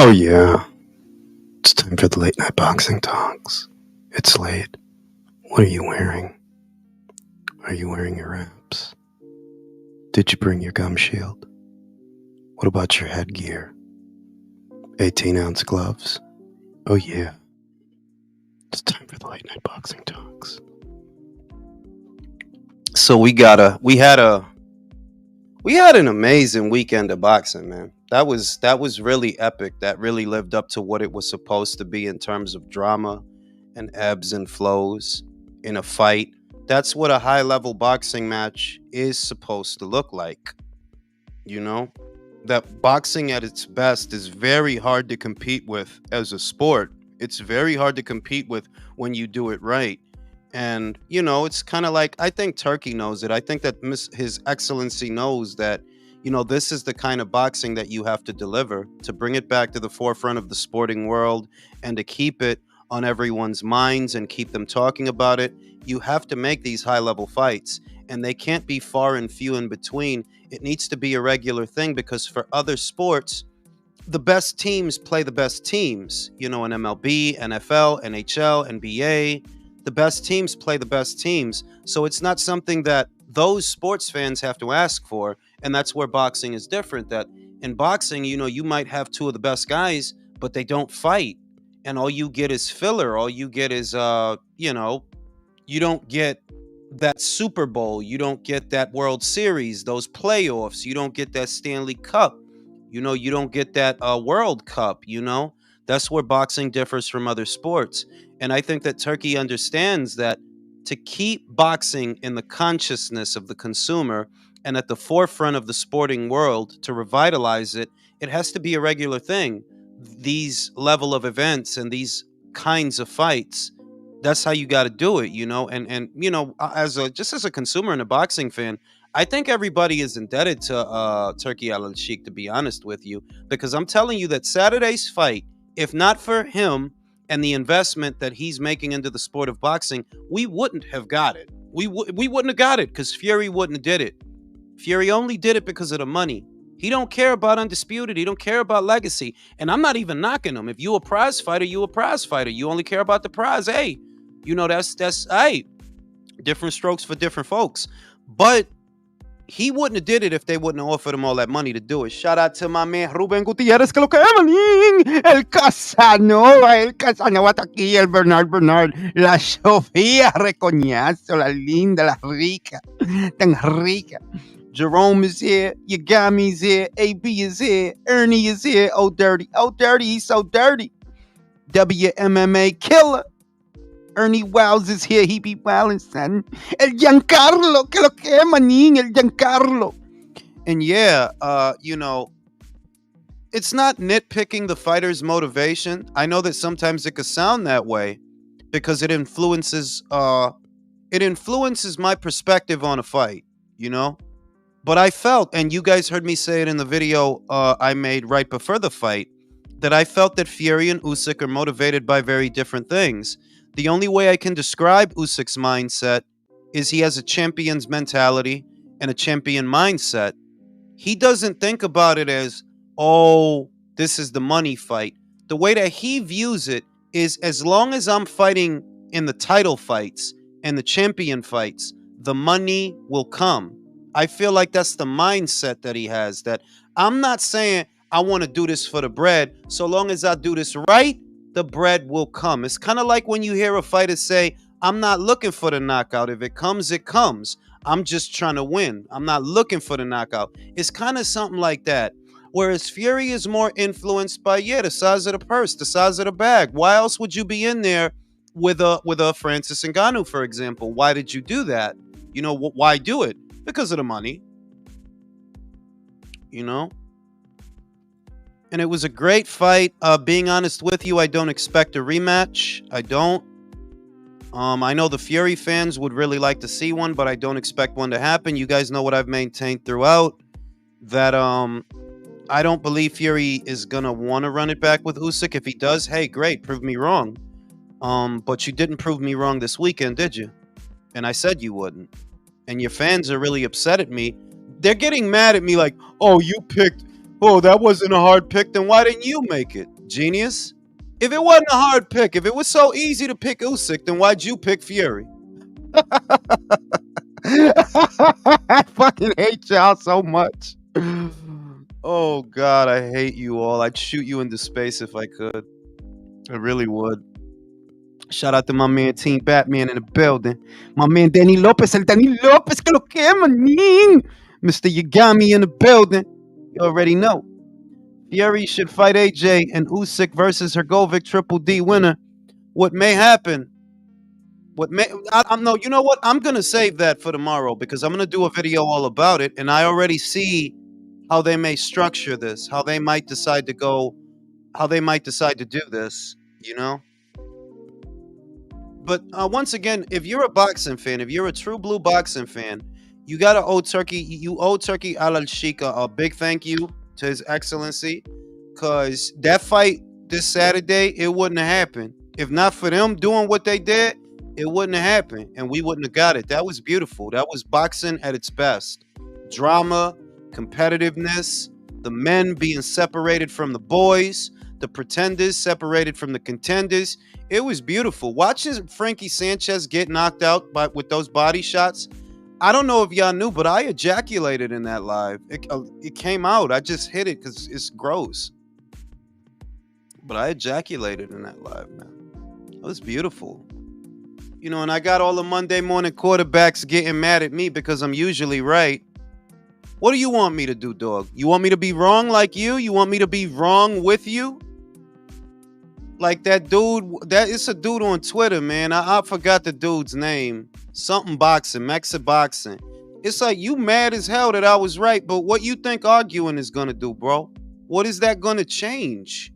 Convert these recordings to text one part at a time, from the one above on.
Oh yeah, it's time for the late night boxing talks. It's late. What are you wearing? Are you wearing your wraps? Did you bring your gum shield? What about your headgear? 18-ounce gloves? Oh yeah, it's time for the late night boxing talks. So we had an amazing weekend of boxing, man. That was really epic. That really lived up to what it was supposed to be in terms of drama and ebbs and flows in a fight. That's what a high-level boxing match is supposed to look like. You know, that boxing at its best is very hard to compete with as a sport. It's very hard to compete with when you do it right. And, it's kind of like, I think Turkey knows it. I think that His Excellency knows that, this is the kind of boxing that you have to deliver to bring it back to the forefront of the sporting world and to keep it on everyone's minds and keep them talking about it. You have to make these high level fights, and they can't be far and few in between. It needs to be a regular thing, because for other sports, the best teams play the best teams, in MLB, NFL, NHL, NBA. The best teams play the best teams. So it's not something that those sports fans have to ask for. And that's where boxing is different. That in boxing, you might have two of the best guys, but they don't fight. And all you get is filler. All you get is, you don't get that Super Bowl. You don't get that World Series, those playoffs. You don't get that Stanley Cup. You don't get that World Cup, That's where boxing differs from other sports. And I think that Turkey understands that to keep boxing in the consciousness of the consumer and at the forefront of the sporting world, to revitalize it, it has to be a regular thing. These level of events and these kinds of fights, that's how you got to do it, And as a consumer and a boxing fan, I think everybody is indebted to Turki Alalshikh, to be honest with you, because I'm telling you that Saturday's fight, if not for him and the investment that he's making into the sport of boxing, we wouldn't have got it. We wouldn't have got it, because Fury wouldn't have did it. Fury only did it because of the money. He don't care about Undisputed. He don't care about legacy. And I'm not even knocking him. If you a prize fighter, you a prize fighter. You only care about the prize. Hey, that's hey, different strokes for different folks. But he wouldn't have did it if they wouldn't have offered him all that money to do it. Shout out to my man Ruben Gutierrez, que lo que manín. El Casanova está aquí, el Bernard, la Sofía Recoñazo, la linda, la rica, tan rica. Jerome is here, Yagami's here, AB is here, Ernie is here, oh dirty, he's so dirty. WMMA killer. Ernie Wiles is here. He be wildin', son. El Giancarlo, que lo que manín, el Giancarlo. And yeah, it's not nitpicking the fighter's motivation. I know that sometimes it could sound that way because it influences my perspective on a fight, But I felt, and you guys heard me say it in the video I made right before the fight, that I felt that Fury and Usyk are motivated by very different things. The only way I can describe Usyk's mindset is he has a champion's mentality and a champion mindset. He doesn't think about it as, oh, this is the money fight. The way that he views it is, as long as I'm fighting in the title fights and the champion fights, the money will come. I feel like that's the mindset that he has, that I'm not saying I want to do this for the bread. So long as I do this right, the bread will come. It's kind of like when you hear a fighter say, I'm not looking for the knockout. If it comes, it comes. I'm just trying to win. I'm not looking for the knockout. It's kind of something like that. Whereas Fury is more influenced by, the size of the purse, the size of the bag. Why else would you be in there with a Francis Ngannou, for example? Why did you do that? Why do it? Because of the money. And it was a great fight. Being honest with you, I don't expect a rematch. I don't. I know the Fury fans would really like to see one, but I don't expect one to happen. You guys know what I've maintained throughout, that I don't believe Fury is going to want to run it back with Usyk. If he does, hey, great, prove me wrong. But you didn't prove me wrong this weekend, did you? And I said you wouldn't. And your fans are really upset at me. They're getting mad at me like, oh, you picked Oh, that wasn't a hard pick. Then why didn't you make it, genius? If it wasn't a hard pick, if it was so easy to pick Usyk, then why'd you pick Fury? I fucking hate y'all so much. Oh God, I hate you all. I'd shoot you into space if I could. I really would. Shout out to my man Team Batman in the building. My man Danny Lopez, el Danny Lopez, que lo que, manín. Mr. Yagami in the building. You already know. Fury should fight AJ and Usyk versus Hrgovic Triple D winner. What may happen? What may I'm no, you know what? I'm gonna save that for tomorrow because I'm gonna do a video all about it, and I already see how they may structure this, how they might decide to go, how they might decide to do this, you know? But once again, if you're a boxing fan, if you're a true blue boxing fan, you gotta owe Turki Alalshikh a big thank you to His Excellency, cause that fight this Saturday, it wouldn't have happened. If not for them doing what they did, it wouldn't have happened, and we wouldn't have got it. That was beautiful. That was boxing at its best. Drama, competitiveness, the men being separated from the boys, the pretenders separated from the contenders. It was beautiful. Watching Frankie Sanchez get knocked out with those body shots. I don't know if y'all knew, but I ejaculated in that live. It came out. I just hit it because it's gross. But I ejaculated in that live, man. It was beautiful. You know, and I got all the Monday morning quarterbacks getting mad at me because I'm usually right. What do you want me to do, dog? You want me to be wrong like you? You want me to be wrong with you? Like that dude, it's a dude on Twitter, man. I forgot the dude's name. Something boxing, Mexa boxing. It's like, you mad as hell that I was right, but what you think arguing is gonna do, bro? What is that gonna change?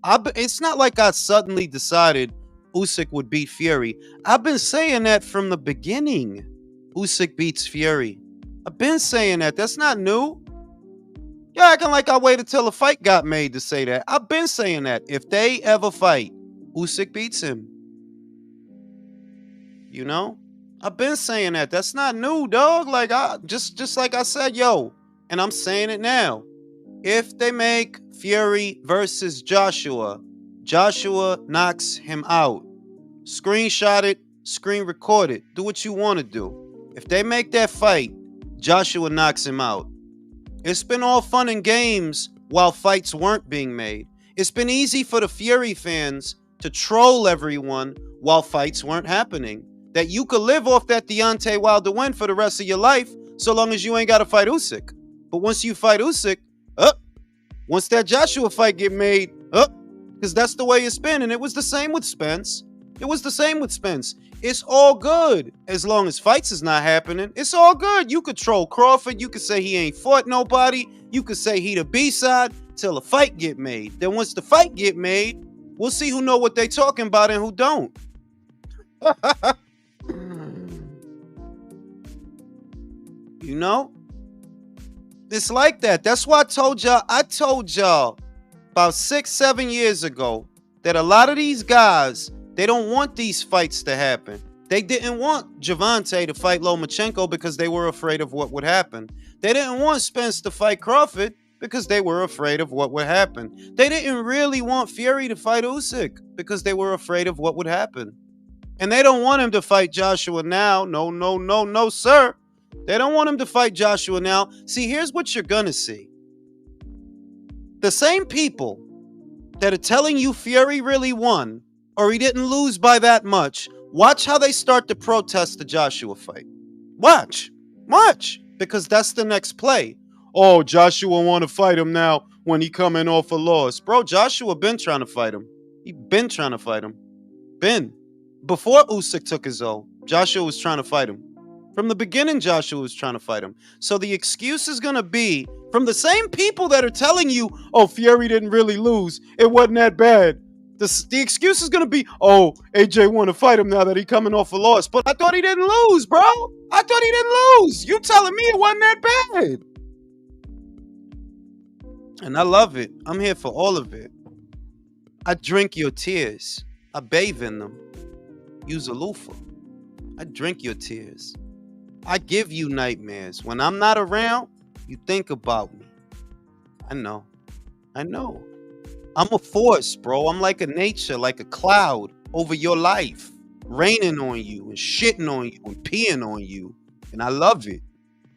It's not like I suddenly decided Usyk would beat Fury. I've been saying that from the beginning. Usyk beats Fury. I've been saying that. That's not new. You're acting like I waited till a fight got made to say that. I've been saying that. If they ever fight, Usyk beats him. You know? I've been saying that. That's not new, dog. Like, just like I said, yo, and I'm saying it now. If they make Fury versus Joshua, Joshua knocks him out. Screenshot it, screen record it. Do what you want to do. If they make that fight, Joshua knocks him out. It's been all fun and games while fights weren't being made. It's been easy for the Fury fans to troll everyone while fights weren't happening. That you could live off that Deontay Wilder win for the rest of your life so long as you ain't got to fight Usyk. But once you fight Usyk, once that Joshua fight get made, because that's the way it's been. And it was the same with Spence. It's all good as long as fights is not happening. It's all good. You could troll Crawford. You could say he ain't fought nobody. You could say he the B-side till a fight get made. Then once the fight get made, we'll see who know what they talking about and who don't. You know? It's like that. That's why I told y'all about 6-7 years ago that a lot of these guys, they don't want these fights to happen. They didn't want Javante to fight Lomachenko because they were afraid of what would happen. They didn't want Spence to fight Crawford because they were afraid of what would happen. They didn't really want Fury to fight Usyk because they were afraid of what would happen. And they don't want him to fight Joshua now. No, sir. They don't want him to fight Joshua now. See, here's what you're gonna see. The same people that are telling you Fury really won or he didn't lose by that much, watch how they start to protest the Joshua fight. Watch. Because that's the next play. Oh, Joshua want to fight him now when he coming off a loss. Bro, Joshua been trying to fight him. Been. Before Usyk took his O, Joshua was trying to fight him. From the beginning, Joshua was trying to fight him. So the excuse is going to be from the same people that are telling you, oh, Fury didn't really lose. It wasn't that bad. The excuse is going to be, oh, AJ want to fight him now that he coming off a loss. But I thought he didn't lose, bro. I thought he didn't lose. You telling me it wasn't that bad. And I love it. I'm here for all of it. I drink your tears. I bathe in them. Use a loofah. I drink your tears. I give you nightmares. When I'm not around, you think about me. I know. I know. I'm a force, bro. I'm like a nature, like a cloud over your life, raining on you and shitting on you and peeing on you. And I love it.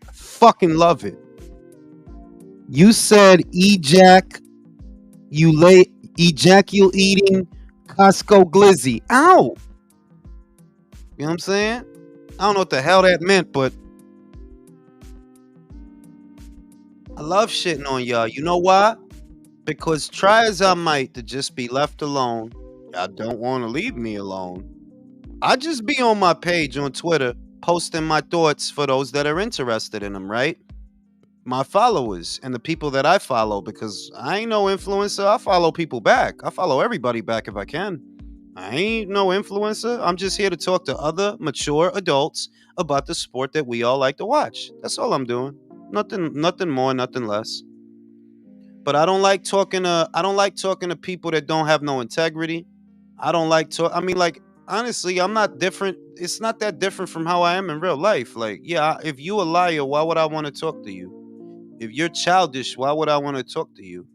I fucking love it. You said ejac, you lay ejacule eating Costco glizzy. Ow! You know what I'm saying? I don't know what the hell that meant, but I love shitting on y'all. You know why? Because try as I might to just be left alone, I don't want to leave me alone. I just be on my page on Twitter posting my thoughts for those that are interested in them, right? My followers and the people that I follow, because I ain't no influencer. I follow people back. I follow everybody back if I can. I ain't no influencer. I'm just here to talk to other mature adults about the sport that we all like to watch. That's all I'm doing. Nothing more, nothing less. But I don't like talking to people that don't have no integrity. I don't like to I mean like honestly, I'm not different. It's not that different from how I am in real life. Like, yeah, if you a liar, why would I want to talk to you? If you're childish, why would I want to talk to you?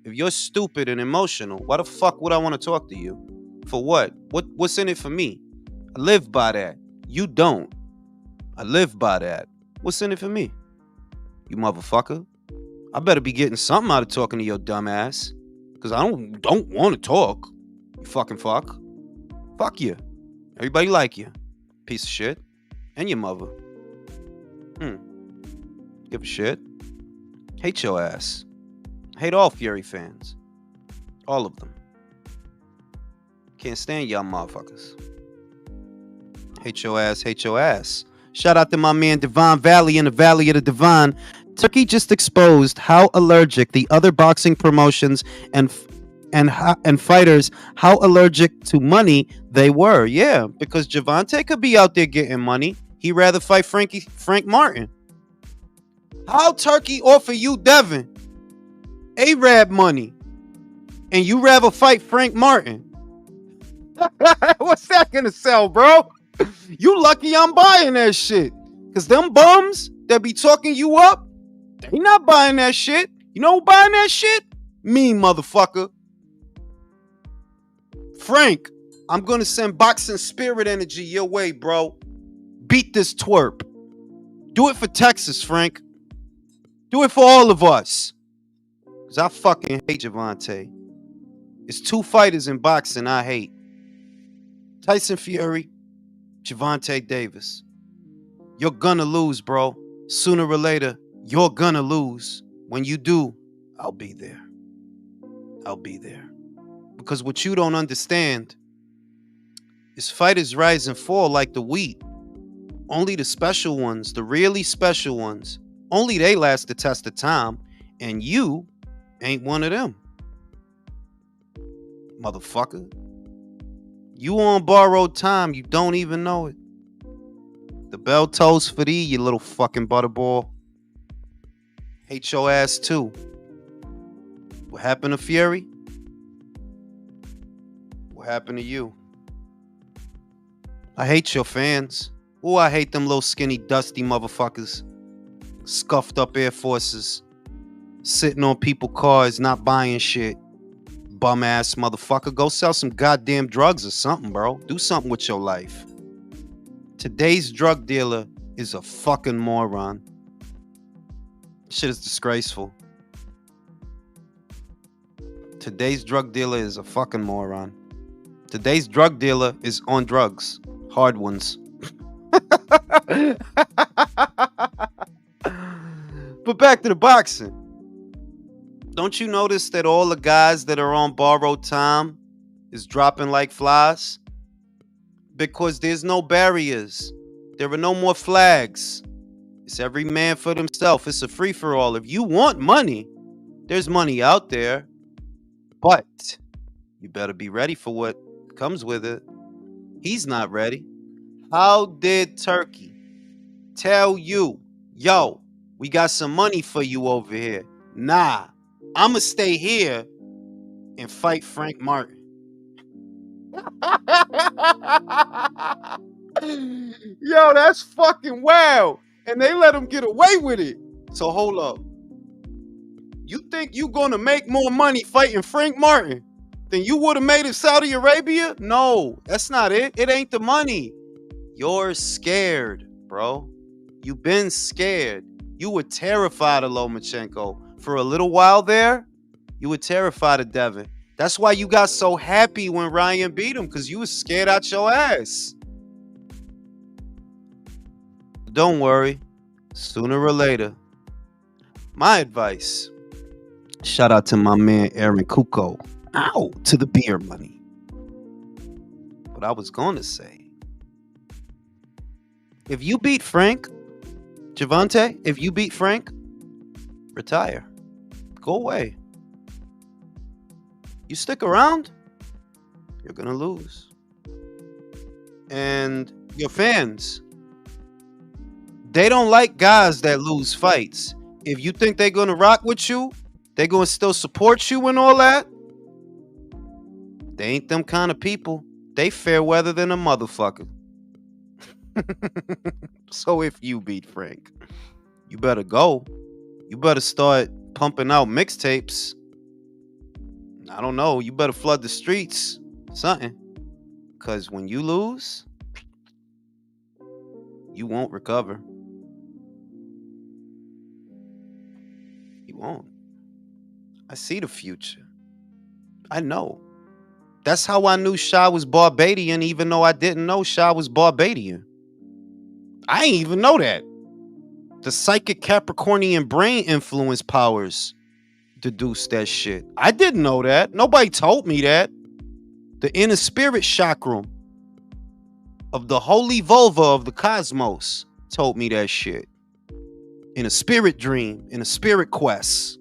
If you're stupid and emotional, why the fuck would I want to talk to you? For what? What's in it for me? I live by that. You don't. I live by that. What's in it for me? You motherfucker. I better be getting something out of talking to your dumb ass. Cause I don't want to talk. You fucking fuck. Fuck you. Everybody like you. Piece of shit. And your mother. Give a shit. Hate your ass. Hate all Fury fans. All of them. Can't stand y'all motherfuckers. Hate your ass, hate your ass. Shout out to my man Divine Valley in the Valley of the Divine. Turkey just exposed how allergic the other boxing promotions and fighters, how allergic to money they were. Yeah, because Javante could be out there getting money. He'd rather fight Frank Martin. How Turkey offer you Devin Arab money and you rather fight Frank Martin? What's that gonna sell, bro? You lucky I'm buying that shit. Cause them bums that be talking you up, they not buying that shit. You know who buying that shit? Me, motherfucker. Frank, I'm gonna send boxing spirit energy your way, bro. Beat this twerp. Do it for Texas, Frank. Do it for all of us. Cause I fucking hate Javante. It's two fighters in boxing I hate. Tyson Fury, Javante Davis. You're gonna lose, bro. Sooner or later, you're gonna lose. When you do, I'll be there. I'll be there. Because what you don't understand is fighters rise and fall like the wheat. Only the special ones, the really special ones, only they last the test of time. And you ain't one of them. Motherfucker. You on borrowed time, you don't even know it. The bell tolls for thee, you little fucking butterball. Hate your ass too. What happened to Fury? What happened to you? I hate your fans. Oh, I hate them little skinny dusty motherfuckers. Scuffed up Air Forces. Sitting on people's cars, not buying shit. Bum ass motherfucker. Go sell some goddamn drugs or something, bro. Do something with your life. Today's drug dealer is a fucking moron. Shit is disgraceful. Today's drug dealer is a fucking moron. Today's drug dealer is on drugs. Hard ones. But back to the boxing. Don't you notice that all the guys that are on borrowed time is dropping like flies? Because there's no barriers. There are no more flags. It's every man for himself. It's a free-for-all. If you want money, there's money out there. But you better be ready for what comes with it. He's not ready. How did Turkey tell you, yo, we got some money for you over here? Nah, I'ma stay here and fight Frank Martin. Yo, that's fucking wild. And they let him get away with it. So hold up. You think you gonna make more money fighting Frank Martin than you would have made in Saudi Arabia? No, that's not it. It ain't the money. You're scared, bro. You've been scared. You were terrified of Lomachenko. For a little while there, you were terrified of Devin. That's why you got so happy when Ryan beat him, because you was scared out your ass. Don't worry. Sooner or later. My advice. Shout out to my man Aaron Kuko. Ow, to the beer money. What I was going to say. If you beat Frank, Javante, if you beat Frank, retire. Go away. You stick around, you're going to lose. And your fans, they don't like guys that lose fights. If you think they're going to rock with you, they're going to still support you and all that, they ain't them kind of people. They fair weather than a motherfucker. So if you beat Frank, you better go. You better start pumping out mixtapes. I don't know. You better flood the streets. Something. Because when you lose, you won't recover. You won't. I see the future. I know. That's how I knew Shah was Barbadian, even though I didn't know Shah was Barbadian. I ain't even know that. The psychic Capricornian brain influence powers deduced that shit. I didn't know that. Nobody told me that. The inner spirit chakram of the holy vulva of the cosmos told me that shit. In a spirit dream, in a spirit quest.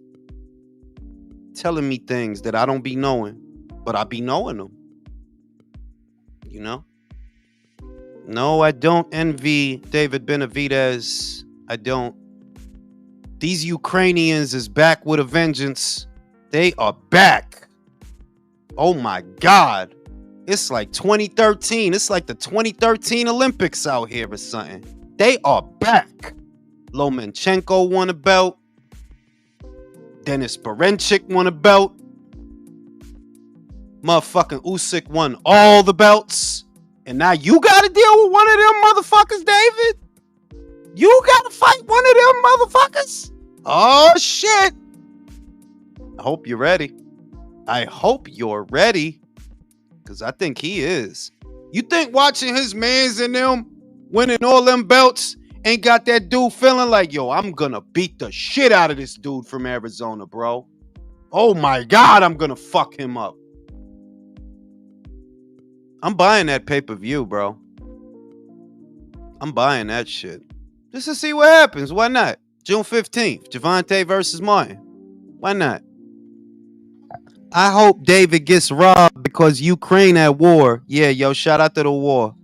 Telling me things that I don't be knowing, but I be knowing them. You know? No, I don't envy David Benavidez. I don't. These Ukrainians is back with a vengeance. They are back. Oh my God. It's like 2013. It's like the 2013 Olympics out here or something. They are back. Lomachenko won a belt. Dennis Berinchyk won a belt. Motherfucking Usyk won all the belts. And now you gotta deal with one of them motherfuckers, David? You gotta fight one of them motherfuckers? Oh, shit. I hope you're ready. I hope you're ready. Because I think he is. You think watching his mans and them winning all them belts ain't got that dude feeling like, yo, I'm gonna beat the shit out of this dude from Arizona, bro. Oh my God, I'm gonna fuck him up. I'm buying that pay-per-view, bro. I'm buying that shit. Just to see what happens. Why not? June 15th, Javante versus Martin. Why not? I hope David gets robbed because Ukraine at war. Yeah, yo, shout out to the war.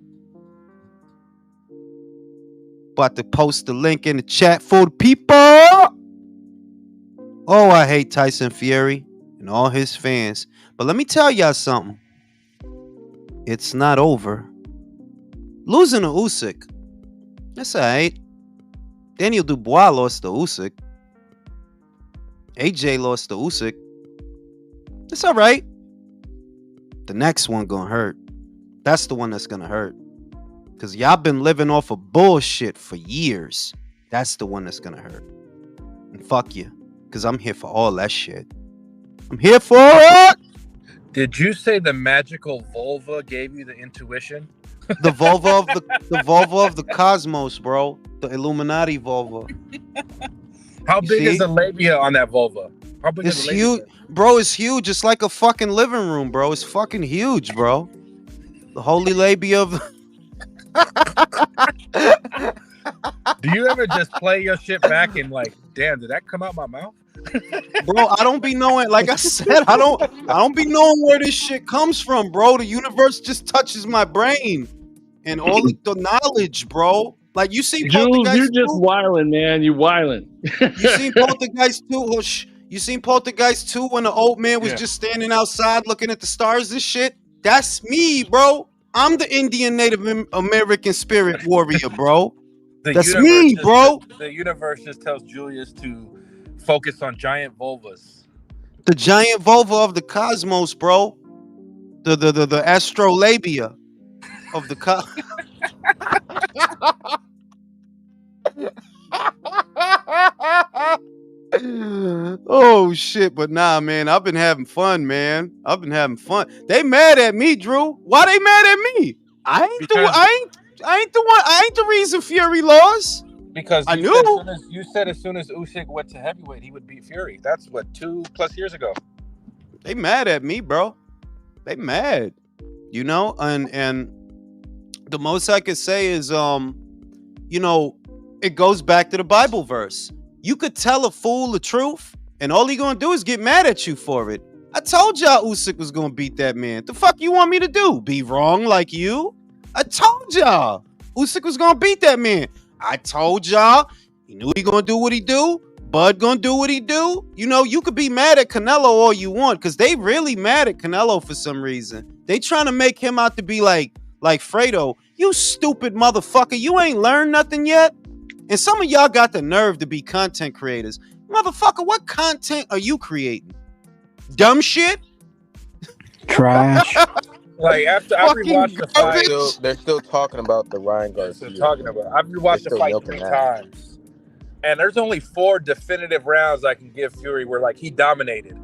About to post the link in the chat for the people. Oh, I hate Tyson Fury and all his fans. But let me tell y'all something. It's not over. Losing to Usyk, that's alright. Daniel Dubois lost to Usyk. AJ lost to Usyk. It's alright. The next one gonna hurt. That's the one that's gonna hurt. Because y'all been living off of bullshit for years. That's the one that's gonna hurt. And fuck you. Because I'm here for all that shit. I'm here for it! Did you say the magical vulva gave you the intuition? The vulva of the cosmos, bro. The Illuminati vulva. How big is the labia on that vulva? How big is the labia? Huge, bro. It's huge. It's like a fucking living room, bro. It's fucking huge, bro. The holy labia of. Do you ever just play your shit back and like, damn, did that come out my mouth? Bro, I don't be knowing. Like I said, I don't be knowing where this shit comes from, bro. The universe just touches my brain and all the knowledge, bro. Like you see, Jules, you're just wilding, man. You wilding. You seen Poltergeist 2? You seen Poltergeist 2 when the old man was just standing outside looking at the stars and shit? That's me, bro. I'm the Indian Native American spirit warrior, bro. That's me, bro. The universe just tells Julius to Focus on giant vulvas. The giant vulva of the cosmos, bro. The astrolabia of the Oh shit, but nah, man, I've been having fun, man. I've been having fun. They mad at me, Drew. Why they mad at me? I ain't the one. I ain't the reason Fury lost. Because I knew. You said as soon as Usyk went to heavyweight, he would beat Fury. That's what 2+ years ago. They mad at me, bro. They mad. You know, and the most I could say is you know, it goes back to the Bible verse. You could tell a fool the truth, and all he gonna do is get mad at you for it. I told y'all Usyk was gonna beat that man. The fuck you want me to do? Be wrong like you? I told y'all Usyk was gonna beat that man. I told y'all he knew he gonna do what he do. Bud gonna do what he do. You know, you could be mad at Canelo all you want, because they really mad at Canelo for some reason. They trying to make him out to be like Fredo. You stupid motherfucker. You ain't learned nothing yet. And some of y'all got the nerve to be content creators. Motherfucker, what content are you creating? Dumb shit? Trash. Like, after I rewatched the fight, they're still talking about the Ryan Garcia. I've rewatched the fight 3 times. And there's only 4 definitive rounds I can give Fury where, like, he dominated.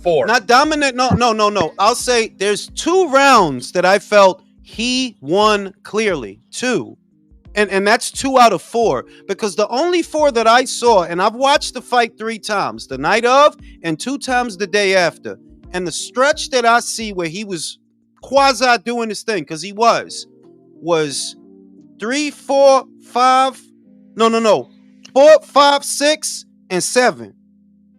4. Not dominant. No. I'll say there's 2 rounds that I felt he won clearly. 2. And that's 2 out of 4, because the only 4 that I saw, and I've watched the fight 3 times, the night of and 2 times the day after. And the stretch that I see where he was quasi doing his thing, because he was 3, 4, 5. No. 4, 5, 6, and 7.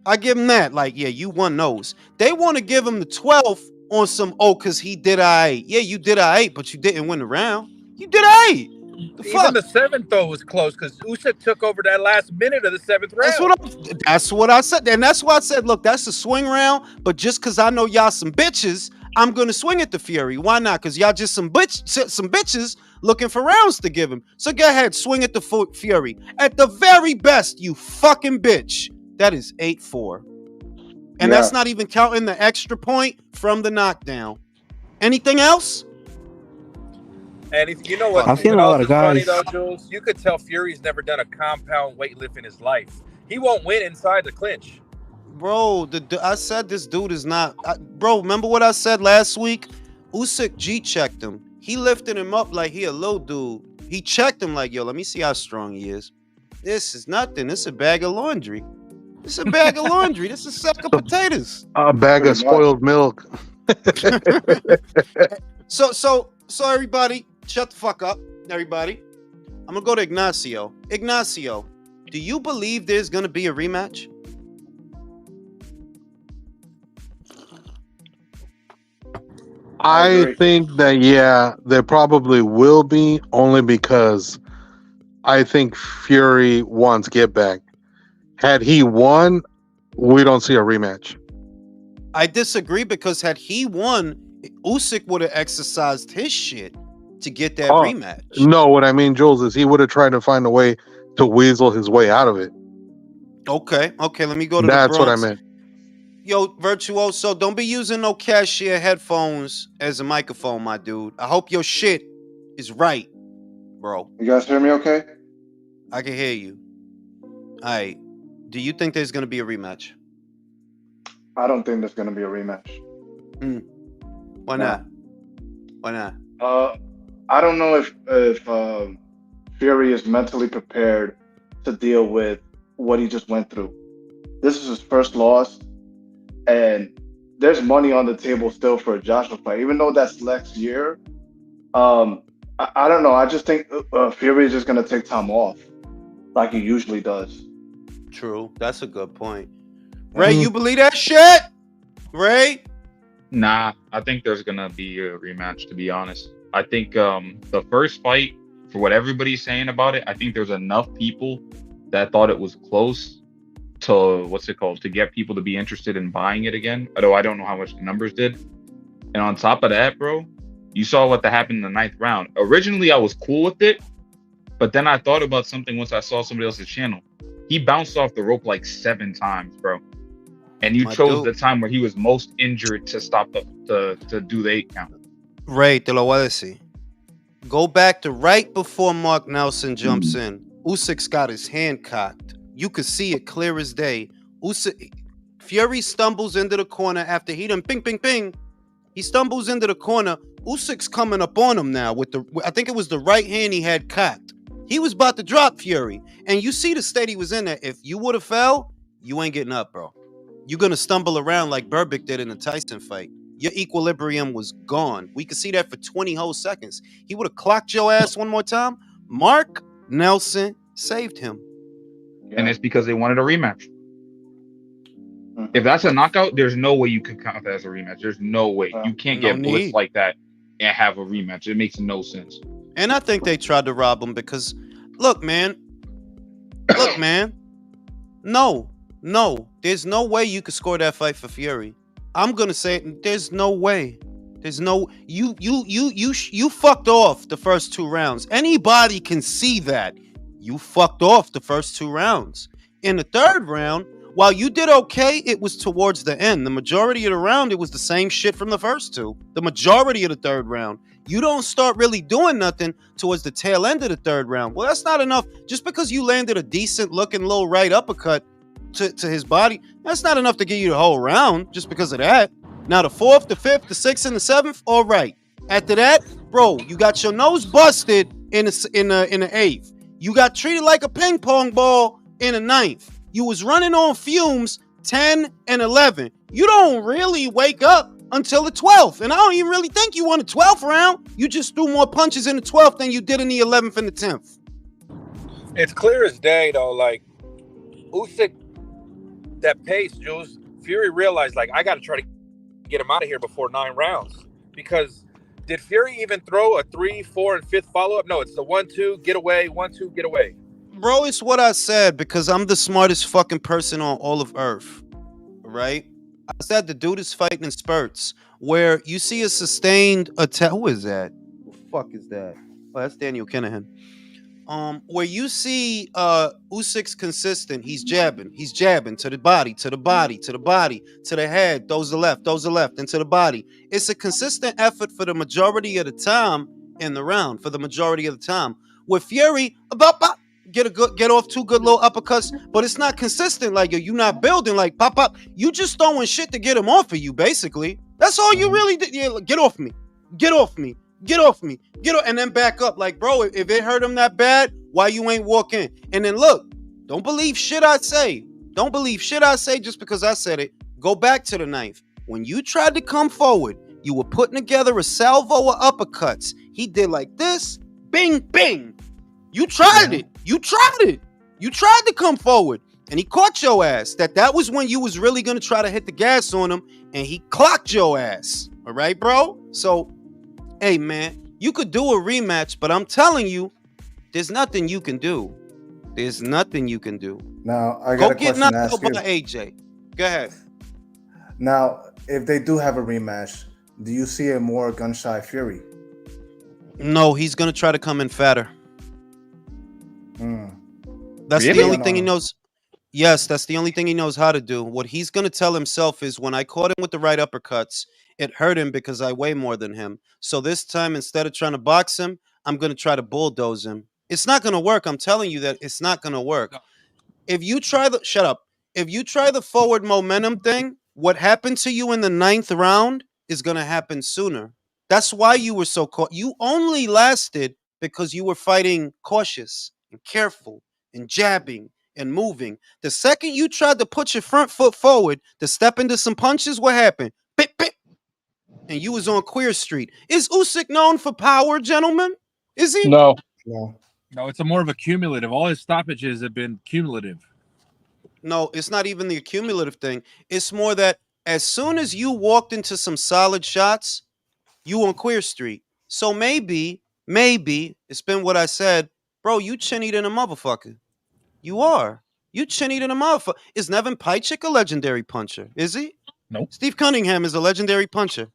I give him that. Like, yeah, you won those. They want to give him the 12th on some, because he did I. Yeah, you did I, but you didn't win the round. You did I. Even the 7th, though, was close, because Usyk took over that last minute of the 7th round. That's what I said. And that's why I said, look, that's a swing round, but just because I know y'all some bitches, I'm going to swing at the Fury. Why not? Because y'all just some bitches looking for rounds to give him. So go ahead, swing at the Fury. At the very best, you fucking bitch. That is 8-4. And that's not even counting the extra point from the knockdown. Anything else? And if you know what, I've seen a lot of guys. Funny though, Jules, you could tell Fury's never done a compound weightlift in his life. He won't win inside the clinch. Bro, I said this dude is not. Bro, remember what I said last week? Usyk G-checked him. He lifted him up like he a little dude. He checked him like, yo, let me see how strong he is. This is nothing. This is a bag of laundry. This is a bag of laundry. This is a sack of potatoes. A bag of spoiled milk. So everybody, shut the fuck up, everybody. I'm gonna go to Ignacio. Ignacio, do you believe there's gonna be a rematch? I think that, there probably will be, only because I think Fury wants get back. Had he won, we don't see a rematch. I disagree, because had he won, Usyk would have exercised his shit to get that rematch. No, what I mean, Jules, is he would have tried to find a way to weasel his way out of it. Okay, let me go to That's the what I Bronx. meant. Yo, Virtuoso, don't be using no cashier headphones as a microphone, my dude. I hope your shit is right, bro. You guys hear me okay? I can hear you. All right. Do you think there's going to be a rematch? I don't think there's going to be a rematch. Why not? Why not? I don't know if Fury is mentally prepared to deal with what he just went through. This is his first loss, and there's money on the table still for a Joshua fight, even though that's next year. I don't know. I just think Fury is just going to take time off, like he usually does. True. That's a good point. Ray, you believe that shit? Ray? Nah, I think there's gonna be a rematch, to be honest. I think the first fight, for what everybody's saying about it, I think there's enough people that thought it was close to to get people to be interested in buying it again. Although I don't know how much the numbers did. And on top of that, bro, you saw what happened in the 9th round. Originally, I was cool with it, but then I thought about something once I saw somebody else's channel. He bounced off the rope like 7 times, bro. And you My chose dude. the time where he was most injured to stop to do the 8 count. Ray, te lo voy a decir. Go back to right before Mark Nelson jumps in. Usyk's got his hand cocked. You could see it clear as day. Fury stumbles into the corner after he done ping, ping, ping. He stumbles into the corner. Usyk's coming up on him now with I think it was the right hand he had cocked. He was about to drop Fury. And you see the state he was in there. If you would have fell, you ain't getting up, bro. You're going to stumble around like Berbick did in the Tyson fight. Your equilibrium was gone. We could see that for 20 whole seconds. He would have clocked your ass one more time. Mark Nelson saved him. And it's because they wanted a rematch. If that's a knockout, there's no way you can count that as a rematch. There's no way. You can't get blitzed like that and have a rematch. It makes no sense. And I think they tried to rob him because, look, man. No. There's no way you could score that fight for Fury. I'm gonna say it. There's no way. There's no. You fucked off the first 2 rounds. Anybody can see that. You fucked off the first 2 rounds. In the 3rd round, while you did okay, it was towards the end. The majority of the round, it was the same shit from the first 2. The majority of the 3rd round. You don't start really doing nothing towards the tail end of the 3rd round. Well, that's not enough. Just because you landed a decent looking little right uppercut to his body, that's not enough to get you the whole round just because of that. Now the 4th, the 5th, the 6th, and the 7th, all right. After that, bro, you got your nose busted in the 8th. You got treated like a ping pong ball in the 9th. You was running on fumes 10 and 11. You don't really wake up until the 12th. And I don't even really think you won the 12th round. You just threw more punches in the 12th than you did in the 11th and the 10th. It's clear as day, though. Like, Usyk, that pace, Jules, Fury realized, like, I got to try to get him out of here before 9 rounds. Because did Fury even throw a 3, 4, and 5th follow-up? No, it's the 1-2, get away, 1-2, get away. Bro, it's what I said because I'm the smartest fucking person on all of Earth, right? I said the dude is fighting in spurts where you see a sustained attack. Who is that? Who the fuck is that? Oh, that's Daniel Kinahan. Where you see Usyk's consistent. He's jabbing to the body, to the body, to the body, to the head, those the left, into the body. It's a consistent effort for the majority of the time in the round, for the majority of the time. With Fury, get off 2 good little uppercuts, but it's not consistent. Like you're not building like pop. You just throwing shit to get him off of you, basically. That's all you really did. Yeah, get off me, and then back up. Like, bro, if it hurt him that bad, why you ain't walk in? And then look, don't believe shit I say. Don't believe shit I say just because I said it. Go back to the 9th. When you tried to come forward, you were putting together a salvo of uppercuts. He did like this, bing, bing. You tried it. You tried to come forward, and he caught your ass. That was when you was really gonna try to hit the gas on him, and he clocked your ass. All right, bro? So, hey, man, you could do a rematch, but I'm telling you, there's nothing you can do. There's nothing you can do. Now, I got a question to ask you. Go get knocked out by AJ. Go ahead. Now, if they do have a rematch, do you see a more gun-shy Fury? No, he's gonna try to come in fatter. That's the only thing he knows. Yes, that's the only thing he knows how to do. What he's going to tell himself is when I caught him with the right uppercuts, it hurt him because I weigh more than him. So this time, instead of trying to box him, I'm going to try to bulldoze him. It's not going to work. I'm telling you that it's not going to work. If you try If you try the forward momentum thing, what happened to you in the 9th round is going to happen sooner. That's why you were so caught. You only lasted because you were fighting cautious and careful and jabbing and moving. The second you tried to put your front foot forward to step into some punches, what happened? Bip, bip. And you was on Queer Street. Is Usyk known for power, gentlemen? Is he? No. No, it's a more of a cumulative. All his stoppages have been cumulative. No, it's not even the accumulative thing. It's more that as soon as you walked into some solid shots, you on Queer Street. So maybe, it's been what I said, bro, you chinnied in a motherfucker. You are. You chinnied in a motherfucker. Is Nevin Pajcik a legendary puncher? Is he? Nope. Steve Cunningham is a legendary puncher.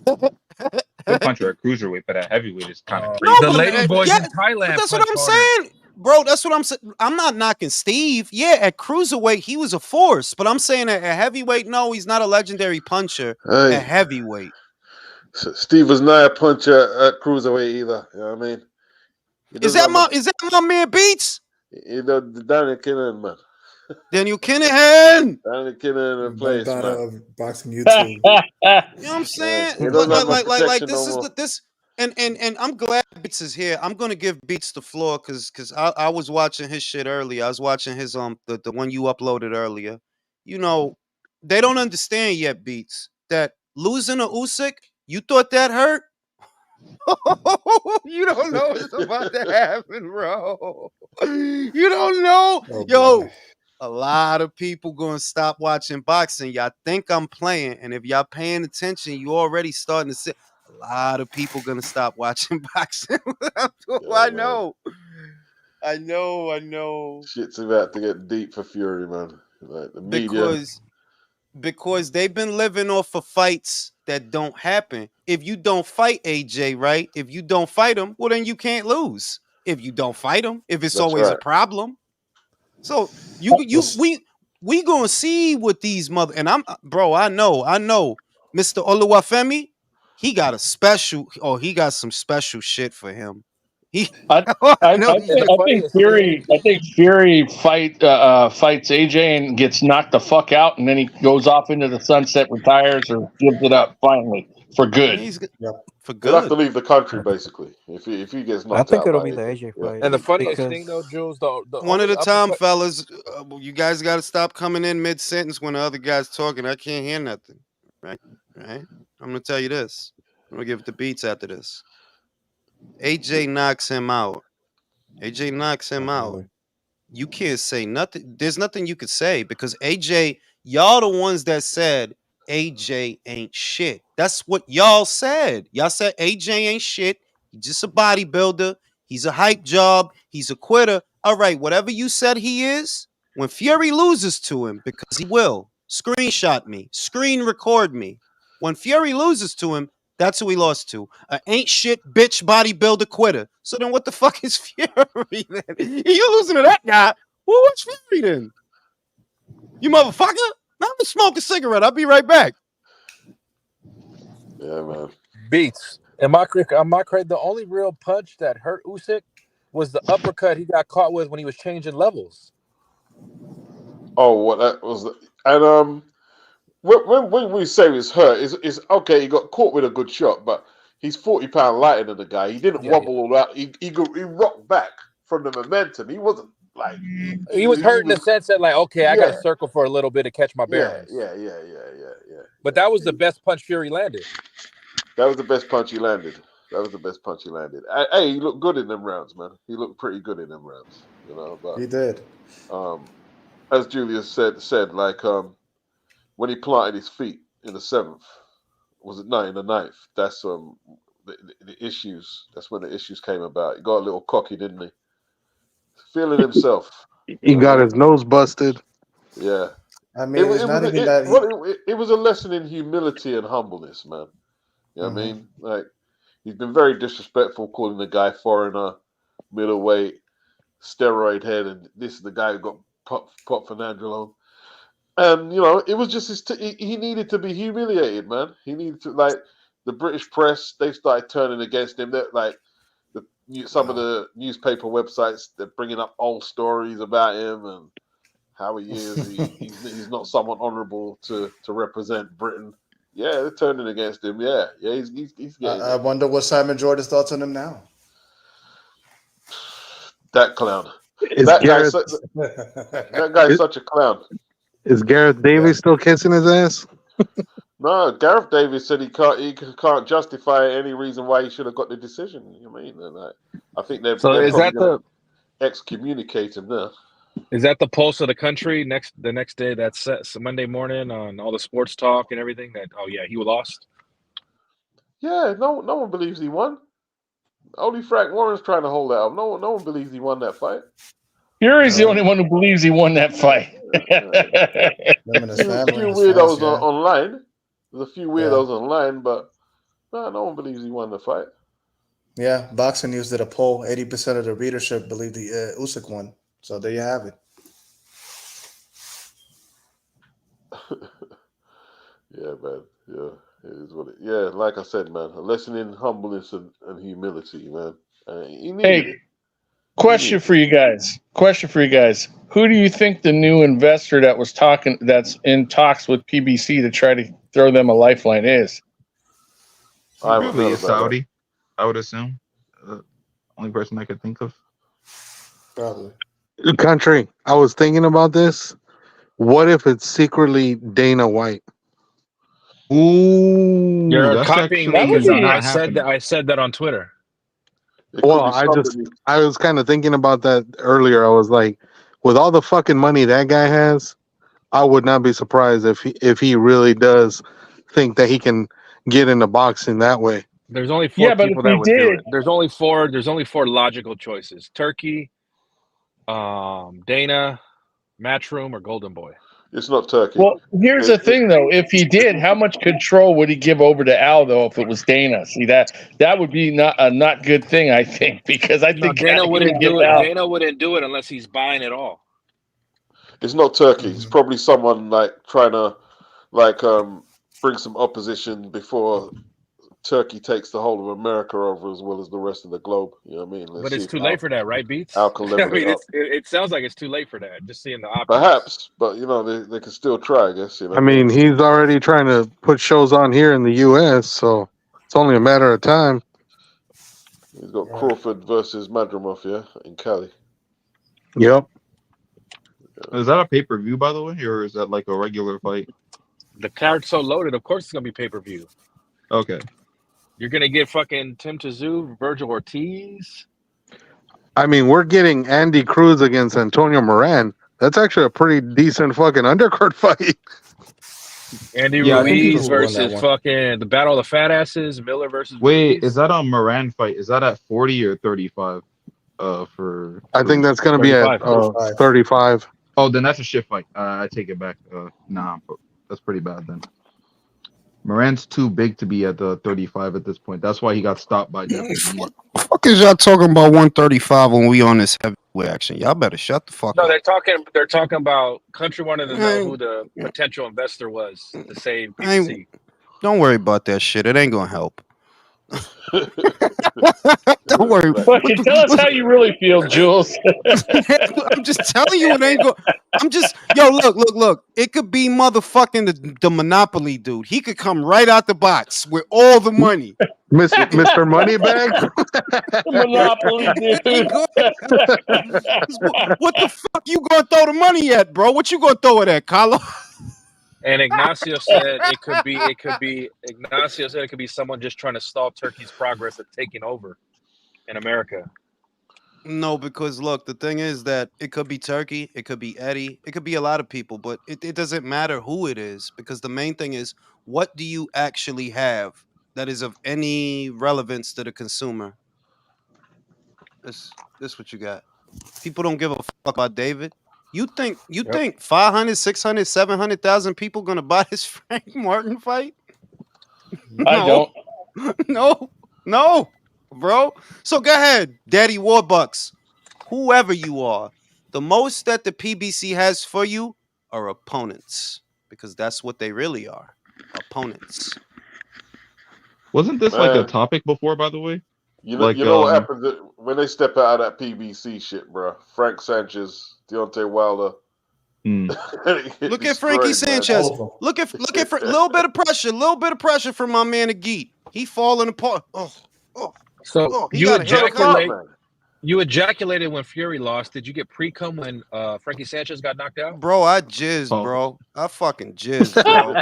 Good puncher at cruiserweight, but at heavyweight is kind of the lady boys in Thailand. That's what I'm saying. bro, that's what I'm saying. I'm not knocking Steve. Yeah, at cruiserweight, he was a force. But I'm saying at heavyweight, no, he's not a legendary puncher Hey, at heavyweight. Steve was not a puncher at cruiserweight either. You know what I mean? Is that my man Beats? You know, Daniel Kinnan, man. Daniel Kinahan. Daniel Kinnan in place, man. Of boxing YouTube. You know what I'm saying? He doesn't have much like protection this no is more. this and I'm glad Beats is here. I'm gonna give Beats the floor because I was watching his shit earlier. I was watching his the one you uploaded earlier. You know, they don't understand yet, Beats, that losing to Usyk, you thought that hurt? You don't know what's about to happen, bro. You don't know. Yo, boy. a lot of people gonna stop watching boxing. Y'all think I'm playing, and if y'all paying attention, you already starting to see a lot of people gonna stop watching boxing. I know. Shit's about to get deep for Fury, man. Like the media. Because they've been living off of fights that don't happen. If you don't fight AJ, right? If you don't fight him, well, then you can't lose. If you don't fight him, if it's That's always a right. problem. So we gonna see what these mother and I know, Mr. Oluwafemi, he got a special, he got some special shit for him. I think Fury fights AJ and gets knocked the fuck out, and then he goes off into the sunset, retires, or gives it up finally for good. For good. He'll have to leave the country basically if he gets knocked out. I think it'll be the AJ fight. And the funniest thing though, Jules, the one at a time, fellas. You guys got to stop coming in mid sentence when the other guy's talking. I can't hear nothing. Right. I'm gonna tell you this. I'm gonna give it the Beats after this. AJ knocks him out. You can't say nothing. There's nothing you could say because AJ, y'all the ones that said AJ ain't shit. That's what y'all said. Y'all said AJ ain't shit. He's just a bodybuilder. He's a hype job. He's a quitter. All right, whatever you said he is, when Fury loses to him, because he will, screenshot me, screen record me. When Fury loses to him, that's who he lost to. Ain't shit bitch bodybuilder quitter. So then what the fuck is Fury then? You losing to that guy? Well, what's Fury then? You motherfucker? I'm gonna smoke a cigarette. I'll be right back. Yeah, man. Beats. Am I correct? The only real punch that hurt Usyk was the uppercut he got caught with when he was changing levels. Oh, what that was, and when we say he's hurt, is okay. He got caught with a good shot, but he's 40 pounds lighter than the guy. He didn't wobble all out. He rocked back from the momentum. He wasn't like he was hurt in the sense that I got to circle for a little bit to catch my bearings. Yeah. But that was the best punch Fury landed. That was the best punch he landed. Hey, he looked good in them rounds, man. He looked pretty good in them rounds, you know. But he did. As Julius said, like when he planted his feet in the 7th, was it in the 9th? That's the issues. That's when the issues came about. He got a little cocky, didn't he? Feeling himself. He got his nose busted. Yeah. I mean, it was a lesson in humility and humbleness, man. You know what I mean? Like, he's been very disrespectful, calling the guy foreigner, middleweight, steroid head, and this is the guy who got popped for Nandrolone. And, you know, it was just he needed to be humiliated, man. He needed to, like, the British press, they started turning against him. They're, like, some of the newspaper websites, they're bringing up old stories about him and how he is. He's not someone honorable to represent Britain. Yeah, they're turning against him. Yeah, he's getting I wonder what Simon Jordan's thoughts on him now. That clown. Is That guy's such a clown. Is Gareth Davies still kissing his ass? No, Gareth Davies said he can't justify any reason why he should have got the decision. You know what I mean? And I think they're is that the excommunicate him now. Is that the pulse of the country? The next day, that's Monday morning on all the sports talk and everything. That he lost. Yeah, no one believes he won. Only Frank Warren's trying to hold out. No one believes he won that fight. Fury's the only one who believes he won that fight. There's a few weirdos online. There's a few weirdos online, but no one believes he won the fight. Yeah, Boxing News did a poll. 80% of the readership believe the Usyk won. So there you have it. Yeah, man. Yeah, it is what it. Yeah, like I said, man, a lesson in humbleness and humility, man. He needed it. Question for you guys. Who do you think the new investor that's in talks with PBC to try to throw them a lifeline is? Probably a Saudi, I would assume. Only person I could think of. Probably. Country, I was thinking about this. What if it's secretly Dana White? Ooh, You're copying me because I said that on Twitter. Well, I was kind of thinking about that earlier. I was like, with all the fucking money that guy has, I would not be surprised if he really does think that he can get into boxing that way. There's only four people that would do it. There's only four logical choices: Turkey, Dana, Matchroom, or Golden Boy. It's not Turkey. Well, here's the thing, though. If he did, how much control would he give over to Al, though, if it was Dana? See, that would be not a not good thing, I think, because I think Dana wouldn't do it. Dana wouldn't do it unless he's buying it all. It's not Turkey. It's probably someone like trying to bring some opposition before Turkey takes the whole of America over as well as the rest of the globe. You know what I mean? But it's too late for that, right, Beats? Al can level it up. It sounds like it's too late for that. Just seeing the options. Perhaps, but you know they can still try. I guess. You know. I mean, he's already trying to put shows on here in the U.S., so it's only a matter of time. He's got Crawford versus Madrimov, yeah, in Cali. Yep. Is that a pay-per-view, by the way, or is that like a regular fight? The card's so loaded, of course it's gonna be pay-per-view. Okay. You're gonna get fucking Tim Tszyu, Virgil Ortiz. I mean, we're getting Andy Cruz against Antonio Moran. That's actually a pretty decent fucking undercard fight. Andy Ruiz versus fucking the Battle of the Fat Asses. Miller versus Wait, Ruiz. is that a Moran fight? Is that at 40 or 35? I think that's gonna be at 35. Oh, then that's a shit fight. I take it back. Nah, that's pretty bad then. Moran's too big to be at the 35 at this point. That's why he got stopped by Japanese. What the fuck is y'all talking about 135 when we on this heavyweight action? Y'all better shut the fuck up. No, they're talking about Country wanted to know who the potential investor was to save PBC. Don't worry about that shit. It ain't gonna help. Don't worry. Fucking tell us how you really feel, Jules. I'm just telling you, it ain't go. I'm just look. It could be motherfucking the Monopoly dude. He could come right out the box with all the money. Mr. Moneybag. Monopoly dude. What the fuck you gonna throw the money at, bro? What you gonna throw it at, Carlo? And Ignacio said it could be someone just trying to stall Turkey's progress of taking over in America. No, because look, the thing is that it could be Turkey, it could be Eddie, it could be a lot of people, but it doesn't matter who it is, because the main thing is, what do you actually have that is of any relevance to the consumer? This what you got. People don't give a fuck about David. You think 500, 600, 700,000 people gonna buy this Frank Martin fight? I don't. No, bro. So go ahead, Daddy Warbucks, whoever you are. The most that the PBC has for you are opponents, because that's what they really are, opponents. Wasn't this like a topic before, by the way? You know what happens when they step out of that PBC shit, bro? Frank Sanchez, Deontay Wilder. Look at Frankie Sanchez. Look at a little bit of pressure from my man Agit. He falling apart. You ejaculated when Fury lost. Did you get pre-cum when Frankie Sanchez got knocked out? Bro, I jizzed, bro. I fucking jizzed, bro.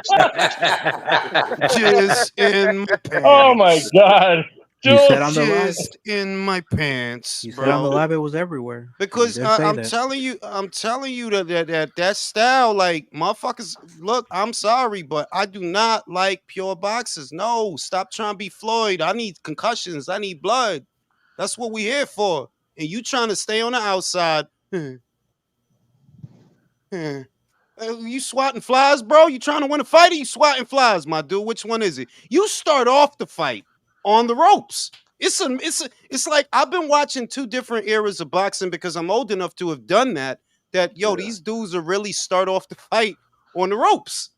Jizz in my pants. Oh my god. You said on the live. Jizzed in my pants, You bro. said on the live it was everywhere. Because I'm telling you that style, like, motherfuckers, look, I'm sorry, but I do not like pure boxers. No, stop trying to be Floyd. I need concussions. I need blood. That's what we here for. And you trying to stay on the outside. You swatting flies, bro? You trying to win a fight, or you swatting flies, my dude? Which one is it? You start off the fight on the ropes. It's like I've been watching two different eras of boxing because I'm old enough to have done that. These dudes are really start off the fight on the ropes.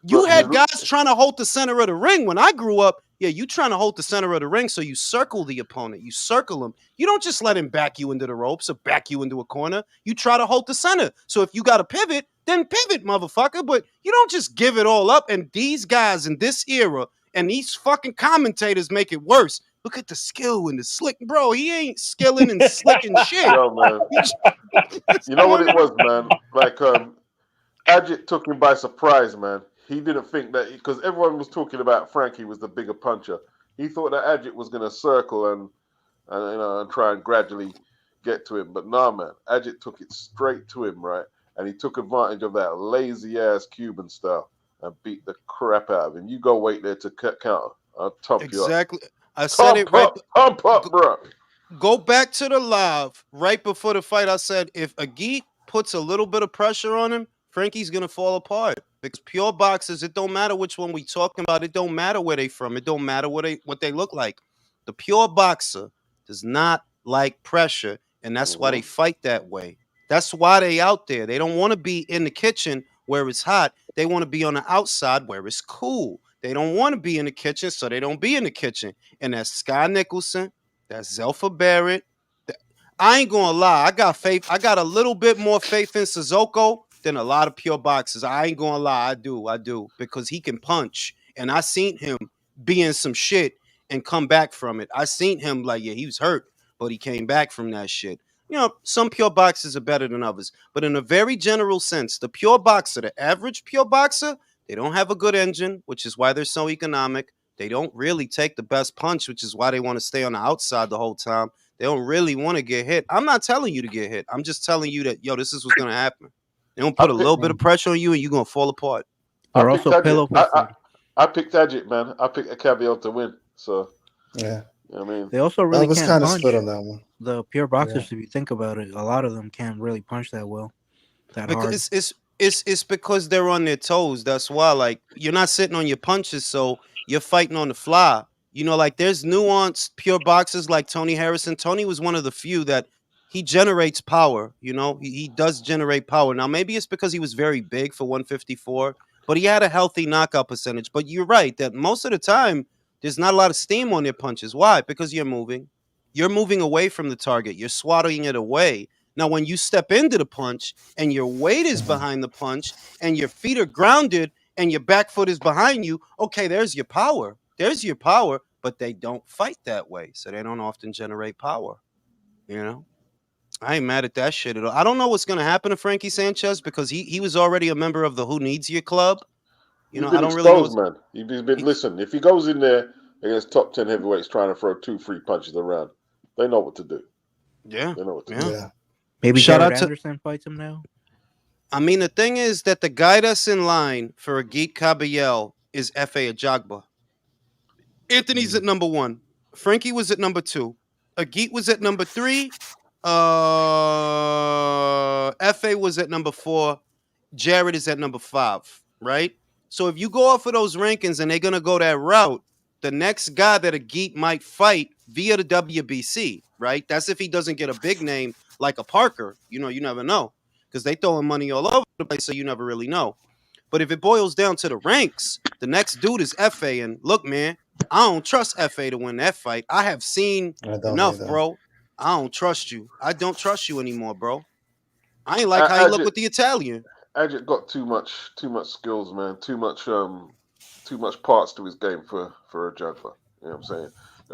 You had guys trying to hold the center of the ring. When I grew up, you trying to hold the center of the ring, so you circle the opponent. You circle him. You don't just let him back you into the ropes or back you into a corner. You try to hold the center. So if you got to pivot, then pivot, motherfucker. But you don't just give it all up. And these guys in this era and these fucking commentators make it worse. Look at the skill and the slick. Bro, he ain't skilling and slicking shit. Yo, man. You know what it was, man? Like, Adjit took him by surprise, man. He didn't think that, because everyone was talking about Frankie was the bigger puncher. He thought that Adjit was going to circle and try and gradually get to him. But nah, man. Adjit took it straight to him, right? And he took advantage of that lazy-ass Cuban style and beat the crap out of him. You go wait there to counter. I'll top you up. Exactly. I said it right. Pump up, bro. Go back to the live right before the fight. I said if Agit puts a little bit of pressure on him, Frankie's gonna fall apart. Because pure boxers, it don't matter which one we talking about. It don't matter where they from. It don't matter what they look like. The pure boxer does not like pressure, and that's why they fight that way. That's why they out there. They don't want to be in the kitchen where it's hot. They want to be on the outside where it's cool. They don't want to be in the kitchen, so they don't be in the kitchen. And that's Sky Nicholson, that's Zelfa Barrett. I ain't gonna lie. I got faith. I got a little bit more faith in Sissoko than a lot of pure boxers. I ain't gonna lie. I do. Because he can punch. And I seen him be in some shit and come back from it. I seen him like, he was hurt, but he came back from that shit. Some pure boxers are better than others. But in a very general sense, the pure boxer, the average pure boxer, they don't have a good engine, which is why they're so economic. They don't really take the best punch, which is why they want to stay on the outside the whole time. They don't really want to get hit. I'm not telling you to get hit. I'm just telling you that, this is what's going to happen. They don't put a little bit of pressure on you and you're going to fall apart. I picked Adjit, man. I picked a caveat to win. So, yeah. I mean, they also really was can't kind of punch. split on that one. The pure boxers, if you think about it, a lot of them can't really punch that well. Hard. It's because they're on their toes. That's why, like, you're not sitting on your punches, so you're fighting on the fly. Like there's nuanced pure boxers like Tony Harrison. Tony was one of the few that he generates power. He does generate power. Now, maybe it's because he was very big for 154, but he had a healthy knockout percentage. But you're right that most of the time, there's not a lot of steam on their punches. Why? Because you're moving. You're moving away from the target. You're swatting it away. Now, when you step into the punch and your weight is behind the punch and your feet are grounded and your back foot is behind you, okay, there's your power. There's your power, but they don't fight that way. So they don't often generate power. I ain't mad at that shit at all. I don't know what's going to happen to Frankie Sanchez because he was already a member of the Who Needs You club. He's been exposed, man. He's been, listen, if he goes in there against top 10 heavyweights trying to throw 2-3 punches around, they know what to do. Yeah. They know what to do. Yeah. Maybe Shout Jared out to Anderson fights him now. I mean, the thing is that the guy that's in line for Agit Kabayel is F.A. Ajagba. Anthony's at number 1. Frankie was at number 2. Agit was at number 3. F.A. was at number 4. Jared is at number 5, right? So if you go off of those rankings and they're going to go that route, the next guy that Agit might fight via the WBC, right? That's if he doesn't get a big name like a Parker. You never know because they throwing money all over the place, so you never really know. But if it boils down to the ranks, the next dude is F.A. And look, man, I don't trust F.A. to win that fight. I have seen enough, bro. I don't trust you. I don't trust you anymore, bro. I ain't like how you look with the Italian. Adjit got too much skills, man. Too much parts to his game for a Jagba. You know what I'm saying?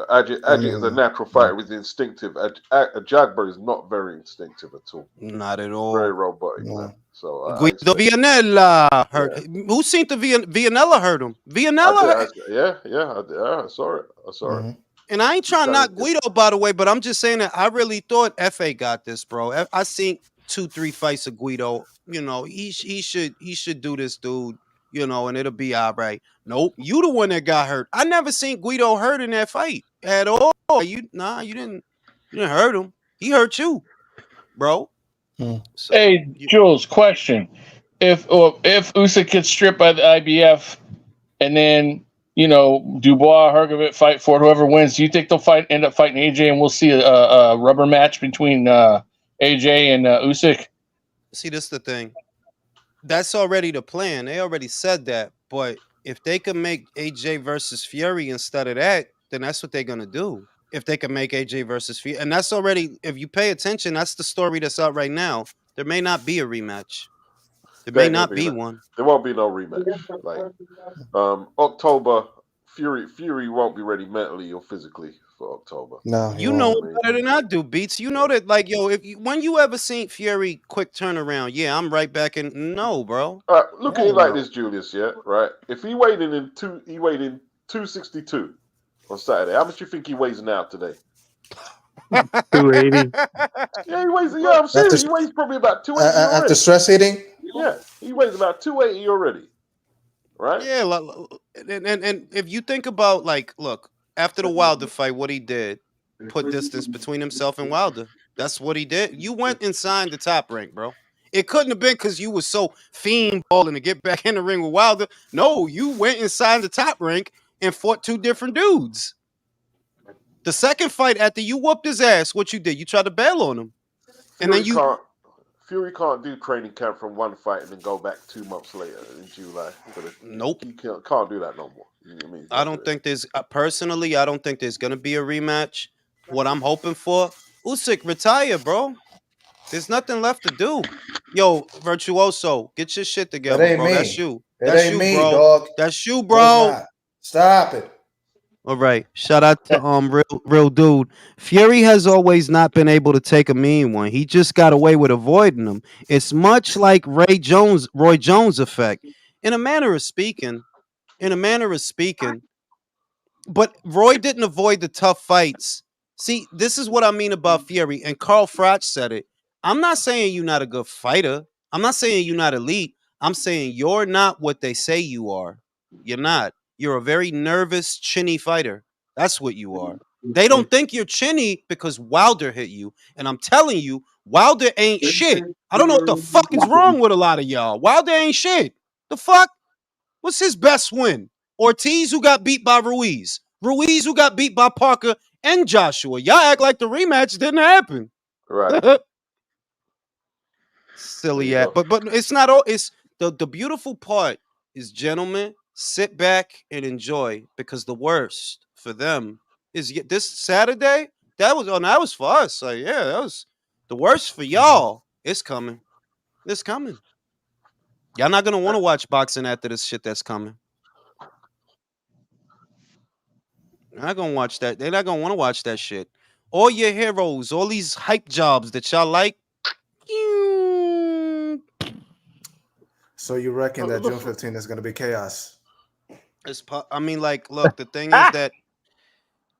Adjit is a natural fighter. He's instinctive. Jagba is not very instinctive at all. Not at all. Very robotic, man. So Guido Vianella hurt. Yeah. Who seen the Vianella hurt him? Vianella. I saw it. Mm-hmm. And I ain't trying to knock Guido, by the way, but I'm just saying that I really thought F.A. got this, bro. I seen 2-3 fights of Guido. He should do this, dude. And it'll be all right. Nope, you the one that got hurt. I never seen Guido hurt in that fight at all. You didn't hurt him. He hurt you, bro. So, hey, Jules, question: If Usyk gets stripped by the IBF, and then Dubois, Hrgovic fight for it, whoever wins. Do you think they'll end up fighting AJ, and we'll see a rubber match between AJ and Usyk? See, this is the thing. That's already the plan. They already said that. But if they can make AJ versus Fury instead of that, then that's what they're gonna do. If they can make AJ versus Fury, and that's already, if you pay attention, that's the story that's out right now. There may not be a rematch. There may not be one. There won't be no rematch. Like October, Fury won't be ready mentally or physically for October. No, You know it better than I do, Beats. You know that, like, yo, when you ever seen Fury quick turnaround, yeah, I'm right back in. No, bro. Look at it like this, Julius. Yeah, right. If he weighed in 262 on Saturday. How much you think he weighs now today? 280. Yeah, he weighs. Yeah, I'm serious. He weighs probably about 280 already. After stress eating. Yeah, he weighs about 280 already. Right. Yeah, and if you think about, like, look, after the Wilder fight, what he did, put distance between himself and Wilder. That's what he did. You went and signed the Top Rank, bro. It couldn't have been because you were so fiend balling to get back in the ring with Wilder. No, you went and signed the Top Rank and fought two different dudes. The second fight after you whooped his ass, what you did? You tried to bail on him. Fury can't do training camp from one fight and then go back 2 months later in July. Nope. He can't do that no more. I don't think there's, personally, I don't think there's going to be a rematch. What I'm hoping for, Usyk, retire, bro. There's nothing left to do. Yo, Virtuoso, get your shit together, bro. That's you. That's you, bro. Dog. That's you, bro. Stop it. All right. Shout out to real dude. Fury has always not been able to take a mean one. He just got away with avoiding them. It's much like Roy Jones effect. In a manner of speaking. But Roy didn't avoid the tough fights. See, this is what I mean about Fury. And Carl Froch said it. I'm not saying you're not a good fighter. I'm not saying you're not elite. I'm saying you're not what they say you are. You're not. You're a very nervous, chinny fighter. That's what you are. They don't think you're chinny because Wilder hit you. And I'm telling you, Wilder ain't shit. I don't know what the fuck is wrong with a lot of y'all. Wilder ain't shit. The fuck? What's his best win? Ortiz, who got beat by Ruiz. Ruiz, who got beat by Parker and Joshua. Y'all act like the rematch didn't happen. Right. Silly ass. But it's not all. It's the beautiful part is, gentlemen, sit back and enjoy, because the worst for them is this Saturday. That was for us. Like, yeah, that was the worst for y'all. It's coming. It's coming. Y'all not gonna want to watch boxing after this shit that's coming. They're not gonna watch that. They're not gonna want to watch that shit. All your heroes, all these hype jobs that y'all like. So you reckon that June 15th is gonna be chaos? I mean, like, look, the thing is that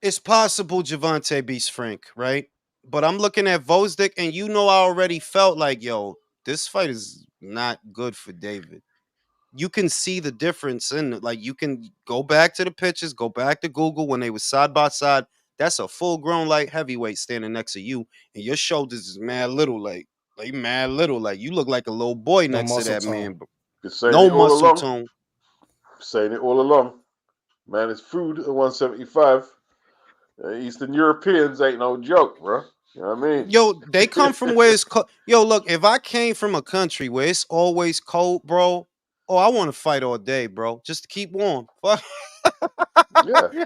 it's possible Javante beats Frank, right? But I'm looking at Vosdick, and I already felt like, yo, this fight is not good for David. You can see the difference in it. Like, you can go back to the pictures, go back to Google when they were side by side. That's a full-grown light heavyweight standing next to you, and your shoulders is mad little, like mad little. Like, you look like a little boy next to that man. No muscle tone. Saying it all along. Man, it's food at 175. Eastern Europeans ain't no joke, bro. You know what I mean? Yo, they come from where it's cold. Yo, look, if I came from a country where it's always cold, bro, I want to fight all day, bro, just to keep warm. Yeah.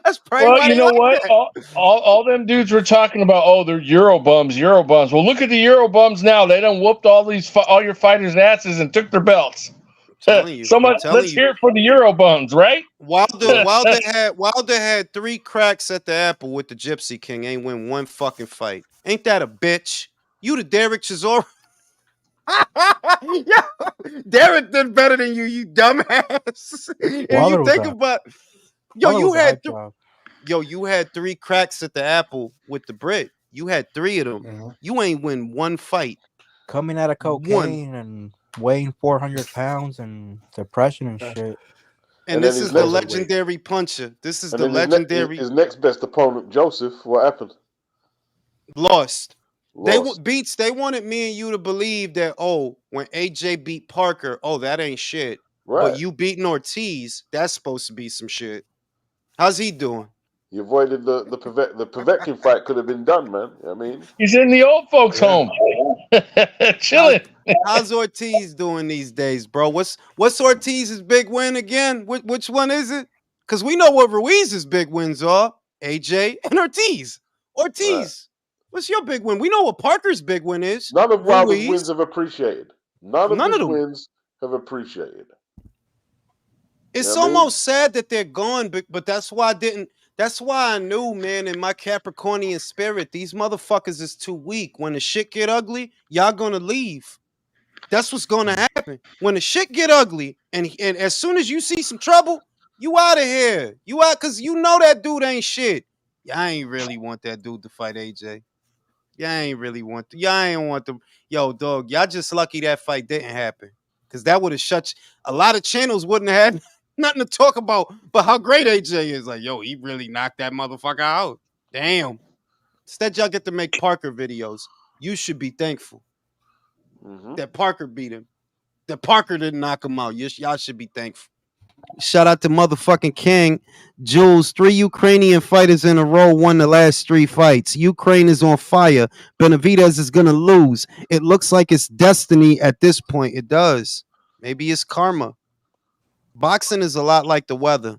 That's probably well, you know what? All them dudes were talking about, they're Euro bums. Well, look at the Euro bums now. They done whooped all your fighters' asses and took their belts. Let's hear it for the Euro bums, right? Wilder had 3 cracks at the apple with the Gypsy King. Ain't win one fucking fight. Ain't that a bitch? You the Derek Chisora. Derek did better than you, you dumbass. If you think about, you had 3 cracks at the apple with the Brit. You had 3 of them. Mm-hmm. You ain't win one fight. Coming out of cocaine and weighing 400 pounds and depression and shit. And this is the legendary puncher. This is the legendary. His next best opponent, Joseph. What happened? Lost. They wanted me and you to believe that, when AJ beat Parker, that ain't shit. Right. But you beating Ortiz, that's supposed to be some shit. How's he doing? He avoided the Povetkin fight. Could have been done, man. I mean, he's in the old folks' home, chilling. How's Ortiz doing these days, bro? What's Ortiz's big win again? Which one is it? Because we know what Ruiz's big wins are. AJ and Ortiz. Ortiz, what's your big win? We know what Parker's big win is. None of Wilder's Ruiz. wins have appreciated. None of his wins have appreciated. It's almost sad that they're gone, but that's why I didn't. That's why I knew, man, in my Capricornian spirit, these motherfuckers is too weak. When the shit get ugly, y'all gonna leave. That's what's gonna happen. When the shit get ugly, and as soon as you see some trouble, you out of here. You out, cause you know that dude ain't shit. Y'all ain't really want that dude to fight AJ. Y'all ain't really want. Y'all ain't want them. Yo, dog. Y'all just lucky that fight didn't happen, cause that would have shut. A lot of channels wouldn't have had nothing to talk about, but how great AJ is. Like, yo, he really knocked that motherfucker out. Damn. Instead, y'all get to make Parker videos. You should be thankful that Parker beat him. That Parker didn't knock him out. Y'all should be thankful. Shout out to motherfucking King. Jules, 3 Ukrainian fighters in a row won the last 3 fights. Ukraine is on fire. Benavidez is going to lose. It looks like it's destiny at this point. It does. Maybe it's karma. Boxing is a lot like the weather.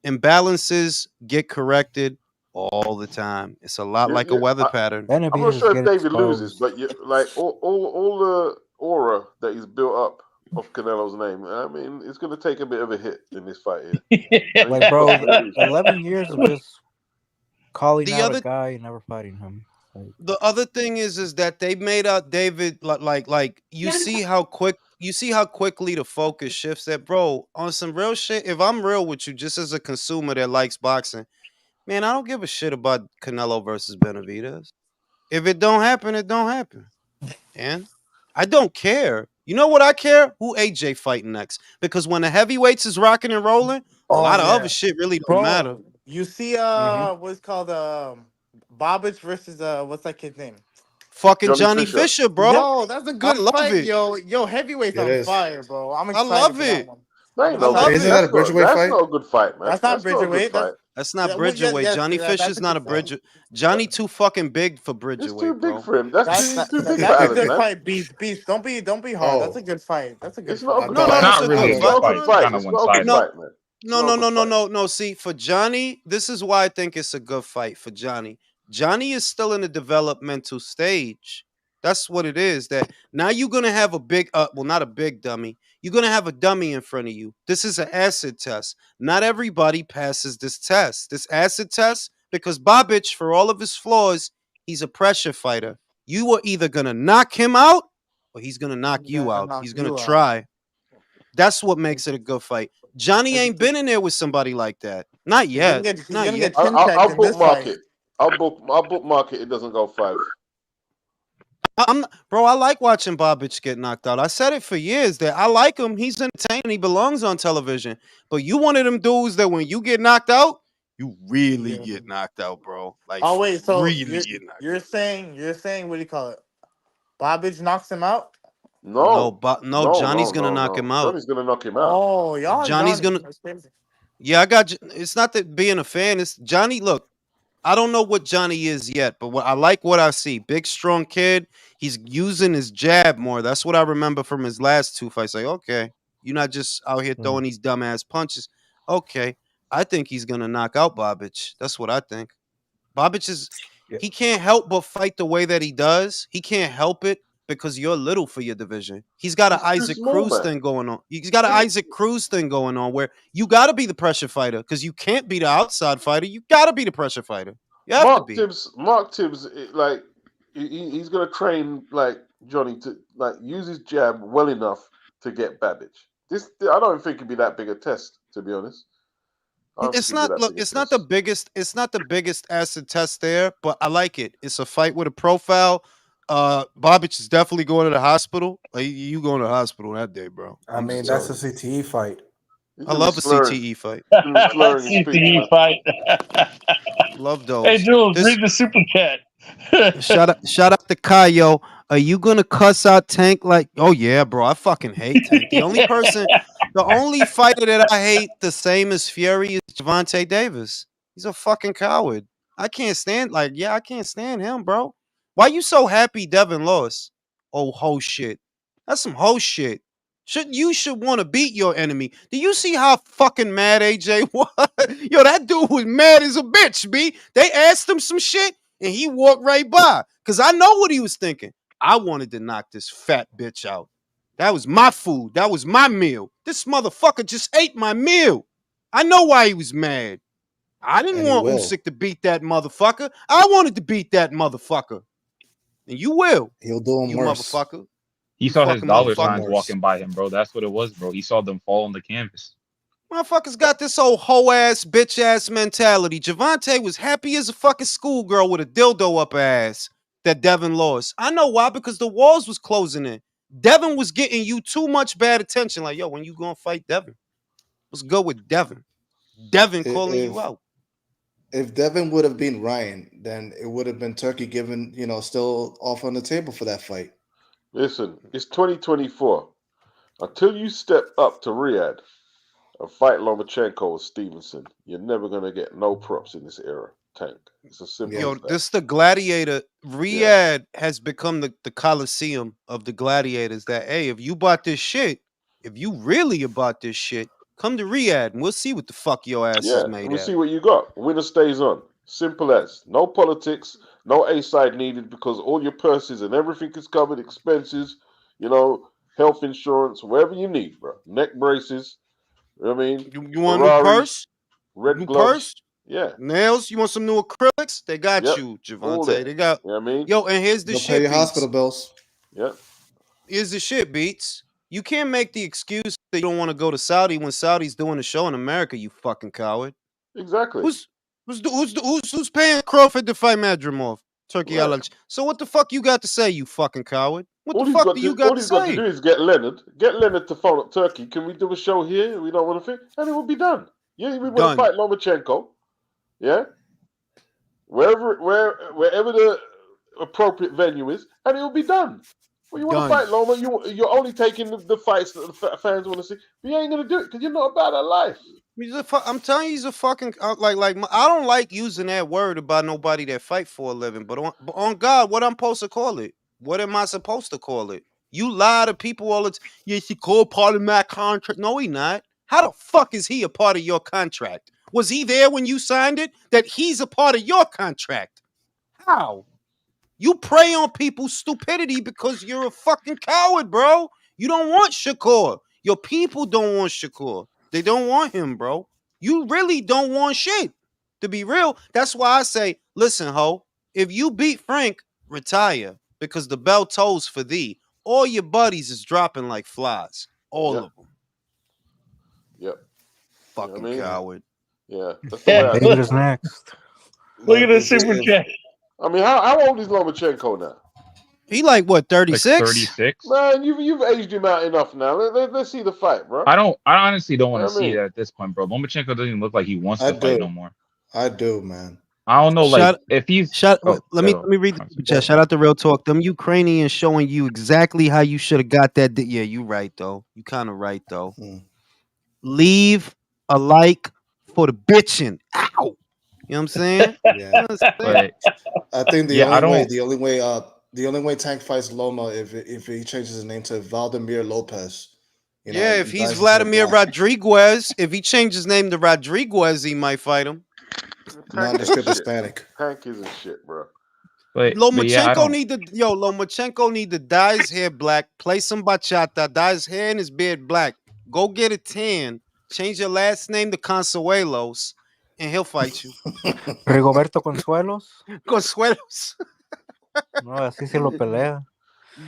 Imbalances get corrected all the time. It's a lot like a weather pattern. I'm not sure if David loses, but like all the aura that he's built up of Canelo's name, I mean, it's going to take a bit of a hit in this fight here. Like, bro, 11 years of just calling out a guy and never fighting him. Like, the other thing is that they made out David like you see how quickly the focus shifts. That, bro, on some real shit. If I'm real with you, just as a consumer that likes boxing, man, I don't give a shit about Canelo versus Benavidez. If it don't happen, it don't happen. And I don't care. You know what I care? Who AJ fighting next? Because when the heavyweights is rocking and rolling, a lot of other shit really don't matter. You see, what's called Bobic versus what's that kid's name? Fucking Johnny Fisher, bro. Yo, that's a good fight. It. Yo, heavyweight's on fire, bro. I'm excited. I love it. Isn't that a bridgerweight fight? That's not a good fight, man. That's not bridgerweight. That's not bridgerweight. Johnny Fisher's not a bridger. Johnny too fucking big for bridgerweight. It's too big bro. for him. That's too big for That's a Alex, good man. fight. Beast. Don't be hard. That's a good fight. That's a good fight. No, that's a really good fight. It's not a good fight, man. No. See, for Johnny, this is why I think it's a good fight for Johnny. Johnny is still in the developmental stage. That's what it is. That now you're gonna have a big, well, not a big dummy. You're gonna have a dummy in front of you. This is an acid test. Not everybody passes this test. This acid test, because Bobic, for all of his flaws, he's a pressure fighter. You are either gonna knock him out or he's gonna knock you out. He's gonna try. That's what makes it a good fight. Johnny ain't been in there with somebody like that. Not yet. Not yet. I'll bookmark it. I'll bookmark it. It doesn't go 5. Bro, I like watching Bobic get knocked out. I said it for years that I like him. He's entertaining. He belongs on television. But you one of them dudes that when you get knocked out, you really get knocked out, bro. Like, oh wait, so really you're saying what do you call it? Bobic knocks him out? No, Johnny's gonna knock him out. Johnny's gonna knock him out. Oh, y'all. Johnny's gonna. Yeah, I got. It's not that being a fan. It's Johnny. Look, I don't know what Johnny is yet, but I like what I see. Big, strong kid. He's using his jab more. That's what I remember from his last 2 fights. Like, okay, you're not just out here throwing these dumbass punches. Okay, I think he's gonna knock out Bobic. That's what I think. Bobic is. He can't help but fight the way that he does. He can't help it because you're little for your division. He's got an Isaac Cruz thing going on. He's got an Isaac Cruz thing going on where you got to be the pressure fighter because you can't be the outside fighter. You got to be the pressure fighter. You have to be. Mark Tibbs, like he's gonna train like Johnny to like use his jab well enough to get Bobic. I don't think it'd be that big a test, to be honest. It's not. Look, it's not the biggest. It's not the biggest acid test there, but I like it. It's a fight with a profile. Bobic is definitely going to the hospital. Like, you going to the hospital that day, bro. I mean, that's a CTE fight. I love a CTE fight. CTE fight. Love those. Hey, Jules, read the super chat. Shout out to Kayo. Are you gonna cuss out Tank? Like, oh yeah, bro. I fucking hate Tank. The only person The only fighter that I hate the same as Fury is Javante Davis. He's a fucking coward. I can't stand I can't stand him, bro. Why you so happy Devin lost? Oh, ho shit. That's some ho shit. You should want to beat your enemy. Do you see how fucking mad AJ was? Yo, that dude was mad as a bitch, B. They asked him some shit and he walked right by. Cause I know what he was thinking. I wanted to knock this fat bitch out. That was my food. That was my meal. This motherfucker just ate my meal. I know why he was mad. I didn't And he want will. Usyk to beat that motherfucker. I wanted to beat that motherfucker. And you will. He'll do him You worse. motherfucker. He You saw his fucking dollar He'll do him signs motherfucker. worse. walking by him, bro. That's what it was, bro. He saw them fall on the canvas. Motherfuckers got this old hoe ass, bitch ass mentality. Javante was happy as a fucking schoolgirl with a dildo up her ass that Devin lost. I know why, because the walls was closing in. Devin was getting you too much bad attention. Like, yo, when you gonna fight Devin? What's good with Devin? Devin calling you out. If Devin would have been Ryan, then it would have been Turkey given, still off on the table for that fight. Listen, it's 2024. Until you step up to Riyadh and fight Lomachenko or Stevenson, you're never gonna get no props in this era. Tank. It's as simple Yo, as that. this the gladiator. Riyadh has become the coliseum of the gladiators. That hey, if you bought this shit, if you really about this shit, come to Riyadh and we'll see what the fuck your ass is Yeah, made we'll at. see what you got. Winner stays on. Simple as. No politics, no A side needed because all your purses and everything is covered, expenses, health insurance, wherever you need, bro. Neck braces, you know what I mean? You want a new Ferraris, purse? red New gloves. purse? Yeah. Nails? You want some new acrylics? They got Yep. you, All Javante. that. They got You know what I mean? yo, and here's the They'll pay shit, your Beats. hospital bills. Yep. Here's the shit, Beats. You can't make the excuse that you don't want to go to Saudi when Saudi's doing a show in America, you fucking coward. Exactly. Who's paying Crawford to fight Madrimov? Turkey Right. Alalshikh. So what the fuck you got to say, you fucking coward? What All the he's fuck got do to you got all to he's got to say? do is get Leonard to phone up Turkey. Can we do a show here? We don't want to think, and it will be done. Yeah, we want to Done. fight Lomachenko. Yeah, wherever the appropriate venue is, and it will be done. Well, you want to Done. fight Loma? You're only taking the fights that the fans want to see. But you ain't gonna do it because you're not about that life. I'm telling you, he's a fucking like. I don't like using that word about nobody that fight for a living, but on God, what I'm supposed to call it? What am I supposed to call it? You lie to people all the time. Yes, he called part of my contract. No, he not. How the fuck is he a part of your contract? Was he there when you signed it? That he's a part of your contract? How? You prey on people's stupidity because you're a fucking coward, bro. You don't want Shakur. Your people don't want Shakur. They don't want him, bro. You really don't want shit. To be real, that's why I say, listen, ho, if you beat Frank, retire because the bell tolls for thee. All your buddies is dropping like flies. All of them. Yep. Fucking You know what I mean? coward. Yeah, that's the way I David is next. Look at this super chat. I mean, how old is Lomachenko now? He like what, 36? Like 36. Man, you've aged him out enough now. Let's see the fight, bro. I honestly don't want to I see mean- it at this point, bro. Lomachenko doesn't even look like he wants I to fight do. no more. I do, man. I don't know, like if he's Let me read the super chat. Shout out to Real Talk. Them Ukrainians showing you exactly how you should have got that. Yeah, you right though. You kind of right though. Leave a like for the bitching. Ow. You know what I'm saying? Yeah. But I think yeah, the only way Tank fights Loma if he changes his name to Vladimir Lopez. Yeah, if he's Vladimir Rodriguez, if he changes his name to Rodriguez, he might fight him. Nondescript Hispanic. Tank isn't shit, bro. Lomachenko need to dye his hair black, play some bachata, dye his hair and his beard black. Go get a tan, change your last name to Consuelos, and he'll fight you. Rigoberto Consuelos. Consuelos. No, así se lo pelea.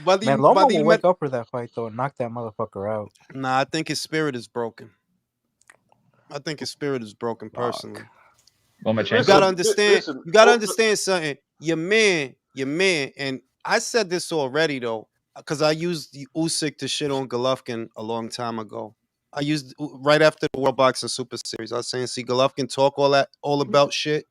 Buddy, Man, Loma will wake up for that fight though and knock that motherfucker out. Nah, I think his spirit is broken. Personally. Lomachenko. You gotta understand. You gotta understand something. Your man, and I said this already though, because I used the Usyk to shit on Golovkin a long time ago. I used right after the World Boxing Super Series. I was saying, see, Golovkin talk all about shit.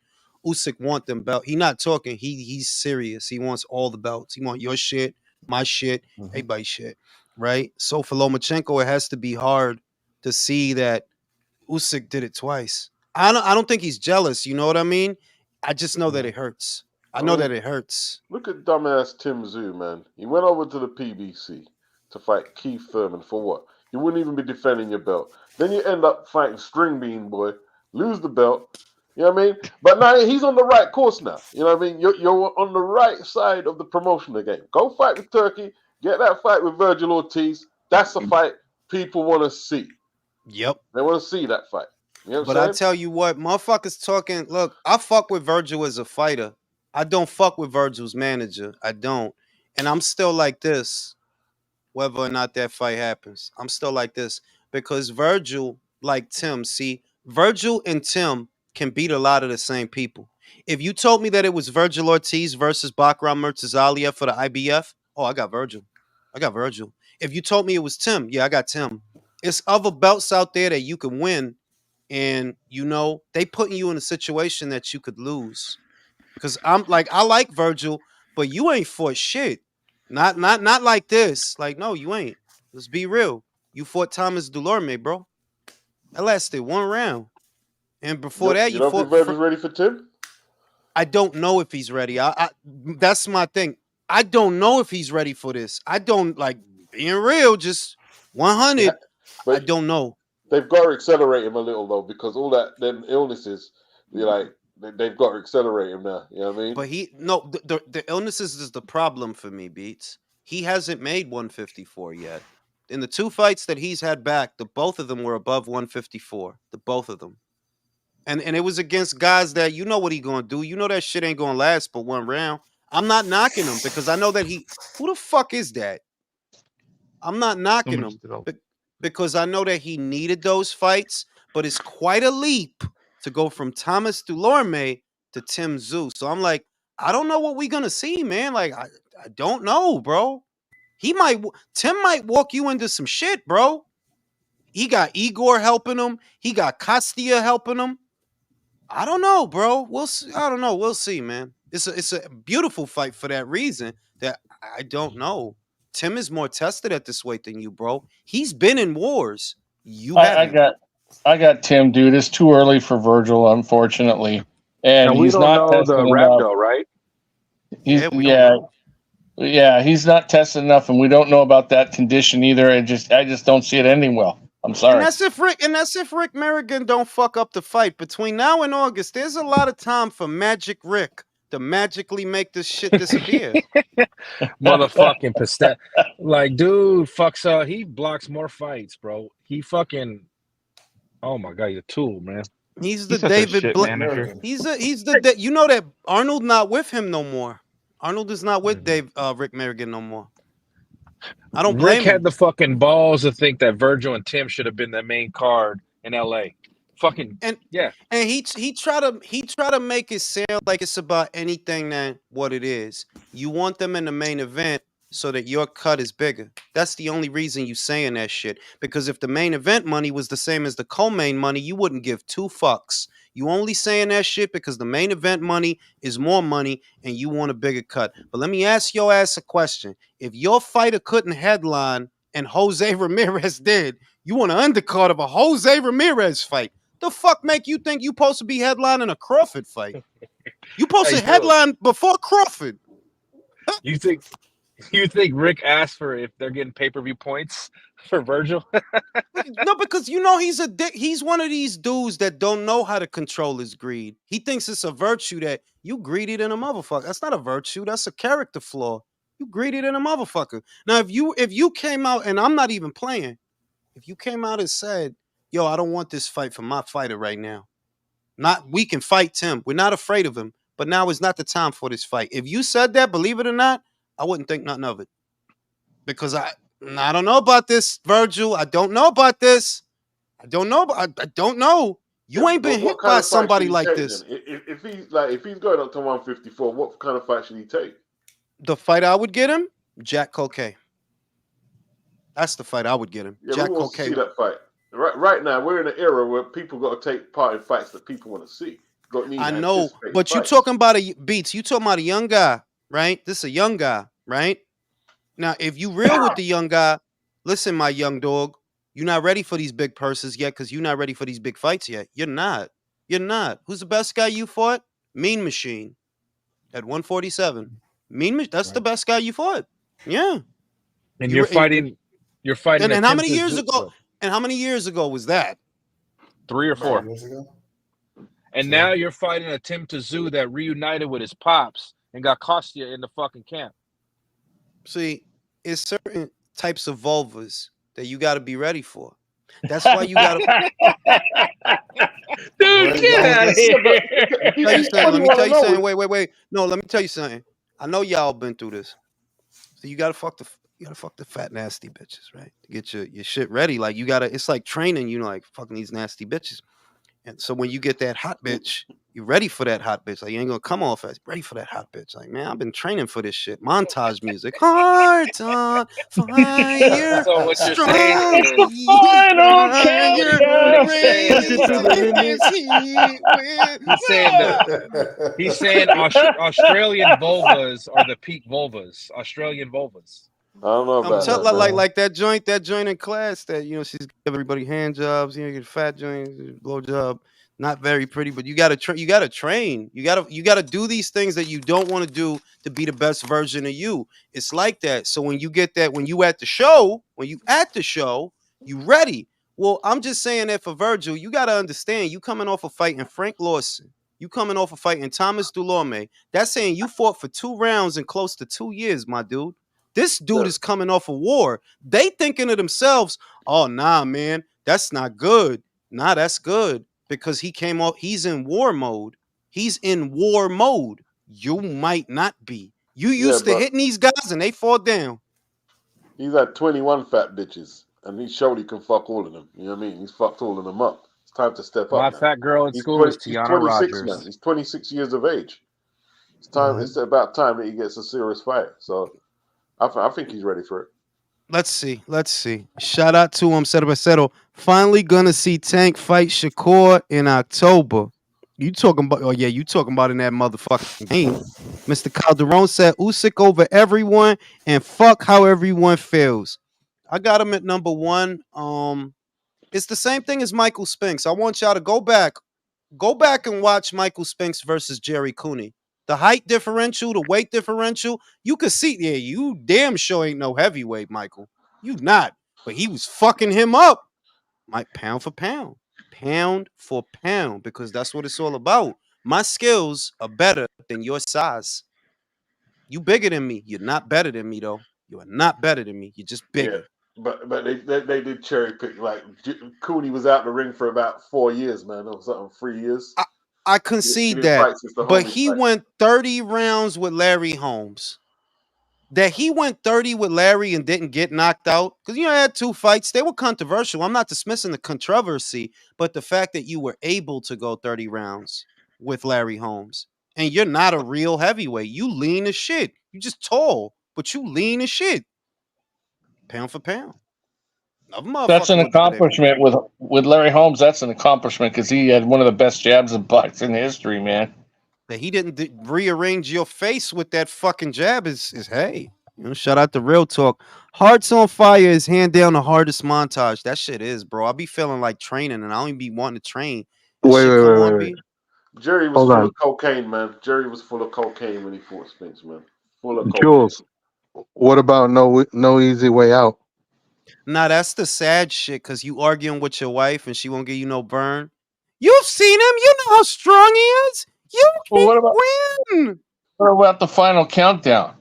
Usyk want them belt. He not talking. He's serious. He wants all the belts. He want your shit, my shit, everybody's shit, right? So for Lomachenko, it has to be hard to see that Usyk did it twice. I don't think he's jealous. You know what I mean? I just know that it hurts. I I know mean, that it hurts. look at dumbass Tim Tszyu, man. He went over to the PBC to fight Keith Thurman for what? You wouldn't even be defending your belt. Then you end up fighting String Bean Boy, lose the belt. You know what I mean? But now he's on the right course now. You know what I mean? You're on the right side of the promotion again. Go fight with Turkey. Get that fight with Virgil Ortiz. That's a fight people want to see. Yep. They want to see that fight. You know what But I'm I saying? tell you what, motherfuckers talking. Look, I fuck with Virgil as a fighter. I don't fuck with Virgil's manager. I don't. And I'm still like this, whether or not that fight happens. I'm still like this because Virgil, like Tim, see, Virgil and Tim can beat a lot of the same people. If you told me that it was Virgil Ortiz versus Bakram Murtazalia for the IBF, oh, I got Virgil. I got Virgil. If you told me it was Tim, yeah, I got Tim. It's other belts out there that you can win, and you know they putting you in a situation that you could lose. Because I'm like, I like Virgil, but you ain't fought shit. Not like this. Like, no, you ain't. Let's be real. You fought Thomas Dulorme, bro. That lasted one round. And before that, You you don't think fought. Virgil's ready for Tim? I don't know if he's ready. That's my thing. I don't know if he's ready for this. I don't like being real, just 100. Yeah, I but don't know. they've got to accelerate him a little though, because all that them illnesses, you're like they've got to accelerate him now. You know what I mean? But the illnesses is the problem for me, Beats. He hasn't made 154 yet. In the two fights that he's had back, the both of them were above 154. The both of them. And it was against guys that you know what he gonna do. You know that shit ain't gonna last but one round. I'm not knocking him because I know that who the fuck is that? I'm not knocking him because I know that he needed those fights, but it's quite a leap to go from Thomas Dulorme to Tim Tszyu. So I'm like, I don't know what we're gonna see, man. Like, I don't know, bro. Tim might walk you into some shit, bro. He got Igor helping him. He got Costia helping him. I don't know, bro. We'll see. I don't know. We'll see, man. It's a beautiful fight for that reason that I don't know. Tim is more tested at this weight than you, bro. He's been in wars. You haven't. I got Tim, dude. It's too early for Virgil, unfortunately, and And we he's don't not know tested the rap enough. though, right? He's, We don't know. he's not tested enough, and we don't know about that condition either. I just don't see it ending well. I'm sorry. And that's if Rick Merrigan don't fuck up the fight. Between now and August, there's a lot of time for Magic Rick to magically make this shit disappear. Motherfucking pista. Like, dude fucks up. He blocks more fights, bro. He fucking. Oh my god, he's a tool, man. He's the David manager. He's the you know that Arnold not with him no more. Arnold is not with Rick Merrigan no more. I don't blame Rick had him. the fucking balls to think that Virgil and Tim should have been the main card in LA. Fucking yeah. And he try to make it sound like it's about anything than what it is. You want them in the main event so that your cut is bigger. That's the only reason you saying that shit. Because if the main event money was the same as the co-main money, you wouldn't give two fucks. You only saying that shit because the main event money is more money and you want a bigger cut. But let me ask your ass a question. If your fighter couldn't headline and Jose Ramirez did, you want an undercard of a Jose Ramirez fight. The fuck make you think you supposed to be headlining a Crawford fight? You supposed to headline before Crawford. You think Rick asked for if they're getting pay-per-view points for Virgil? No, because you know he's a dick. He's one of these dudes that don't know how to control his greed. He thinks it's a virtue that you greedy than a motherfucker. That's not a virtue. That's a character flaw. You greedy than a motherfucker. Now, if you came out, and I'm not even playing, if you came out and said, yo, I don't want this fight for my fighter right now. We can fight Tim. We're not afraid of him, but now is not the time for this fight. If you said that, believe it or not, I wouldn't think nothing of it. Because I don't know about this, Virgil. I don't know about this. I don't know. I don't know. You ain't been hit by somebody like this. If he's going up to 154, what kind of fight should he take? The fight I would get him, Jack Coquet. That's the fight I would get him. Yeah, Jack we want to Coquet. see that fight. Right now, we're in an era where people got to take part in fights that people want to see. I know, but you talking about Beats. You talking about a young guy, right? This is a young guy, right? Now, if you real with the young guy, listen, my young dog. You're not ready for these big purses yet because you're not ready for these big fights yet. You're not. You're not. Who's the best guy you fought? Mean Machine at 147. That's the best guy you fought. Yeah. And you're fighting. And how many years ago? And how many years ago was that? 3 or 4 years ago. And now you're fighting a Tim Tszyu that reunited with his pops and got Kostya in the fucking camp. See, it's certain types of vulvas that you got to be ready for. That's why you got to. Dude, get out of here. Let me tell you something. Wait. No, let me tell you something. I know y'all been through this. So you gotta fuck the fat nasty bitches, right? To get your shit ready. Like it's like training, like fucking these nasty bitches. And so when you get that hot bitch, you're ready for that hot bitch. Like you ain't gonna come off as ready for that hot bitch. Like, man, I've been training for this shit. Montage music. Hearts on fire. So what you're strong saying is the final countdown. He's saying Australian vulvas are the peak vulvas. Australian vulvas. I don't know about that. Like that joint in class that she's give everybody hand jobs, get fat joint, blow job. Not very pretty, but you gotta train. You gotta do these things that you don't want to do to be the best version of you. It's like that. So when you get that, when you at the show, you ready. Well, I'm just saying that for Virgil, you gotta understand. You coming off a fight in Frank Lawson. You coming off a fight in Thomas Dulorme. That's saying you fought for 2 rounds in close to 2 years, my dude. This dude is coming off a war. They thinking to themselves, oh, nah, man, that's not good. Nah, that's good. Because he's in war mode. He's in war mode. You might not be. You used to hitting these guys and they fall down. He's had 21 fat bitches. And he showed he can fuck all of them. You know what I mean? He's fucked all of them up. It's time to step up. My fat girl in school is Tiana Rogers. Man. He's 26 years of age. It's time. It's about time that he gets a serious fight. So I think he's ready for it. Let's see. Shout out to him, Cero Becero. Finally gonna see Tank fight Shakur in October. You talking about in that motherfucking game. Mr. Calderon said Usyk over everyone and fuck how everyone feels. I got him at number 1. It's the same thing as Michael Spinks. I want y'all to go back and watch Michael Spinks versus Jerry Cooney. The height differential, the weight differential, you could see, you damn sure ain't no heavyweight, Michael. You not. But he was fucking him up. Pound for pound, because that's what it's all about. My skills are better than your size. You bigger than me. You're not better than me, though. You are not better than me. You're just bigger. Yeah, but they did cherry pick. Like, Cooney was out the ring for about 4 years, man, or something, 3 years. I concede that, but he went 30 rounds with Larry Holmes. That he went 30 with Larry and didn't get knocked out, because I had 2 fights. They were controversial. I'm not dismissing the controversy, but the fact that you were able to go 30 rounds with Larry Holmes, and you're not a real heavyweight. You lean as shit. You just tall, but you lean as shit. Pound for pound. That's an accomplishment with Larry Holmes. That's an accomplishment because he had one of the best jabs in boxing history, man. That he didn't rearrange your face with that fucking jab is hey. Shout out to Real Talk. Hearts on Fire is hand down the hardest montage. That shit is, bro. I be feeling like training, and I don't even be wanting to train. Wait. Jerry was full of cocaine, man. Jerry was full of cocaine when he fought Spinks, man. Full of cocaine. Jules, what about no easy way out? Nah, that's the sad shit, because you arguing with your wife and she won't give you no burn. You've seen him. You know how strong he is. You can't win. What about the final countdown?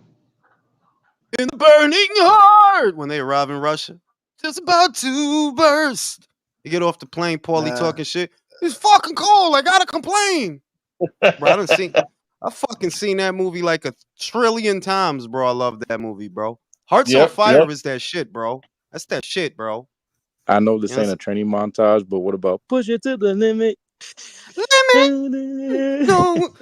In the burning heart. When they arrive in Russia. Just about to burst. You get off the plane, Paulie talking shit. It's fucking cold. I gotta complain. Bro, I fucking seen that movie like 1 trillion times, bro. I love that movie, bro. Hearts on Fire is that shit, bro. That's that shit, bro. I know this ain't a training montage, but what about push it to the limit?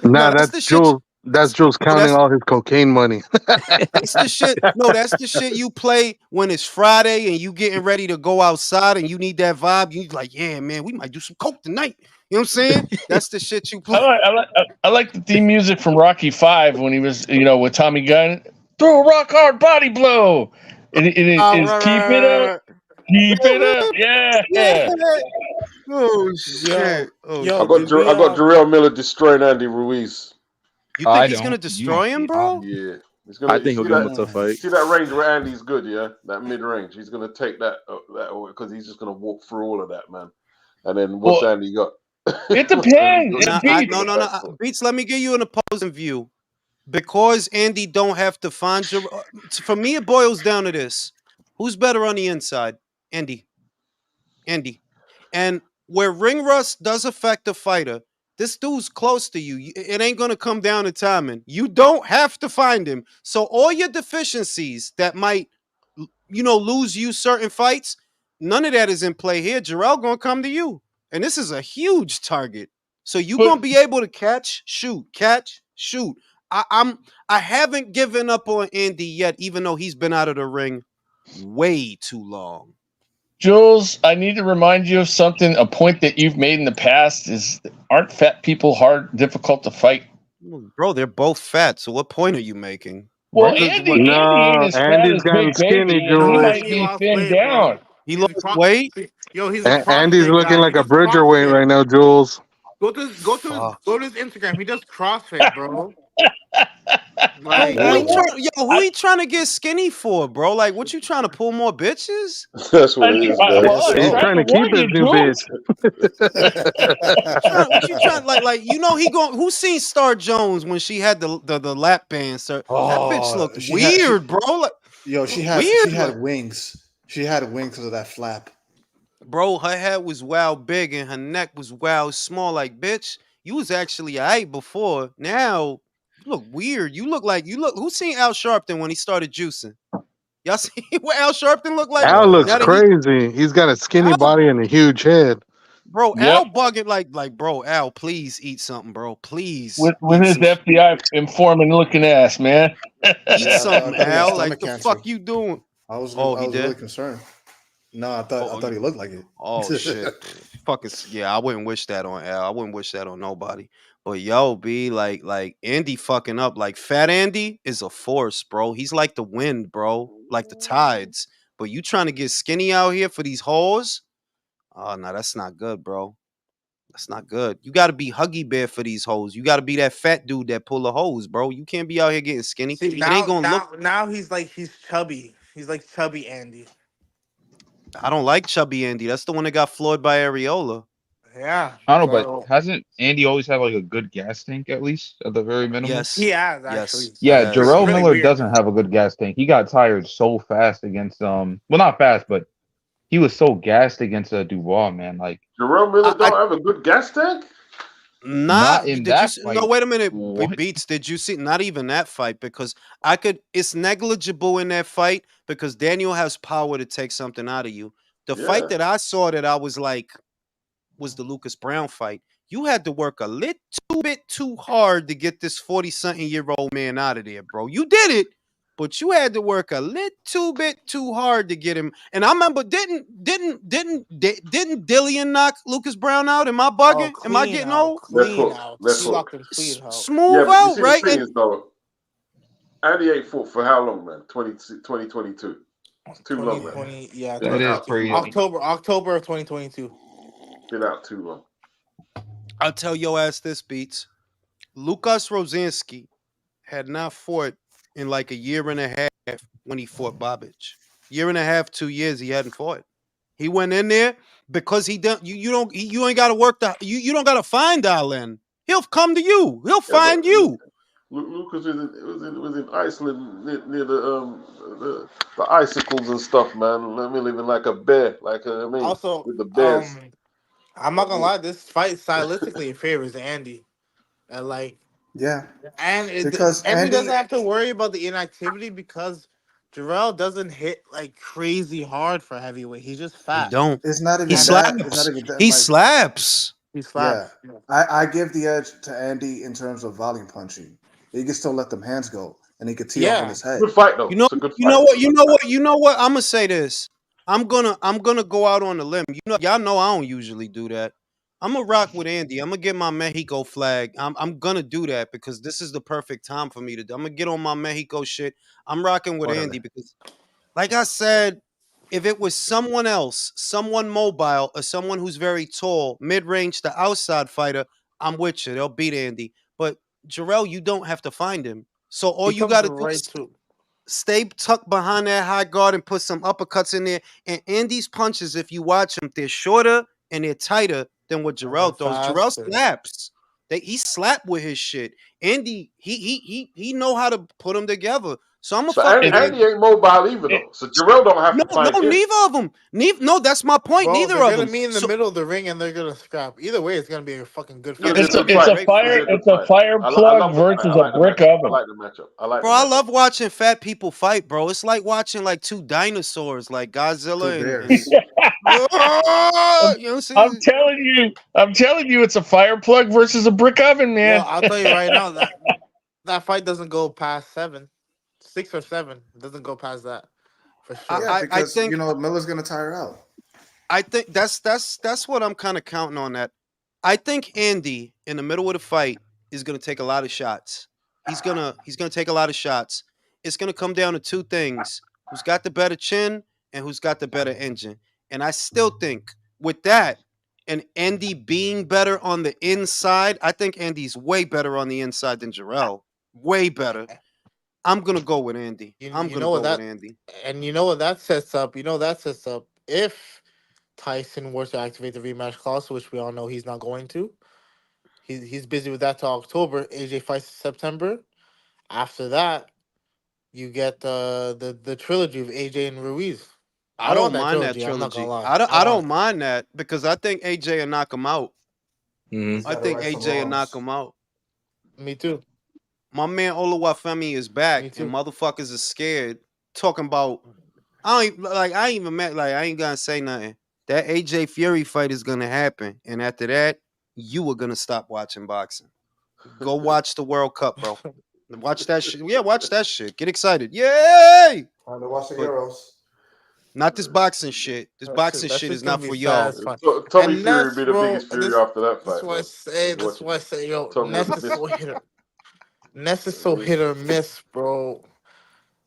Nah, that's Jules. That's Jules counting all his cocaine money. That's the shit. No, that's the shit you play when it's Friday and you getting ready to go outside and you need that vibe. You like, yeah, man, we might do some coke tonight. You know what I'm saying? That's the shit you play. I like the theme music from Rocky V when he was, with Tommy Gunn. Throw a rock hard body blow. And keep it up. Keep it up. Yeah. Oh Yo, shit. Oh yo, I shit. did we got Jarell Miller destroying Andy Ruiz. You think I he's gonna don't. destroy him, bro? Yeah, he's I gonna. You think he'll see give him a tough fight. that range where Andy's good, yeah, that mid range. He's gonna take that because he's just gonna walk through all of that, man. And then what's Well, Andy got? it What's Andy depends. got? It Nah, He's beats. got a no. backbone. Beats, let me give you an opposing view. Because Andy don't have to find for me, it boils down to this. Who's better on the inside? Andy. And where ring rust does affect a fighter, this dude's close to you. It ain't gonna come down to timing. You don't have to find him. So all your deficiencies that might, lose you certain fights, none of that is in play here. Jarell gonna come to you, and this is a huge target. So you But gonna be able to catch, shoot. I haven't given up on Andy yet, even though he's been out of the ring way too long. Jules, I need to remind you of something. A point that you've made in the past is, aren't fat people difficult to fight? Bro, they're both fat. So what point are you making? Well, Because Andy what ain't No, as fat Andy's as gotten Big skinny, Baby, and he No, Jules. might Andy be lost thinned weight, bro. down. he lost weight? Yo, he's a Andy's CrossFit looking guy. He like a does Bridgerweight CrossFit. right now, Jules. Fuck. Go to his Instagram. He does CrossFit, bro. Bro, Like, I who he trying to get skinny for, bro? Like, what you trying to pull more bitches? That's what it is, man. well, I'm He's so trying trying to to keep warn his you, new bitch. Jules. What you trying like he going who seen Star Jones when she had the lap band, sir? That bitch Oh, looked weird, bro. Like look she weird. had Like, wings. She had wings because of that flap. bro, her head was wild big and her neck was wild small. Like, bitch, you was actually aight before. Now you look weird. You look who seen Al Sharpton when he started juicing? Y'all see what Al Sharpton looked like Al looks now that he crazy. He's got a skinny Al body and a huge head. bro, Yep, Al bugging like bro, Al, please eat something, bro. Please with eat his some FBI informant looking ass, man. eat Yeah, I something, thought he had Al. Like stomach the cancer. fuck you doing? I was Oh, he really did? concerned. No, I Oh, thought he looked like oh shit. it. Fucking yeah, I wouldn't wish that on Al. I wouldn't wish that on nobody. But yo, B, like Andy fucking up. Like Fat Andy is a force, bro. He's like the wind, bro. Like the tides. But you trying to get skinny out here for these whores? Oh no, that's not good, bro. That's not good. You gotta be Huggy Bear for these hoes. You gotta be that fat dude that pull the hose, bro. You can't be out here getting skinny. see It ain't gonna look. now he's chubby. He's like chubby Andy. I don't like Chubby Andy. That's the one that got floored by Areola. Yeah. I don't know, but So hasn't Andy always had like a good gas tank at least at the very minimum? he Yes. has Yes. actually. He Yeah, That's has. Jarell really Miller weird. doesn't have a good gas tank. He got tired so fast against well, not fast, but he was so gassed against Dubois, man. Like Jerome Miller I don't have a good gas tank. not not in did you that no fight. wait a minute What? Beats, did you see not even that fight because it's negligible in that fight because Daniel has power to take something out of you. The fight Yeah, that I saw that I was like was the Lucas Brown fight. You had to work a little bit too hard to get this 40-something-year-old man out of there, bro. You did it, but you had to work a little bit too hard to get him. And I remember, didn't Dillian knock Lucas Brown out? Am I Oh, bugging? Am I getting old? left clean hook, out. left He hook. locked him clean out. Yeah, Smooth but you out, see the right? thing And is though, Andy ain't fought for how long, man? 2022. It's too long, man. 2020, yeah, Been That is out 2022. too long. crazy. October of 2022. Been out too long. I'll tell your ass this, Beats. Lukas Rosinski had not fought in like a year and a half when he fought Bobic. Year and a half, 2 years, he hadn't fought. He went in there because he don't. You ain't got to work you don't got to find Allen. He'll come to you. He'll Yeah, but find you. Lucas was in Iceland near the icicles and stuff, man. I mean, living like a bear, Also, with the bears. I'm not gonna lie, this fight stylistically favors Andy. And like, Yeah, and because Andy doesn't Andy, have to worry about the inactivity because Jarell doesn't hit like crazy hard for heavyweight. He's just He fat. don't. it's not He even And that. It's not slaps. even that. He Like, slaps. he slaps. yeah, I give the edge to Andy in terms of volume punching. He can still let them hands go, and he could tee off on Yeah. his head. Good fight though. You know. It's a good You fight. know It's what. a You good know fight. what. You know what. I'm gonna say this. I'm gonna go out on a limb. Y'all know I don't usually do that. I'm gonna rock with Andy. I'm gonna get my Mexico flag. I'm gonna do that because this is the perfect time for me to do. I'm gonna get on my Mexico shit. I'm rocking with Orderly. Andy because, like I said, If it was someone else, someone mobile, or someone who's very tall, mid-range to outside fighter, I'm with you. They'll beat Andy. But Jarell, you don't have to find him. So all He you comes got to do right is to. stay tucked behind that high guard and put some uppercuts in there. And Andy's punches, if you watch them, they're shorter and they're tighter than what Jarell throws. Jarell faster. slaps. He slapped with his shit. Andy, he know how to put them together. So I'm gonna fuck with Andy ain't mobile either though. So Jarell don't have to fight him. neither of them. No, that's my point. Bro, Neither they're of gonna them. be in the middle of the ring and they're gonna scrap. Either way, it's gonna be a fucking good fight. It's a fire plug versus a brick oven. I like the matchup. Bro, I love watching fat people fight, bro. It's like watching like two dinosaurs, like Godzilla and you know what I'm saying? I'm telling you, it's a fire plug versus a brick oven, man. Yo, I'll tell you right now that fight doesn't go past 6 or 7. It doesn't go past that for sure. Yeah, because I think, Miller's gonna tire out. I think that's what I'm kind of counting on. That I think Andy in the middle of the fight is gonna take a lot of shots. He's gonna take a lot of shots. It's gonna come down to two things: who's got the better chin and who's got the better engine. And I still think with that and Andy being better on the inside, I think Andy's way better on the inside than Jarell. Way better. I'm gonna go with Andy. I'm gonna go with Andy. And you know what that sets up? If Tyson were to activate the rematch clause, which we all know he's not going to. He's busy with that till October. AJ fights in September. After that, you get the trilogy of AJ and Ruiz. I don't mind that trilogy. I'm not gonna lie. I don't mind that because I think AJ will knock him out. I think AJ will knock him out. Me too. My man Oluwafemi is back, and motherfuckers are scared. Talking about, I ain't gonna say nothing. That AJ Fury fight is gonna happen, and after that, you are gonna stop watching boxing. Go watch the World Cup, bro. Watch that shit. Yeah, watch that shit. Get excited. Yay! Time to watch the Euros. Not this boxing shit. This boxing shit is not for y'all. Tommy Fury would be the biggest Fury after that fight. That's why I say, yo, Ness is so hit or Ness is so hit or miss, bro.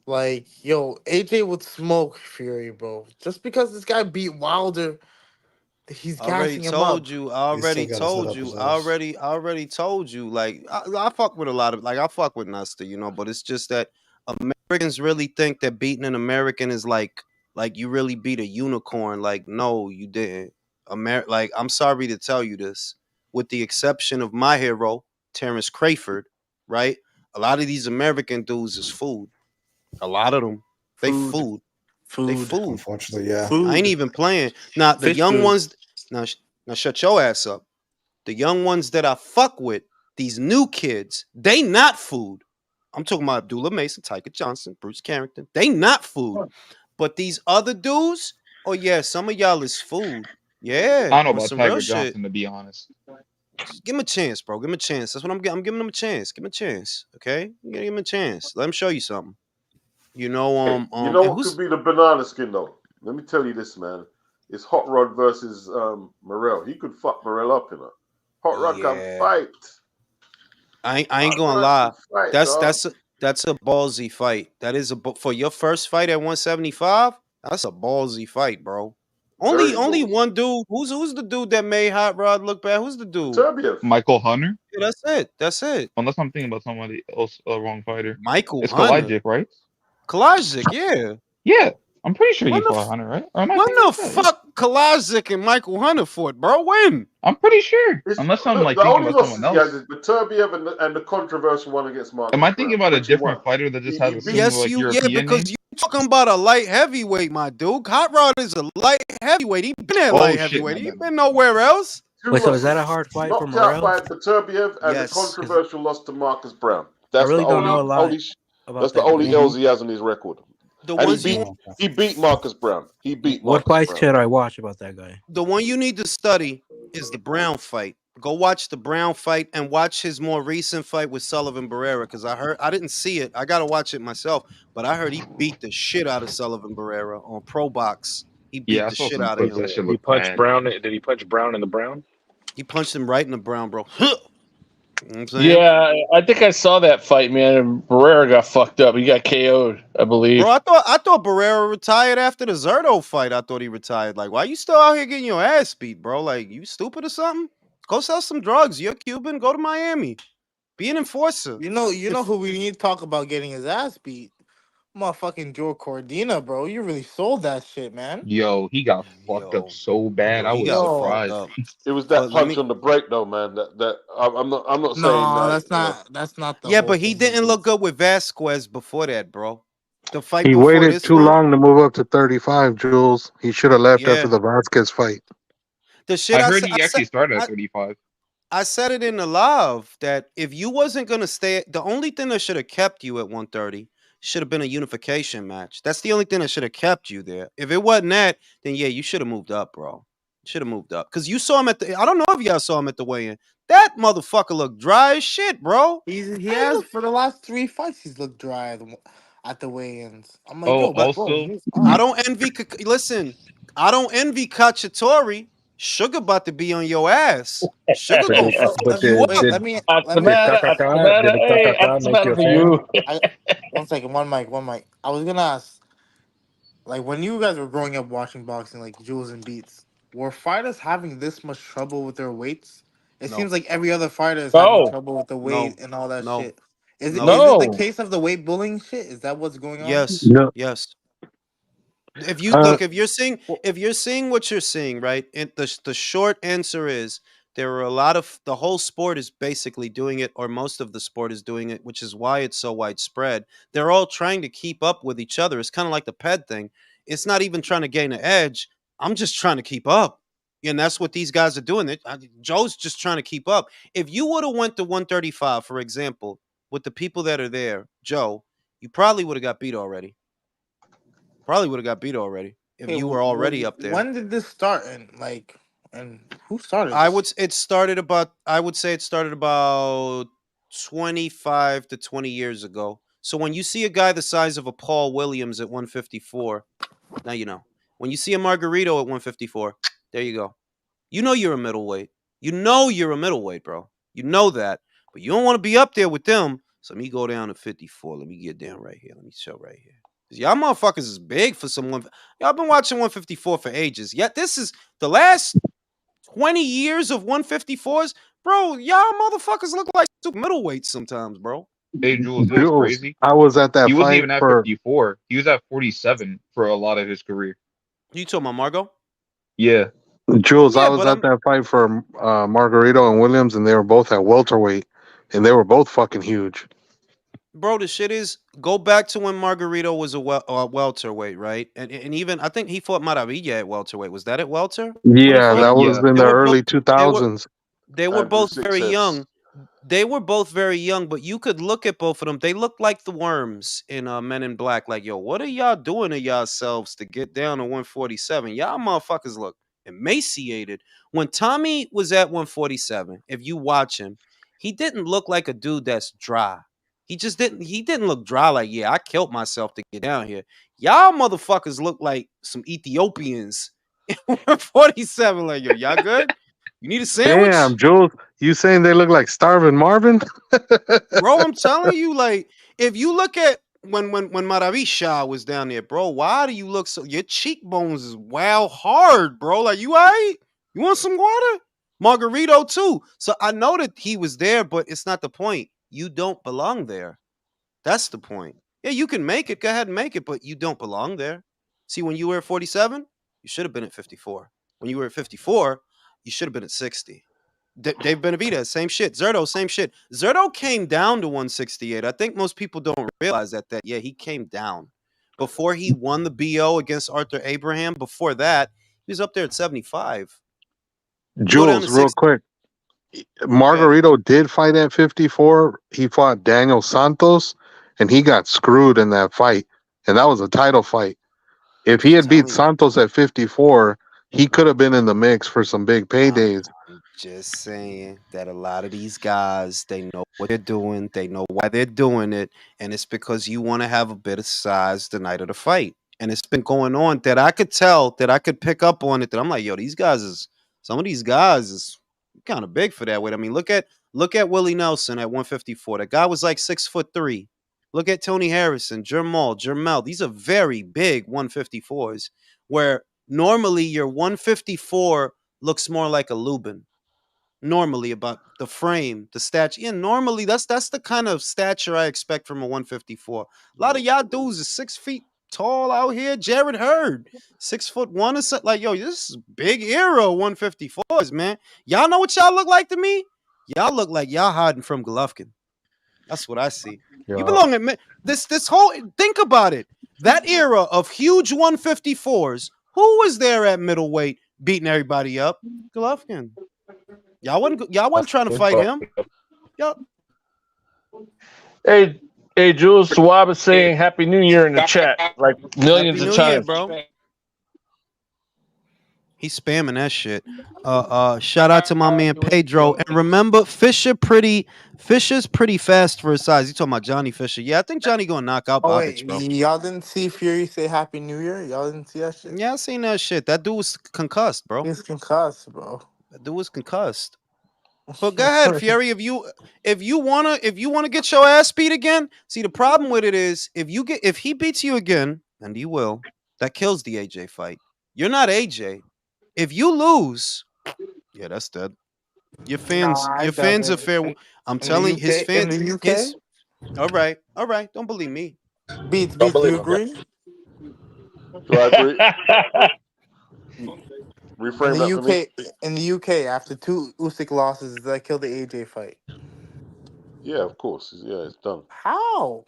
Like, yo, AJ would smoke Fury, bro. Just because this guy beat Wilder, he's gassing him up. I already told you. Like, I fuck with a lot of, I fuck with Nesta, but it's just that Americans really think that beating an American is like you really beat a unicorn. Like, no, you didn't. I'm sorry to tell you this, with the exception of my hero, Terrence Crawford, right? A lot of these American dudes is food. A lot of them, they food. They food. Unfortunately, yeah. Food. I ain't even playing. Now, the young ones, now shut your ass up. The young ones that I fuck with, these new kids, they not food. I'm talking about Abdullah Mason, Tyker Johnson, Bruce Carrington. They not food. But these other dudes, oh yeah, some of y'all is food. Yeah. I don't know about Tyker Johnson, to be honest. Give him a chance, bro. Give him a chance. That's what I'm giving him a chance. Give him a chance. Okay? You gotta give him a chance. Let him show you something. You know what could be the banana skin though? Let me tell you this, man. It's Hot Rod versus Morrell. He could fuck Morrell up, Hot Rod can fight. I ain't gonna lie. That's a ballsy fight. That is for your first fight at 175. That's a ballsy fight, bro. Only one dude. Who's the dude that made Hot Rod look bad? Who's the dude? Turbiev. Michael Hunter. Yeah, that's it. Unless I'm thinking about somebody else, wrong fighter. It's Kalajic, right? Kalajic, yeah. Yeah, I'm pretty sure you fought Hunter, right? When the fuck Kalajic and Michael Hunter fought, bro? When? I'm pretty sure. Unless I'm thinking about someone else. The Turbiev and the controversial one against Mark. Am I thinking about a different fighter that just has a similar European because you talking about a light heavyweight, my dude. Hot Rod is a light heavyweight. He been at light heavyweight. He been nowhere else. Wait, so is that a hard fight for Morrell? Knocked out by Turbiev and the controversial loss to Marcus Brown. I really don't know a lot. That's the only L's he has on his record. He beat Marcus Brown. What fights should I watch about that guy? The one you need to study is the Brown fight. Go watch the Brown fight and watch his more recent fight with Sullivan Barrera, because I didn't see it. I gotta watch it myself, but I heard he beat the shit out of Sullivan Barrera on Pro Box. He beat the shit out of him. He punched Brown. Did he punch Brown in the Brown? He punched him right in the Brown, bro. You know what I'm saying? Yeah, I think I saw that fight, man. And Barrera got fucked up. He got KO'd, I believe. Bro, I thought Barrera retired after the Zerto fight. I thought he retired. Like, why you still out here getting your ass beat, bro? Like, you stupid or something? Go sell some drugs. You're Cuban. Go to Miami. Be an enforcer. You know who we need to talk about getting his ass beat? Motherfucking Joe Cordina, bro. You really sold that shit, man. Yo, he got fucked up so bad. I He was got fucked surprised. up. It was that But let punch me. on the break, though, man. I'm not saying No, that. that's not the Yeah, whole but he thing. didn't look good with Vasquez before that, bro. The fight He before waited this too one. long to move up to 35, Jules. He should have left after Yeah. the Vasquez fight. The shit I I heard said. he actually started at 35. I said it in the live that if you wasn't gonna stay, the only thing that should have kept you at 130 should have been a unification match. That's the only thing that should have kept you there. If it wasn't that, then yeah, you should have moved up, bro. Should have moved up because you saw him at the. I don't know if y'all saw him at the weigh-in. That motherfucker looked dry as shit, bro. He Hey, has look, for the last 3 fights. He's looked dry at the weigh-ins. I'm like, Oh, yo, but bro, also, he's I up. don't envy. Listen, I don't envy Cacciatore. Sugar about to be on your ass. Sugar Wait, gonna bro, fuck let, you wait, up. let me let me. That's Did the hey, Kakaka that's make you a for fan? you. I 1 second, one mic. I was gonna ask, like, when you guys were growing up watching boxing, like Jules and Beats, were fighters having this much trouble with their weights? It No, seems like every other fighter is having No, trouble with the no, weight and all that no, shit. Is it no. is it the no. case of the weight bullying shit? Is that what's going on? Yes, No. yes. If you Uh, look, if you're seeing what you're seeing, right? The short answer is there are a lot of the whole sport is basically doing it, or most of the sport is doing it, which is why it's so widespread. They're all trying to keep up with each other. It's kind of like the ped thing. It's not even trying to gain an edge. I'm just trying to keep up. And that's what these guys are doing. Joe's just trying to keep up. If you would have went to 135, for example, with the people that are there, Joe, you probably would have got beat already. Probably would have got beat already if Okay, you were already up there. when did this start and who started I this? would it started about I would say it started about 25 to 20 years ago. So when you see a guy the size of a Paul Williams at 154, now you know. When you see a Margarito at 154, there you go. You know you're a middleweight. You know you're a middleweight, bro. You know that. But you don't want to be up there with them. So let me go down to 54. Let me get down right here. Let me show right here. 'Cause y'all motherfuckers is big for someone. Y'all been watching 154 for ages. Yet this is the last 20 years of 154s. Bro, y'all motherfuckers look like super middleweights sometimes, bro. hey, Jules, you know what's Jules, crazy? I was at that He wasn't fight even at for 54. He was at 47 for a lot of his career. You talking about Margot? Yeah. Jules. I Yeah, was but at I'm that fight for Margarito and Williams, and they were both at welterweight, and they were both fucking huge. bro, the shit is go back to when Margarito was a welterweight, right? And even I think he fought Maravilla at welterweight. Was that at welter when he Yeah, fought that him? was Yeah. in They the were both early they were 2000s. they were Andrew both very Success. young. They were both very young, but you could look at both of them. They looked like the worms in Men in Black. Like, yo, what are y'all doing to yourselves to get down to 147? Y'all motherfuckers look emaciated. When Tommy was at 147, if you watch him, he didn't look like a dude that's dry. He didn't look dry like, yeah, I killed myself to get down here. Y'all motherfuckers look like some Ethiopians at 147. Like, yo, y'all good? You need a sandwich? Damn, Jules, you saying they look like Starvin' Marvin? Bro, I'm telling you, like, if you look at when Maravisha was down there, bro, why do you look so your cheekbones is wow hard, bro? Like, you all right? You want some water? Margarito too. So I know that he was there, but it's not the point. You don't belong there. That's the point. Yeah, you can make it. Go ahead and make it, but you don't belong there. See, when you were at 47, you should have been at 54. When you were at 54, you should have been at 60. Dave Benavidez, same shit. Zerto, same shit. Zerto came down to 168. I think most people don't realize that. Yeah, he came down. Before he won the BO against Arthur Abraham, before that, he was up there at 75. You go down to Jules, real 60. quick. Okay. Margarito did fight at 54. He fought Daniel Santos, and he got screwed in that fight. And that was a title fight. If he I'm had beat telling you. Santos at 54, he could have been in the mix for some big paydays. I'm just saying that a lot of these guys, they know what they're doing. They know why they're doing it. And it's because you want to have a bit of size the night of the fight. And it's been going on that I could tell, that I could pick up on it, that I'm like, yo, some of these guys is kind of big for that weight. I mean, look at Look at Willie Nelson at 154. That guy was like 6'3". Look at Tony Harrison, Jermell. These are very big 154s, where normally your 154 looks more like a Lubin. Normally, about the frame, the stature. Yeah, normally that's the kind of stature I expect from a 154. A lot of y'all dudes is 6 feet tall out here. Jared Hurd, 6'1" or something. Like, yo, this is big era 154s, man. Y'all know what y'all look like to me? Y'all look like y'all hiding from Golovkin. That's what I see. Yeah. You belong at this whole. Think about it. That era of huge 154s. Who was there at middleweight beating everybody up? Golovkin. Y'all wasn't trying to fight him. Yup. Hey, Jules Swab is saying Happy New Year in the chat, like millions Happy of New Year, times. bro. He's spamming that shit. Shout out to my man Pedro. And remember, Fisher's pretty fast for his size. You talking about Johnny Fisher? Yeah, I think Johnny gonna knock out Oh Bobic, wait, bro. y'all didn't see Fury say Happy New Year? Y'all didn't see that shit? Yeah, I seen that shit. That dude was concussed, bro. He's concussed, bro. That dude was concussed. But go ahead, Fury. If you wanna get your ass beat again, see the problem with it is if he beats you again, and he will, that kills the AJ fight. You're not AJ. If you lose, yeah, that's dead. Your fans are fair. I'm telling his fans. In the UK? All right. Don't believe me. Beats, Don't believe you him. agree? Do I agree? In Reframe that for me. the UK, after 2 Usyk losses, that killed the AJ fight. Yeah, of course. Yeah, it's done. How?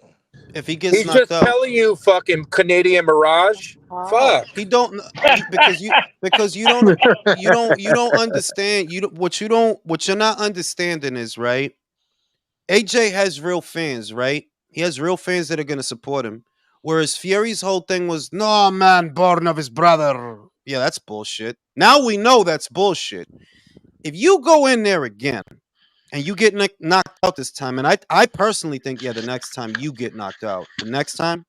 If he gets He's knocked just out, telling you, fucking Canadian Mirage. How? Fuck. he don't because you don't understand. What you're not understanding is, right. AJ has real fans, right? He has real fans that are going to support him. Whereas Fury's whole thing was, no man born of his brother. Yeah, that's bullshit. Now we know that's bullshit. If you go in there again and you get knocked out this time, and I personally think, yeah, the next time you get knocked out, the next time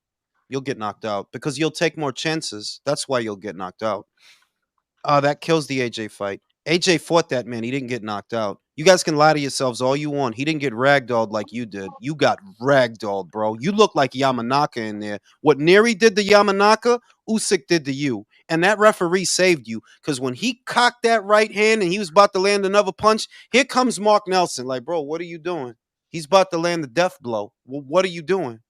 you'll get knocked out because you'll take more chances. That's why you'll get knocked out. That kills the AJ fight. AJ fought that man. He didn't get knocked out. You guys can lie to yourselves all you want. He didn't get ragdolled like you did. You got ragdolled, bro. You look like Yamanaka in there. What Neri did to Yamanaka, Usyk did to you. And that referee saved you. Because when he cocked that right hand and he was about to land another punch, here comes Mark Nelson. Like, bro, what are you doing? He's about to land the death blow. Well, what are you doing?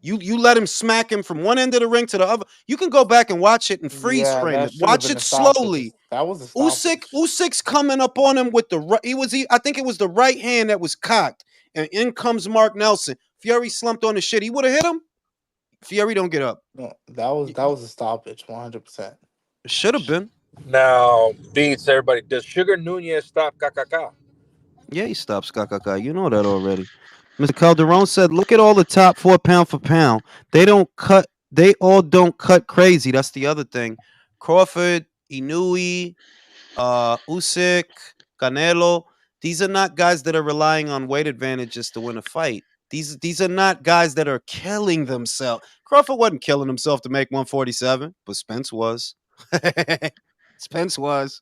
You let him smack him from one end of the ring to the other. You can go back and watch it and freeze frame it. Watch it slowly. That was a stoppage. Usyk's coming up on him with the right. I think it was the right hand that was cocked, and in comes Mark Nelson. Fury slumped on the shit. He would have hit him. Fury don't get up. No, that was a stoppage, 100%. It should have been. Now, Beats, everybody. Does Sugar Nunez stop KKK? Yeah, he stops KKK. You know that already. Mr. Calderon said, look at all the top 4 pound for pound. They all don't cut crazy. That's the other thing. Crawford, Inui, Usyk, Canelo. These are not guys that are relying on weight advantages to win a fight. These are not guys that are killing themselves. Crawford wasn't killing himself to make 147, but Spence was. Spence was.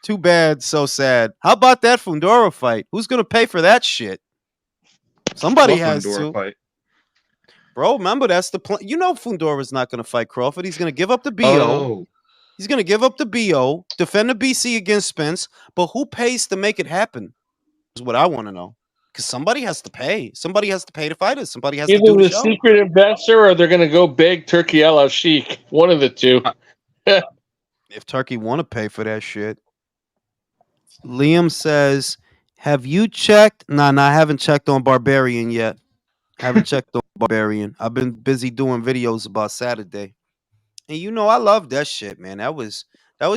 Too bad, so sad. How about that Fundora fight? Who's gonna pay for that shit? Somebody has to. Fight? Bro, remember that's the plan. You know Fundora's not gonna fight Crawford. He's gonna give up the BO. Oh. He's gonna give up the BO, defend the BC against Spence. But who pays to make it happen? Is what I want to know. Because somebody has to pay. Somebody has to pay to fight us. Somebody has to do the show. Either the secret investor or they're going to go beg Turki Alalshikh. One of the two. If Turkey want to pay for that shit. Liam says, have you checked? Nah, I haven't checked on Barbarian yet. Haven't checked on Barbarian. I've been busy doing videos about Saturday. And you know, I love that shit, man. That was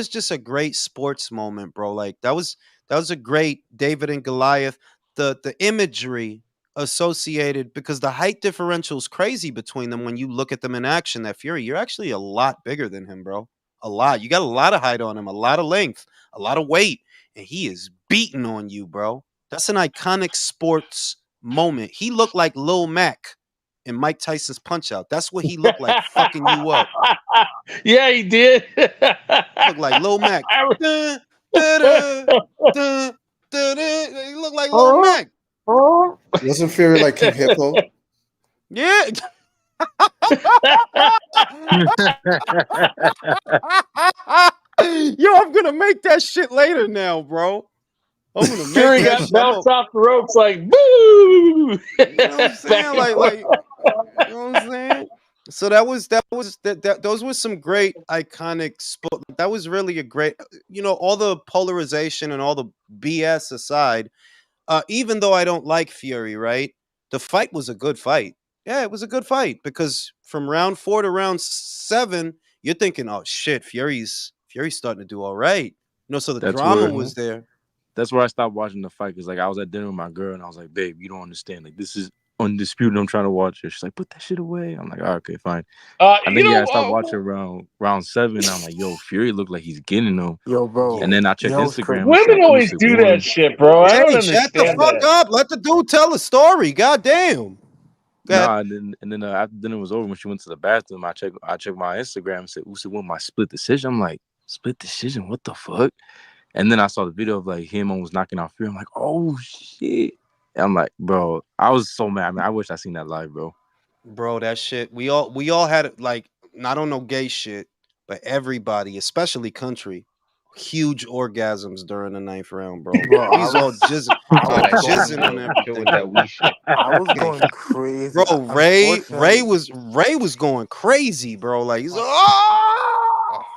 just a great sports moment, bro. Like that was a great David and Goliath. The imagery associated, because the height differential is crazy between them when you look at them in action. That Fury, you're actually a lot bigger than him, bro. A lot. You got a lot of height on him, a lot of length, a lot of weight, and he is beating on you, bro. That's an iconic sports moment. He looked like Lil Mac in Mike Tyson's Punch Out. That's what he looked like, fucking you up. Yeah, he did. Look like Lil Mac. Dun, dun, dun, He looked like Lil Mac. Wasn't Fury like King Hippo? Yeah. Yo, I'm gonna make that shit later now, bro. I'm gonna make Fury that got shit. bounced off the ropes like boo. You know what I'm saying? Like, you know what I'm saying? So those were some great iconic sport. That was really a great, all the polarization and all the BS aside. Even though I don't like Fury, right? The fight was a good fight. Yeah, it was a good fight because from round 4 to round 7, you're thinking, oh shit, Fury's starting to do all right. So the That's drama where was there. that's where I stopped watching the fight because like I was at dinner with my girl and I was like, babe, you don't understand. Like this is undisputed. I'm trying to watch it. She's like, put that shit away. I'm like, oh, okay, fine. I think I stopped watching round 7. And I'm like, yo, Fury looked like he's getting them. Yo, bro. And then I checked Instagram. Women always do that shit, bro. I don't Shut the understand fuck that. up. Let the dude tell a story. God damn. Nah, and then after dinner was over, when she went to the bathroom, I checked my Instagram and said, Usyk won my split decision. I'm like, split decision? What the fuck? And then I saw the video of like him almost knocking out Fury. I'm like, oh shit. And I'm like, bro, I was so mad. I mean, I wish I seen that live, bro. Bro, that shit. We all had it, like, not on no gay shit, but everybody, especially country, huge orgasms during the 9th round, bro. Bro, We was all jizzing on everything. That we shit. I was going crazy. Bro, Ray was going crazy, bro. Like he's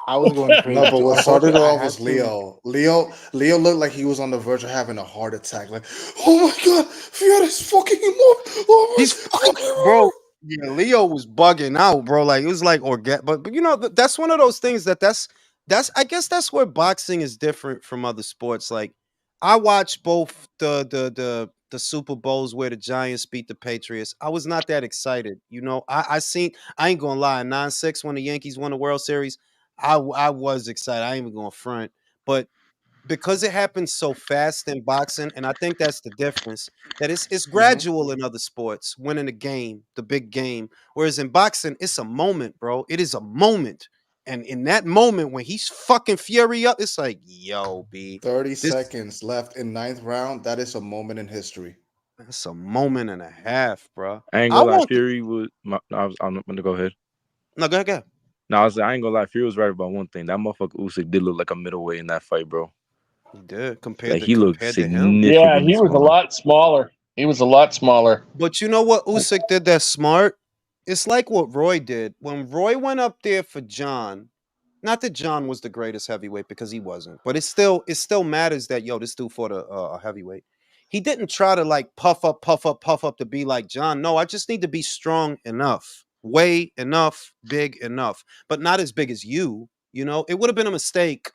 I was going crazy. No, but what started it Unfortunately, I off had was to- Leo looked like he was on the verge of having a heart attack. Like, oh my god, Fiore's fucking him up. Oh my, he's fucking, bro. Yeah, Leo was bugging out, bro. Like it was like but that's one of those things that's I guess that's where boxing is different from other sports. Like I watched both the Super Bowls where the Giants beat the Patriots. I was not that excited. I ain't gonna lie, 9-6 when the Yankees won the World Series. I was excited. I ain't even gonna front. But because it happens so fast in boxing, and I think that's the difference. That it's gradual in other sports, winning a game, the big game. Whereas in boxing, it's a moment, bro. It is a moment. And in that moment when he's fucking Fury up, it's like, yo, B. 30 seconds left in 9th round. That is a moment in history. That's a moment and a half, bro. I ain't gonna lie, Fury was. I'm gonna go ahead. No, go ahead. No, I ain't gonna lie, Fury was right about one thing. That motherfucker Usyk did look like a middleweight in that fight, bro. He did compared he looked to him. Yeah, he was a lot smaller. He was a lot smaller. But you know what Usyk did that's smart? It's like what Roy did. When Roy went up there for John, not that John was the greatest heavyweight because he wasn't, but it still matters that this dude fought a heavyweight. He didn't try to like puff up to be like John. No, I just need to be strong enough, weigh enough, big enough, but not as big as you. It would have been a mistake.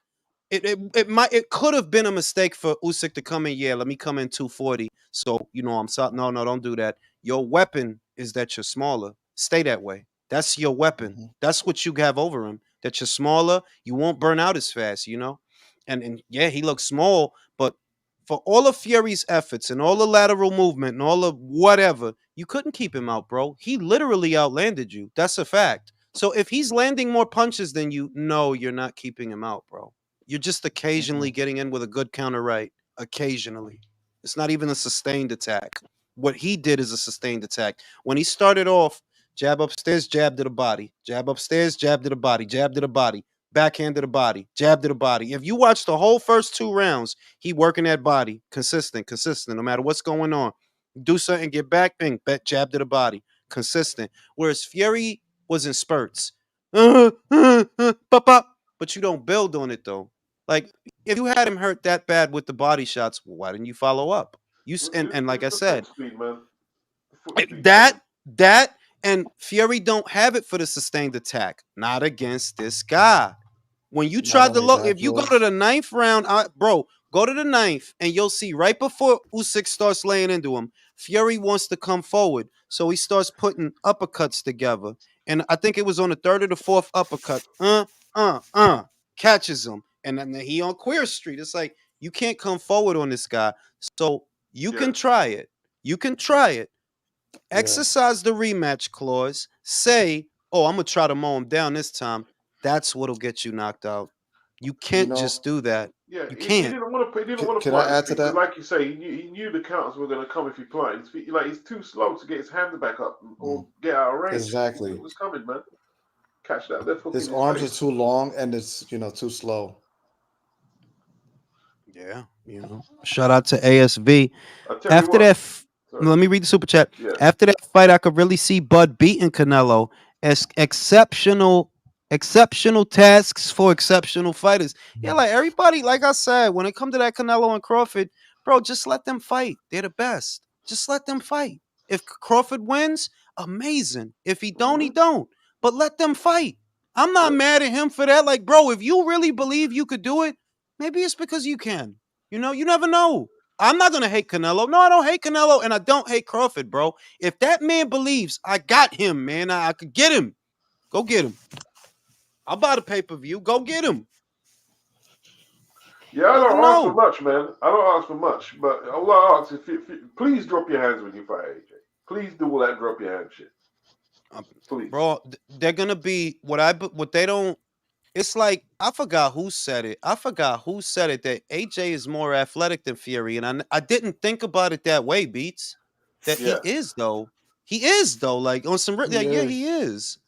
It could have been a mistake for Usyk to come in. Yeah, let me come in 240. So I'm sorry. No, don't do that. Your weapon is that you're smaller. Stay that way. That's your weapon. Mm-hmm. That's what you have over him. That you're smaller. You won't burn out as fast. And yeah, he looks small, but for all of Fury's efforts and all the lateral movement and all of whatever, you couldn't keep him out, bro. He literally outlanded you. That's a fact. So if he's landing more punches than you, no, you're not keeping him out, bro. You're just occasionally getting in with a good counter right. Occasionally. It's not even a sustained attack. What he did is a sustained attack. When he started off, jab upstairs, jab to the body. Jab upstairs, jab to the body. Jab to the body. Backhand to the body. Jab to the body. If you watch the whole first 2 rounds, he working that body. Consistent, no matter what's going on. Do something, get back, bing, jab to the body. Consistent. Whereas Fury was in spurts. But you don't build on it, though. Like, if you had him hurt that bad with the body shots, why didn't you follow up? And like I said, that and Fury don't have it for the sustained attack. Not against this guy. When you try to look, if you go to the 9th round, bro, go to the 9th, and you'll see right before Usyk starts laying into him, Fury wants to come forward. So he starts putting uppercuts together. And I think it was on the 3rd or the 4th uppercut. Catches him. And then he on Queer Street. It's like, you can't come forward on this guy. So you can try it. You can try it. Exercise the rematch clause. Say, oh, I'm going to try to mow him down this time. That's what'll get you knocked out. You can't know, just do that. Yeah, You he can't. didn't want to. He didn't want to can I fight this add to thing because, that? like you say, he knew the counters were going to come if he planted. Like he's too slow to get his hands back up or get out of range. Exactly. It was coming, man. Catch that left hook in His his arms are face. too long and it's too slow. Yeah, Shout out to ASV. I tell you After what. that, Sorry. let me read the super chat. Yeah. After that fight, I could really see Bud beating Canelo as exceptional tasks for exceptional fighters. Yeah, like everybody, like I said, when it comes to that Canelo and Crawford, bro, just let them fight. They're the best. Just let them fight. If Crawford wins, amazing. If he don't, he don't. But let them fight. I'm not mad at him for that. Like, bro, if you really believe you could do it, maybe it's because you can. You never know. I'm not gonna hate Canelo. No, I don't hate Canelo, and I don't hate Crawford, bro. If that man believes I got him, man, I could get him. Go get him. I'll buy the pay-per-view. Go get him. Yeah, I Let them don't ask for know. much, man. I don't ask for much, but all I ask is, please drop your hands when you fight AJ. Please do all that drop your hand shit. Please, bro. They're gonna be what they don't. It's like I forgot who said it. That AJ is more athletic than Fury, and I didn't think about it that way. Beats that yeah. he is though. He is though. Like on some, He yeah, he is. is.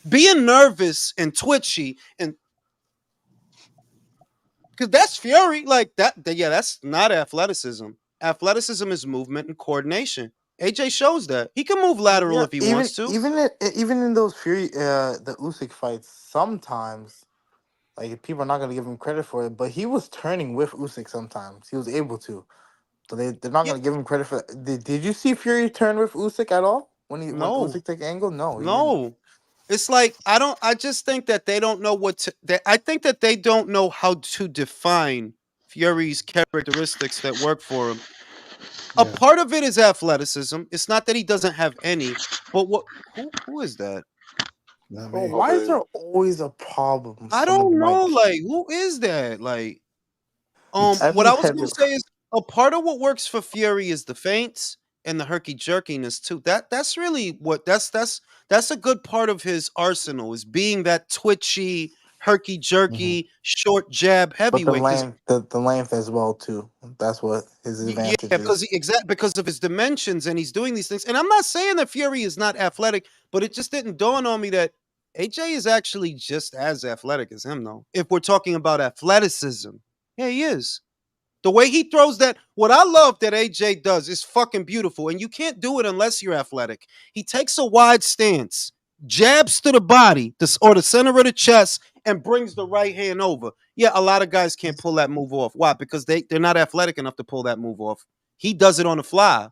Being nervous and twitchy and because that's Fury, like that. Yeah, that's not athleticism. Athleticism is movement and coordination. AJ shows that he can move lateral Yeah, if he even wants to. even even in those Fury the Usyk fights, sometimes like people are not gonna give him credit for it, but he was turning with Usyk sometimes. He was able to. So they're not Yeah, gonna give him credit for that. Did you see Fury turn with Usyk at all when no, Usyk took angle? No, he didn't. no. It's like I don't. I just think that they don't know what to. I think that they don't know how to define Fury's characteristics that work for him. A Yeah. part of it is athleticism. It's not that he doesn't have any, but what? Who is that? Not Bro, me. why is Okay. there always a problem with I some of the don't know. mics? Like who is that? Like It's what Every I was heavy. gonna say is a part of what works for Fury is the feints and the herky jerkiness too. That's really what that's a good part of his arsenal is being that twitchy, herky Mhm. jerky, short jab But the heavyweight. Because length, the length as well too. That's what his yeah, advantage is. because of his dimensions and he's doing these things. And I'm not saying that Fury is not athletic, but it just didn't dawn on me that AJ is actually just as athletic as him, though. If we're talking about athleticism, yeah, he is. The way he throws that, what I love that AJ does is fucking beautiful. And you can't do it unless you're athletic. He takes a wide stance, jabs to the body or the center of the chest, and brings the right hand over. Yeah, a lot of guys can't pull that move off. Why? Because they're not athletic enough to pull that move off. He does it on the fly.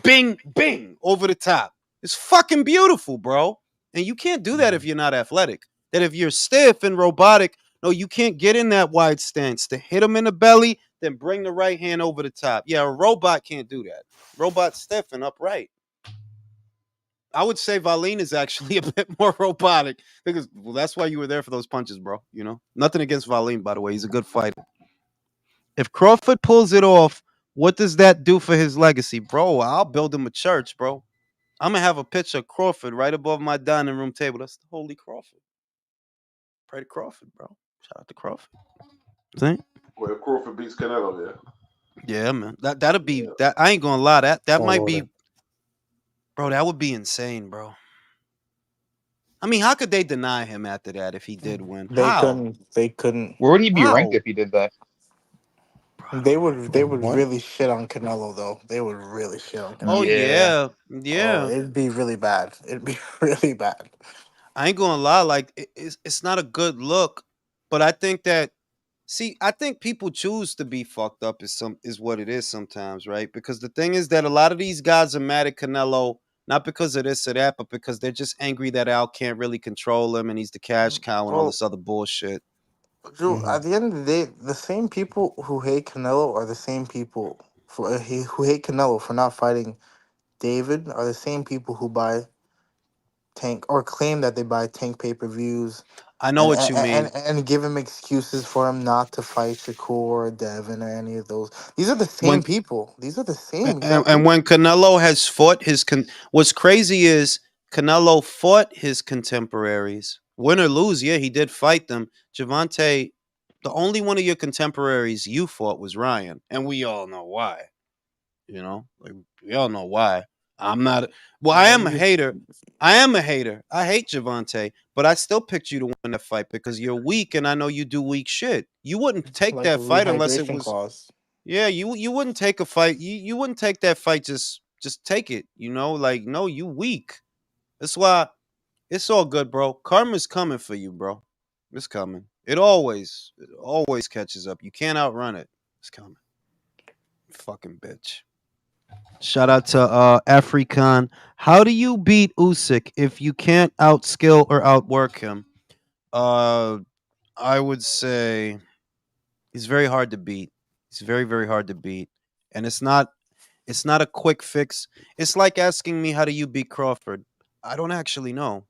Bing, bing, over the top. It's fucking beautiful, bro. And you can't do that if you're not athletic. That if you're stiff and robotic, no, you can't get in that wide stance to hit him in the belly, then bring the right hand over the top. Yeah, a robot can't do that. Robot's stiff and upright. I would say Valine is actually a bit more robotic because that's why you were there for those punches, bro. Nothing against Valine, by the way. He's a good fighter. If Crawford pulls it off, what does that do for his legacy, bro? I'll build him a church, bro. I'm gonna have a picture of Crawford right above my dining room table. That's the Holy Crawford. Pray to Crawford, bro. Shout out to Crawford. See? Well, if Crawford beats Canelo, yeah. Yeah, man. That'll be that. I ain't gonna lie. That Tall might order. be, bro. That would be insane, bro. I mean, how could they deny him after that if he did win? They How? couldn't. They couldn't. Where would he be ranked How? if he did that? Bro, I They don't know. would. They would What? really shit on Canelo though. They would really shit on Oh Canelo. Yeah. yeah, Oh, yeah. it'd be really bad. It'd be really bad. I ain't gonna lie. Like it's not a good look, but I think that see, I think people choose to be fucked up is what it is sometimes, right? Because the thing is that a lot of these guys are mad at Canelo not because of this or that, but because they're just angry that Al can't really control him and he's the cash cow and all Well, this other bullshit. Drew, Mhm. at the end of the day, the same people who hate Canelo are the same people who hate Canelo for not fighting David are the same people who buy tank or claim that they buy tank pay-per-views I know and what you and, mean. and, and give him excuses for him not to fight Shakur or Devin or any of those. These are the When same people. These are the and, same exact and when people. Canelo has fought what's crazy is Canelo fought his contemporaries. Win or lose, yeah, he did fight them. Javante The only one of your contemporaries you fought was Ryan, and we all know why. Like we all know why. I'm not. Well, I am a hater. I hate Javante, but I still picked you to win that fight because you're weak, and I know you do weak shit. You wouldn't take Like a that fight unless it rehydration was. clause. Yeah, you wouldn't take a fight. You wouldn't take that fight. Just take it. Like no, you weak. That's why it's all good, bro. Karma's coming for you, bro. It's coming. It always catches up. You can't outrun it. It's coming. Fucking bitch. Shout out to African. How do you beat Usyk if you can't outskill or outwork him? I would say he's very hard to beat. He's very, very hard to beat. And it's not a quick fix. It's like asking me how do you beat Crawford? I don't actually know.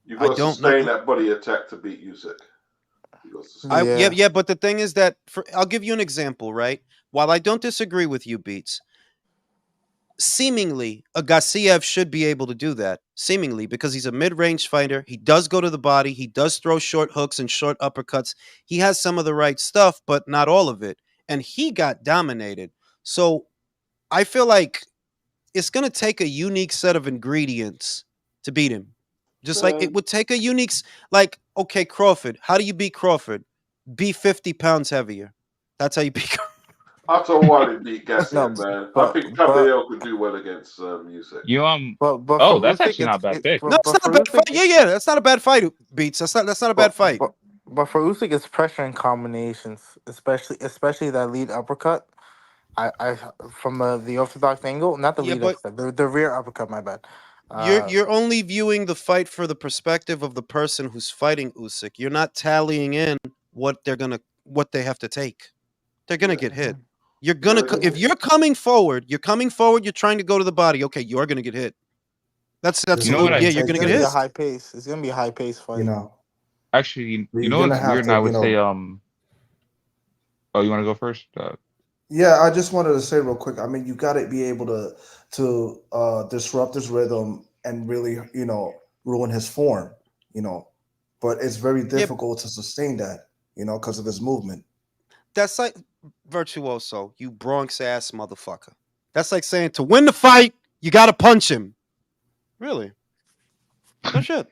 You've I got to don't know. sustain that body attack to beat Usyk. Yeah, but the thing is that I'll give you an example, right? While I don't disagree with you, Beats, seemingly a Gassiev should be able to do that. Seemingly, because he's a mid-range fighter. He does go to the body. He does throw short hooks and short uppercuts. He has some of the right stuff, but not all of it. And he got dominated. So I feel like it's going to take a unique set of ingredients to beat him. Just like it would take a unique, like, okay, Crawford. How do you beat Crawford? Be 50 pounds heavier. That's how you beat Crawford. I don't want to beat Gassiev, man. I think Catterall could do well against Usyk. For that's Usyk, actually not a bad pick. No, it's not a bad fight. Yeah, that's not a bad fight, Beats. That's not a bad fight. But for Usyk, it's pressure and combinations, especially that lead uppercut. I from the orthodox angle, not the lead uppercut, the rear uppercut. My bad. You're only viewing the fight for the perspective of the person who's fighting Usyk. You're not tallying in what they have to take. They're gonna get hit. If you're coming forward, you're trying to go to the body. Okay, you're gonna get hit. That's absolutely you're gonna get hit. It's high pace. It's gonna be a high pace fight. Actually, you know what's weird? And I would say, oh, you want to go first? Yeah, I just wanted to say real quick. I mean, you got to be able to disrupt his rhythm and really, ruin his form. But it's very difficult to sustain that, because of his movement. That's like virtuoso, you Bronx ass motherfucker. That's like saying to win the fight, you got to punch him. Really? No shit.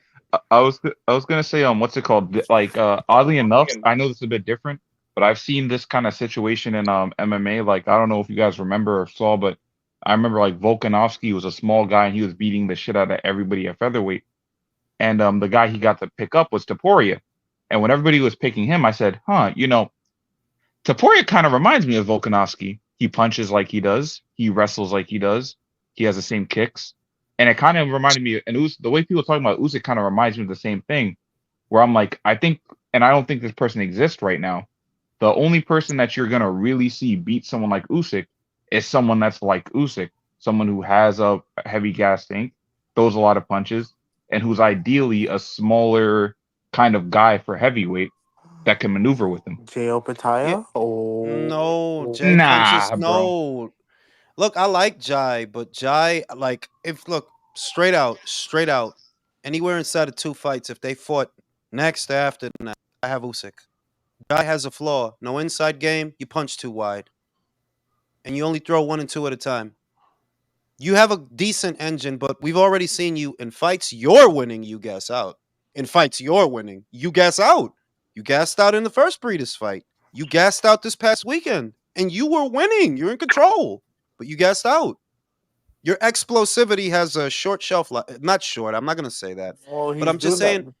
I was gonna say what's it called? Like oddly enough, I know this is a bit different, but I've seen this kind of situation in MMA. Like I don't know if you guys remember or saw, but I remember like Volkanovski was a small guy and he was beating the shit out of everybody at featherweight. And the guy he got to pick up was Topuria. And when everybody was picking him, I said, Topuria kind of reminds me of Volkanovski. He punches like he does. He wrestles like he does. He has the same kicks. And it kind of reminded me, and the way people talking about Usyk kind of reminds me of the same thing, where I'm like, I think, and I don't think this person exists right now. The only person that you're going to really see beat someone like Usyk is someone that's like Usyk, someone who has a heavy gas tank, throws a lot of punches, and who's ideally a smaller kind of guy for heavyweight that can maneuver with him. J.O. Pataya? No, Jay punches. No. Look, I like Jai, but Jai, like, straight out, anywhere inside of 2 fights, if they fought next or after that, I have Usyk. Jai has a flaw. No inside game, you punch too wide. And you only throw 1 and 2 at a time. You have a decent engine, but we've already seen you in fights you're winning, you gas out. In fights you're winning, you gas out. You gassed out in the first Breeders fight. You gassed out this past weekend. And you were winning. You're in control. But you gassed out. Your explosivity has a short shelf life. Not short. I'm not going to say that. Well, but I'm just saying,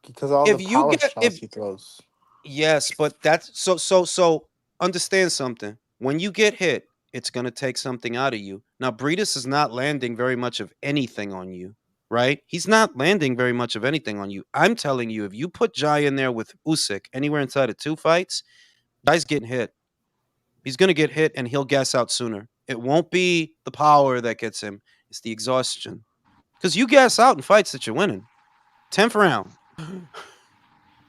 because all the power shots he throws. Yes, but that's so understand something. When you get hit, it's going to take something out of you. Now, Breeders is not landing very much of anything on you, right? He's not landing very much of anything on you. I'm telling you, if you put Jai in there with Usyk anywhere inside of 2 fights, Jai's getting hit. He's going to get hit and he'll gas out sooner. It won't be the power that gets him. It's the exhaustion. Because you gas out in fights that you're winning. 10th round.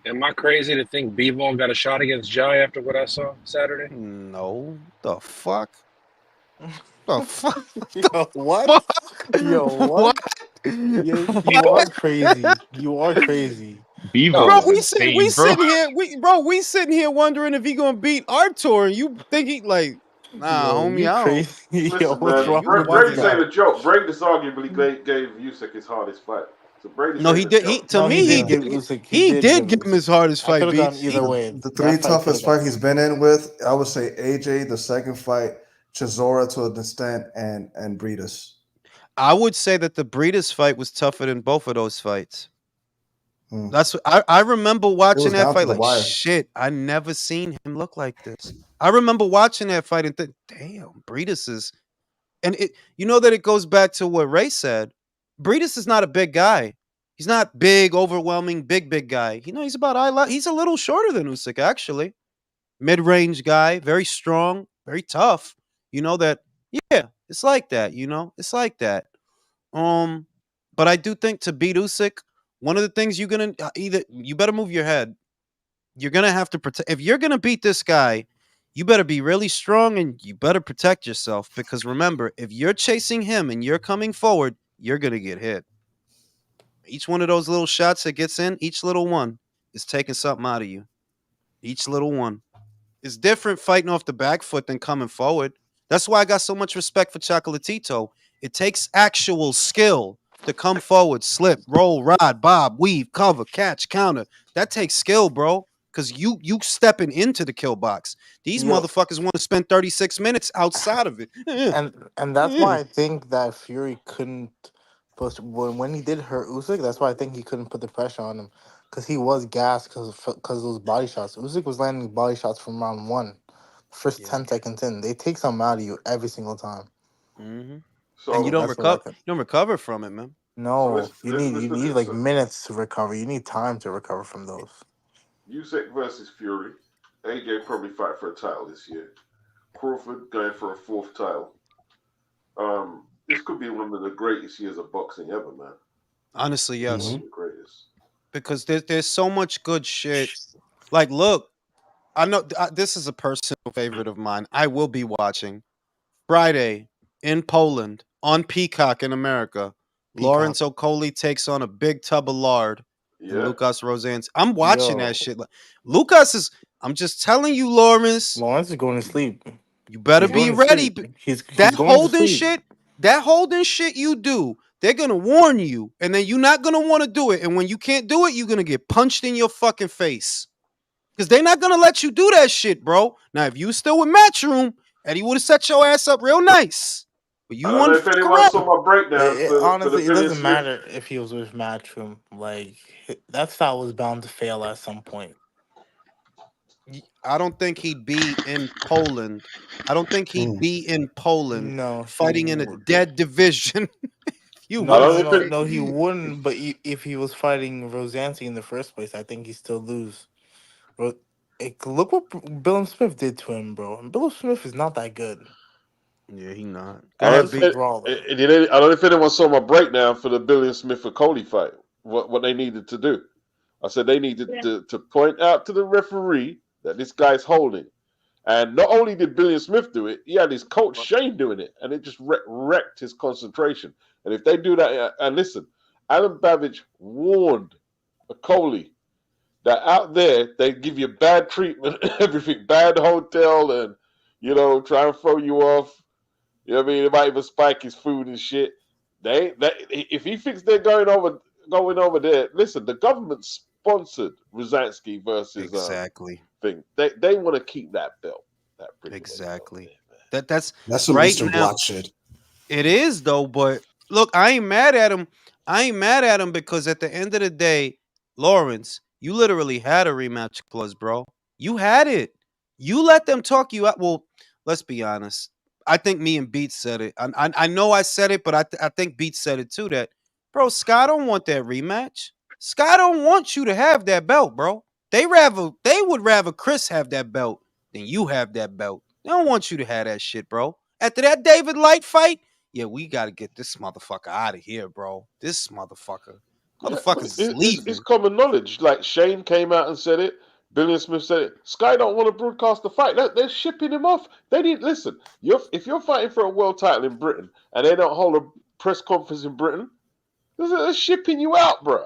Am I crazy to think Bivol got a shot against Jai after what I saw Saturday? No. The fuck? The fuck? Yo, what? Yo, what? You are crazy. You are crazy. Bevo Bro, was we insane, bro. sitting here wondering if he gonna beat Artur, and you think he like, nah, Yo, homie, you I don't. crazy? Yo, Listen, what's man, wrong You with this Brady's bugging ain't guy? out. a joke. Brady's arguably gave Usyk his hardest fight. So Brady's No, ain't he a did. He joke. to No, he me, he did Yeah. give did. Usyk. He He did did give give him his Usyk. hardest I could fight, have gone beats. either way. The That three fight could toughest have gone fight he's either way. been in with, I would say AJ, the second fight, Chisora to an extent, and Breedis. I would say that the Breeders fight was tougher than both of those fights. Hmm. That's I remember It was watching that down to fight the like wire. shit. I never seen him look like this. I remember watching that fight and think, damn, Breeders is, and it. You know that it goes back to what Ray said. Breeders is not a big guy. He's not big, overwhelming, big guy. You know, he's about eye level. He's a little shorter than Usyk actually. Mid-range guy, very strong, very tough. You know that. Yeah, it's like that. You know, it's like that. Um, but I do think to beat Usyk, one of the things you're gonna either you better move your head. You're gonna have to protect. If you're gonna beat this guy, you better be really strong and you better protect yourself because remember, if you're chasing him and you're coming forward, you're gonna get hit. Each one of those little shots that gets in, each little one is taking something out of you. Each little one. It's different fighting off the back foot than coming forward. That's why I got so much respect for Chocolatito. It takes actual skill to come forward, slip, roll, ride, bob, weave, cover, catch, counter. That takes skill, bro. Cause you stepping into the kill box. These Yo, motherfuckers want to spend 36 minutes outside of it. and that's why I think that Fury couldn't push when he did hurt Usyk. That's why I think he couldn't put the pressure on him because he was gassed because of those body shots. Usyk was landing body shots from round one, first Yeah. 10 seconds in. They take something out of you every single time. Mm-hmm. And you So don't That's what I recover. think. You don't recover from it, man. so No, let's let's you let's look need at like so minutes to recover. You need time to recover from those. Usyk versus Fury. AJ probably fight for a title this year. Crawford going for a fourth title. This could be one of the greatest years of boxing ever, man. Honestly, One yes. of the greatest. Because there's so much good shit. Like, look, I know this is a personal favorite of mine. I will be watching Friday in Poland on Peacock in America. Peacock. Lawrence Okolie takes on a big tub of lard and Yeah. Lucas Rosans. I'm watching that Yo, shit. Like, Lucas is. I'm just telling you, Lawrence. Lawrence is going to sleep. You better He's be going to ready. sleep. He's That going to holding sleep. shit. That holding shit you do. They're gonna warn you, and then you're not gonna want to do it. And when you can't do it, you're gonna get punched in your fucking face. Because they're not gonna let you do that shit, bro. Now, if you still with Matchroom, Eddie would have set your ass up real nice. But I you don't know want to if fuck anyone around. saw my breakdown for the Honestly, it Billion doesn't Smith. matter if he was with Matchroom. Like that style was bound to fail at some point. I don't think he'd be in Poland. I don't think he'd be in Poland No, he fighting in a would. dead division. You I No, would no, don't know no, if no. He see. wouldn't. But if he was fighting Rosansky in the first place, I think he still lose. Look what Bill Smith did to him, bro. And Bill Smith is not that good. Yeah, he not. Go I don't, ahead, He's a B. brawler. I don't know if anyone saw my breakdown for the Billion Smith Okolie fight. What they needed to do. I said they needed to point out to the referee that this guy's holding. And not only did Billion Smith do it, he had his coach Shane doing it, and it just wrecked his concentration. And if they do that, and listen, Alan Babbage warned Okolie that out there they give you bad treatment, everything, bad hotel, and try and throw you off. You know what I mean? They might even spike his food and shit. If he thinks they're going over there, listen, the government sponsored Rosansky versus Exactly. thing. They want to keep that belt. That Exactly. there, That's That's some right Eastern now. Bloc shit. It is though, but look, I ain't mad at him. I ain't mad at him because at the end of the day, Lawrence, you literally had a rematch clause, bro. You had it. You let them talk you out. Well, let's be honest. I think me and Beats said it. I know I said it, but I think Beats said it too. That bro, Scott don't want that rematch. Scott don't want you to have that belt, bro. They would rather Chris have that belt than you have that belt. They don't want you to have that shit, bro. After that David Light fight, yeah, we got to get this motherfucker out of here, bro. This motherfucker. Yeah, but Motherfuckers is it's leaving. common knowledge. Like Shane came out and said it. Billion Smith said it. Sky don't want to broadcast the fight. They're shipping him off. They didn't listen. If you're fighting for a world title in Britain and they don't hold a press conference in Britain, they're shipping you out, bro.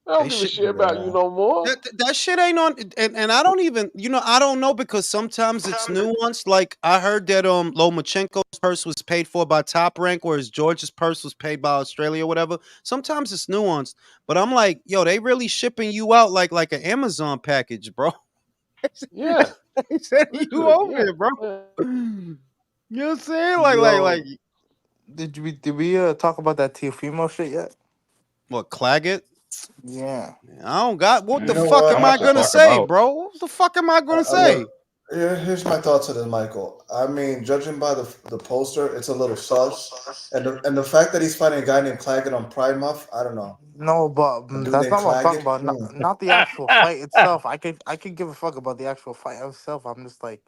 I don't They give a should. shit about you no more. That shit ain't on, and I don't even, I don't know, because sometimes it's nuanced. Like I heard that Lomachenko's purse was paid for by Top Rank, whereas George's purse was paid by Australia or whatever. Sometimes it's nuanced, but I'm like, yo, they really shipping you out like an Amazon package, bro. Yeah. They sending you Literally, over yeah. there, bro. Yeah. You know what I'm saying? Like Did we talk about that Teofimo shit yet? what, Claggett? Yeah. I don't got what You the Yeah. know fuck what? Not am I much to gonna talk say, about. bro? What the fuck am I gonna say? Here's my thoughts on this, Michael. I mean, judging by the poster, it's a little sus, and the fact that he's fighting a guy named Claggett on Pride Month, I don't know. No, but A dude that's named not what I'm talking Claggett. about. Not the actual fight itself. I could give a fuck about the actual fight itself. I'm just like,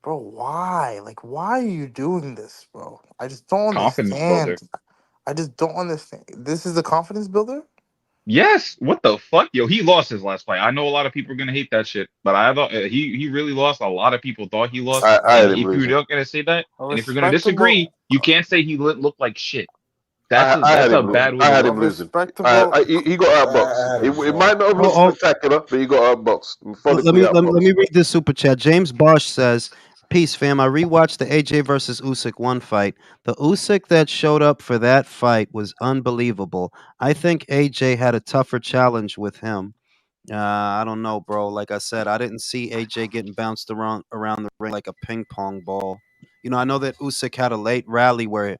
bro, why? Like, why are you doing this, bro? I just don't Confidence builder. understand. I just don't understand. This is a confidence builder? Yes. What the fuck, yo? He lost his last fight. I know a lot of people are gonna hate that shit, but I thought he really lost. A lot of people thought he lost. I And had him if you're losing. not gonna say that, A and if you're gonna respectable, disagree, you can't say he looked like shit. I That's had a him losing. bad way I to had a look him at it. losing. respectable. He got outboxed. I had It, him as it might well. not have looked Oh, spectacular, but he got outboxed. let Methodically me let me, let outboxed. me read this super chat. James Bosch says, "Peace, fam. I rewatched the AJ versus Usyk one fight. The Usyk that showed up for that fight was unbelievable. I think AJ had a tougher challenge with him. I don't know, bro. Like I said, I didn't see AJ getting bounced around the ring like a ping pong ball. I know that Usyk had a late rally where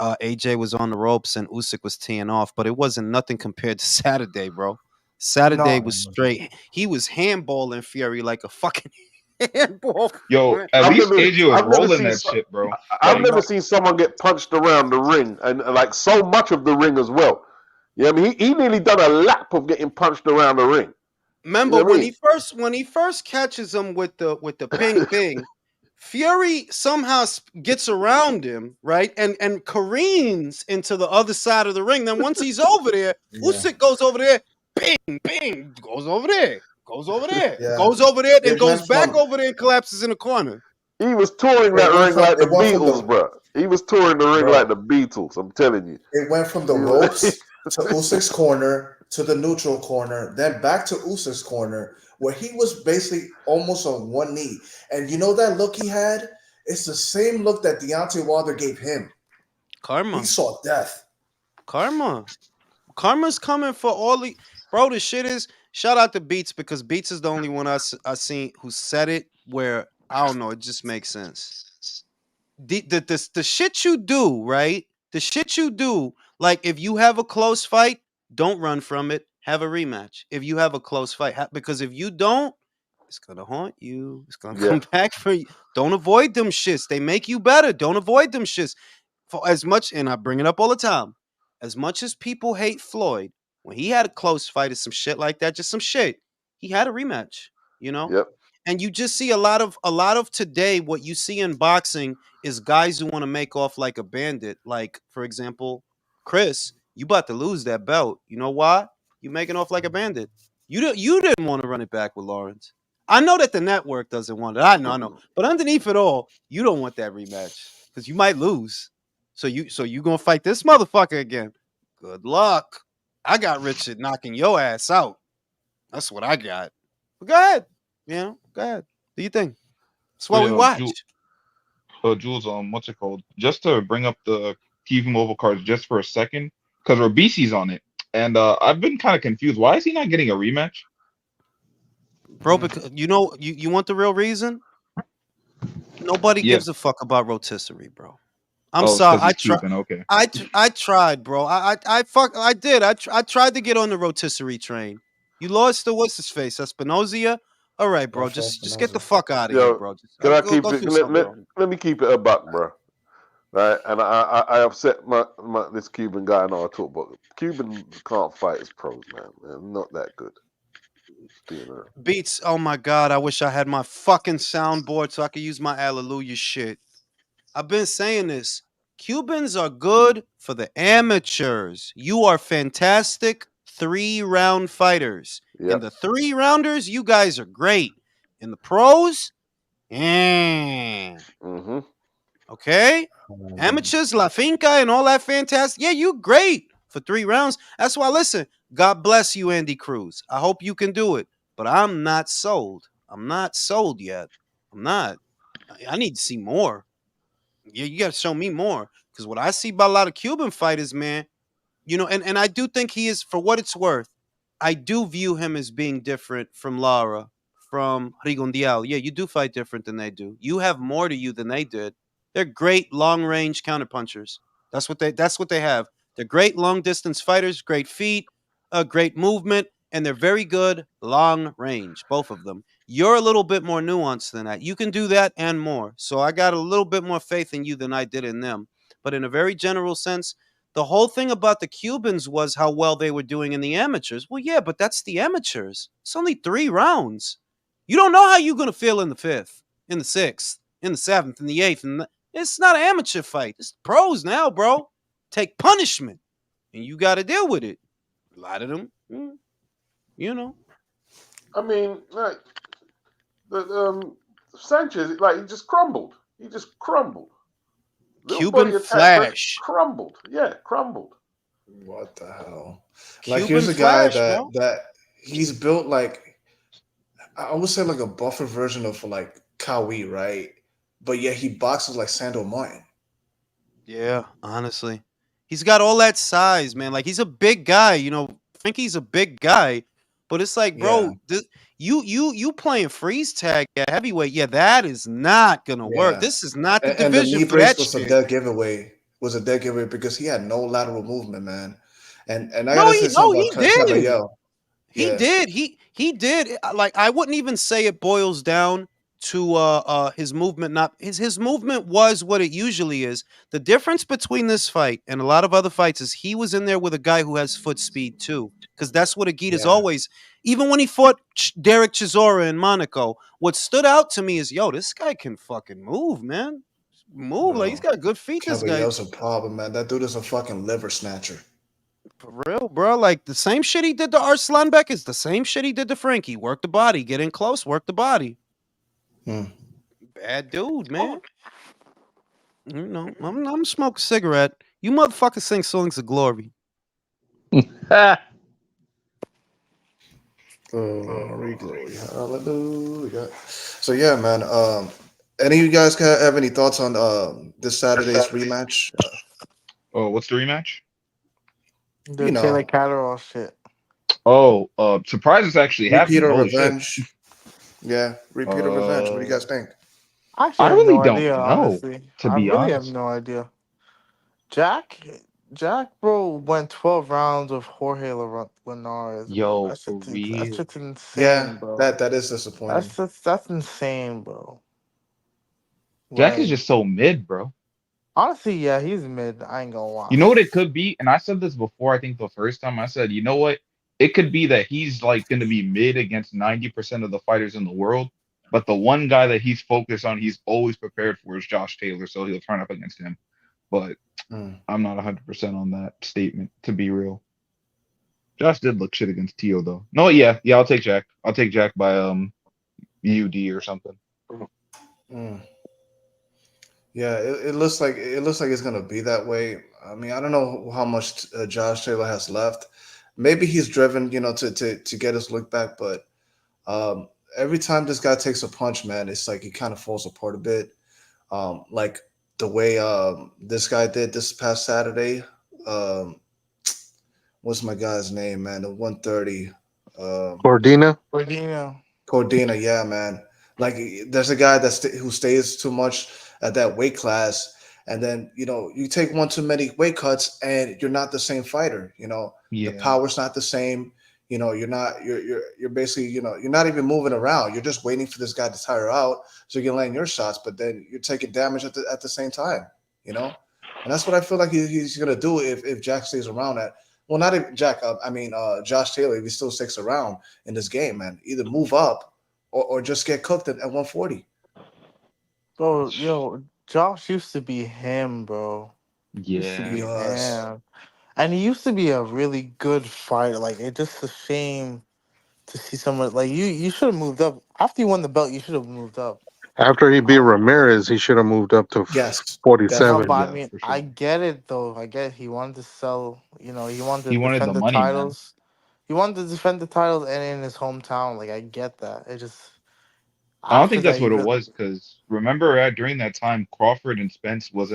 AJ was on the ropes and Usyk was teeing off, but it wasn't nothing compared to Saturday, bro. Saturday No, was straight. He was handballing Fury like a fucking handball. Yo, Man. at least AJ was I've never rolling seen that shit, bro. I've Like, never seen someone get punched around the ring and like so much of the ring as well. Yeah, I mean he nearly done a lap of getting punched around the ring. You Remember know what I when mean? he first catches him with the ping ping, Fury somehow gets around him, right, and careens into the other side of the ring. Then once he's over there, Yeah, Usyk goes over there, ping ping, goes over there, yeah. goes over there, then It went goes back from over there and collapses in the corner. He was touring that ring like the Beatles, bro. He was touring the ring like bro. the Beatles. I'm telling you. It went from the ropes to Usyk's corner to the neutral corner, then back to Usyk's corner, where he was basically almost on one knee. And you know that look he had? It's the same look that Deontay Wilder gave him. He Karma, saw death. karma's coming for all the bro. The shit is shout out to Beats because Beats is the only one I seen who said it where I don't know. It just makes sense. The shit you do, right? The shit you do, like if you have a close fight, don't run from it. Have a rematch. If you have a close fight, because if you don't, it's gonna haunt you. It's gonna Yeah. come back for you. Don't avoid them shits. They make you better. Don't avoid them shits. For as much, and I bring it up all the time, as much as people hate Floyd, when he had a close fight or some shit like that, just some shit, he had a rematch, you know? Yep. And you just see a lot of today, what you see in boxing is guys who want to make off like a bandit. Like, for example, Chris, you about to lose that belt. You know why? You making off like a bandit. You didn't want to run it back with Lawrence. I know that the network doesn't want it. I know. But underneath it all, you don't want that rematch because you might lose. So you gonna fight this motherfucker again? Good luck. I got Richard knocking your ass out. That's what I got. But go ahead. Go ahead. Do you think? That's but what we watch. Jules, what's it called? Just to bring up the TV mobile cards just for a second, because Robisi's on it, and I've been kind of confused. Why is he not getting a rematch? Bro, because you want the real reason? Nobody Yeah. gives a fuck about rotisserie, bro. I'm Oh, it's sorry. because he's Cuban. Okay. I tried, bro. I did. I tried to get on the rotisserie train. You lost to what's his face, Espinoza. All right, bro. Rafael Just get the Espinoza. fuck out of here, Yo, bro. Just can I go keep go it? do something, bro. Let me keep it a buck, bro. Right, and I upset my this Cuban guy. I know I talk about Cuban can't fight as pros, man. They're not that good. Beats. Oh my god. I wish I had my fucking soundboard so I could use my hallelujah shit. I've been saying this. Cubans are good for the amateurs. You are fantastic 3-round fighters. In Yep. the 3-rounders, you guys are great. In the pros, Mm-hmm. okay? Amateurs, La Finca, and all that fantastic. Yeah, you great for 3 rounds. That's why, listen, God bless you, Andy Cruz. I hope you can do it, but I'm not sold. I'm not sold yet. I'm not. I need to see more. You got to show me more because what I see by a lot of Cuban fighters, man, and I do think he is, for what it's worth, I do view him as being different from Lara, from Rigondeal. Yeah, you do fight different than they do. You have more to you than they did. They're great long range counterpunchers. That's what they have. They're great long distance fighters, great feet, great movement, and they're very good long range, both of them. You're a little bit more nuanced than that. You can do that and more. So I got a little bit more faith in you than I did in them. But in a very general sense, the whole thing about the Cubans was how well they were doing in the amateurs. Well, yeah, but that's the amateurs. It's only 3 rounds. You don't know how you're going to feel in the 5th, in the 6th, in the 7th, in the 8th. It's not an amateur fight. It's pros now, bro. Take punishment, and you got to deal with it. A lot of them, I mean, like Sanchez, like he just crumbled. He just crumbled. Little Cuban body attack, flash. crumbled. Yeah, crumbled. What the hell? Cuban Like, here's a guy flash, bro. that he's built like, I would say like a buffer version of like Kawi, right? But yeah, he boxes like Sandor Martin. Yeah, honestly. He's got all that size, man. Like he's a big guy, Frankie's a big guy, but it's like, Yeah, bro, you playing freeze tag at heavyweight. Yeah, that is not gonna work. yeah. This is not the And the division knee for brace that was a shit. dead giveaway. Was a dead giveaway because he had no lateral movement, man. And I No, gotta he say no, something he about did. Caballero. He Yeah, did. He did. Like I wouldn't even say it boils down to his movement. Not his movement was what it usually is. The difference between this fight and a lot of other fights is he was in there with a guy who has foot speed too, because that's what Aguita's yeah. always. Even when he fought Derek Chisora in Monaco, what stood out to me is, yo, this guy can fucking move, man. Move like he's Bro, got good feet. This guy. Caballero's a problem, man. That dude is a fucking liver snatcher. For real, bro. Like the same shit he did to Arslan Beck is the same shit he did to Frankie. Work the body, get in close, work the body. Hmm. Bad dude, man. I'm smoking a cigarette. You motherfuckers sing songs of glory. Glory, glory, hallelujah. So yeah, man. Any of you guys have any thoughts on this Saturday's rematch? Oh, what's the rematch? The You Taylor know, Catterall shit. Oh, surprise is actually repeat happening. or Holy shit. revenge. Yeah, repeat or revenge. What do you Uh, guys think? I actually I have really no don't idea, know, honestly. to I be really have honest. no idea. Jack, Jack, bro, went 12 rounds with Jorge Linares, bro. Yo, for That's real. just insane, Yeah, bro. that is disappointing. That's insane, bro. Jack is Like, just so mid, bro. honestly, yeah, he's mid. I ain't gonna You lie. know what it could be? And I said this before, I think the first time I said, you know what? It could be that he's like going to be mid against 90% of the fighters in the world. But the one guy that he's focused on, he's always prepared for is Josh Taylor. So he'll turn up against him. But Mm. I'm not 100% on that statement, to be real. Josh did look shit against Tio, though. No, yeah, I'll take Jack. I'll take Jack by UD or something. Mm. Yeah, it looks like it's gonna be that way. I mean, I don't know how much Josh Taylor has left. Maybe he's driven, to get his look back. But every time this guy takes a punch, man, it's like he kind of falls apart a bit. Like the way this guy did this past Saturday. Um, what's my guy's name, man? The 130. Cordina. Cordino. Cordina, yeah, man. Like there's a guy who stays too much at that weight class, and then you take one too many weight cuts, and you're not the same fighter. The Yeah. power's not the same. You're not. You're basically you're not even moving around. You're just waiting for this guy to tire out so you can land your shots, but then you're taking damage at the same time. And that's what I feel like he's gonna do if Jack stays around at. Well, not even Jack. I mean, Josh Taylor. If he still sticks around in this game, man, either move up or just get cooked at 140. Bro, yo, Josh used to be him, bro. Used to Yeah. be Yes. him. And he used to be a really good fighter. Like, it's just a shame to see someone like you should have moved up. After you won the belt, you should have moved up. After he beat Honestly. Ramirez, he should have moved up to Yes, No, 47. but definitely. I Yeah, mean, for I sure. get it though. I get it. He wanted to sell, he wanted to He wanted the defend the money, man. titles. He wanted to defend the title and in his hometown. Like I get that. It just I don't after think that that's you what it really was because remember during that time Crawford and Spence was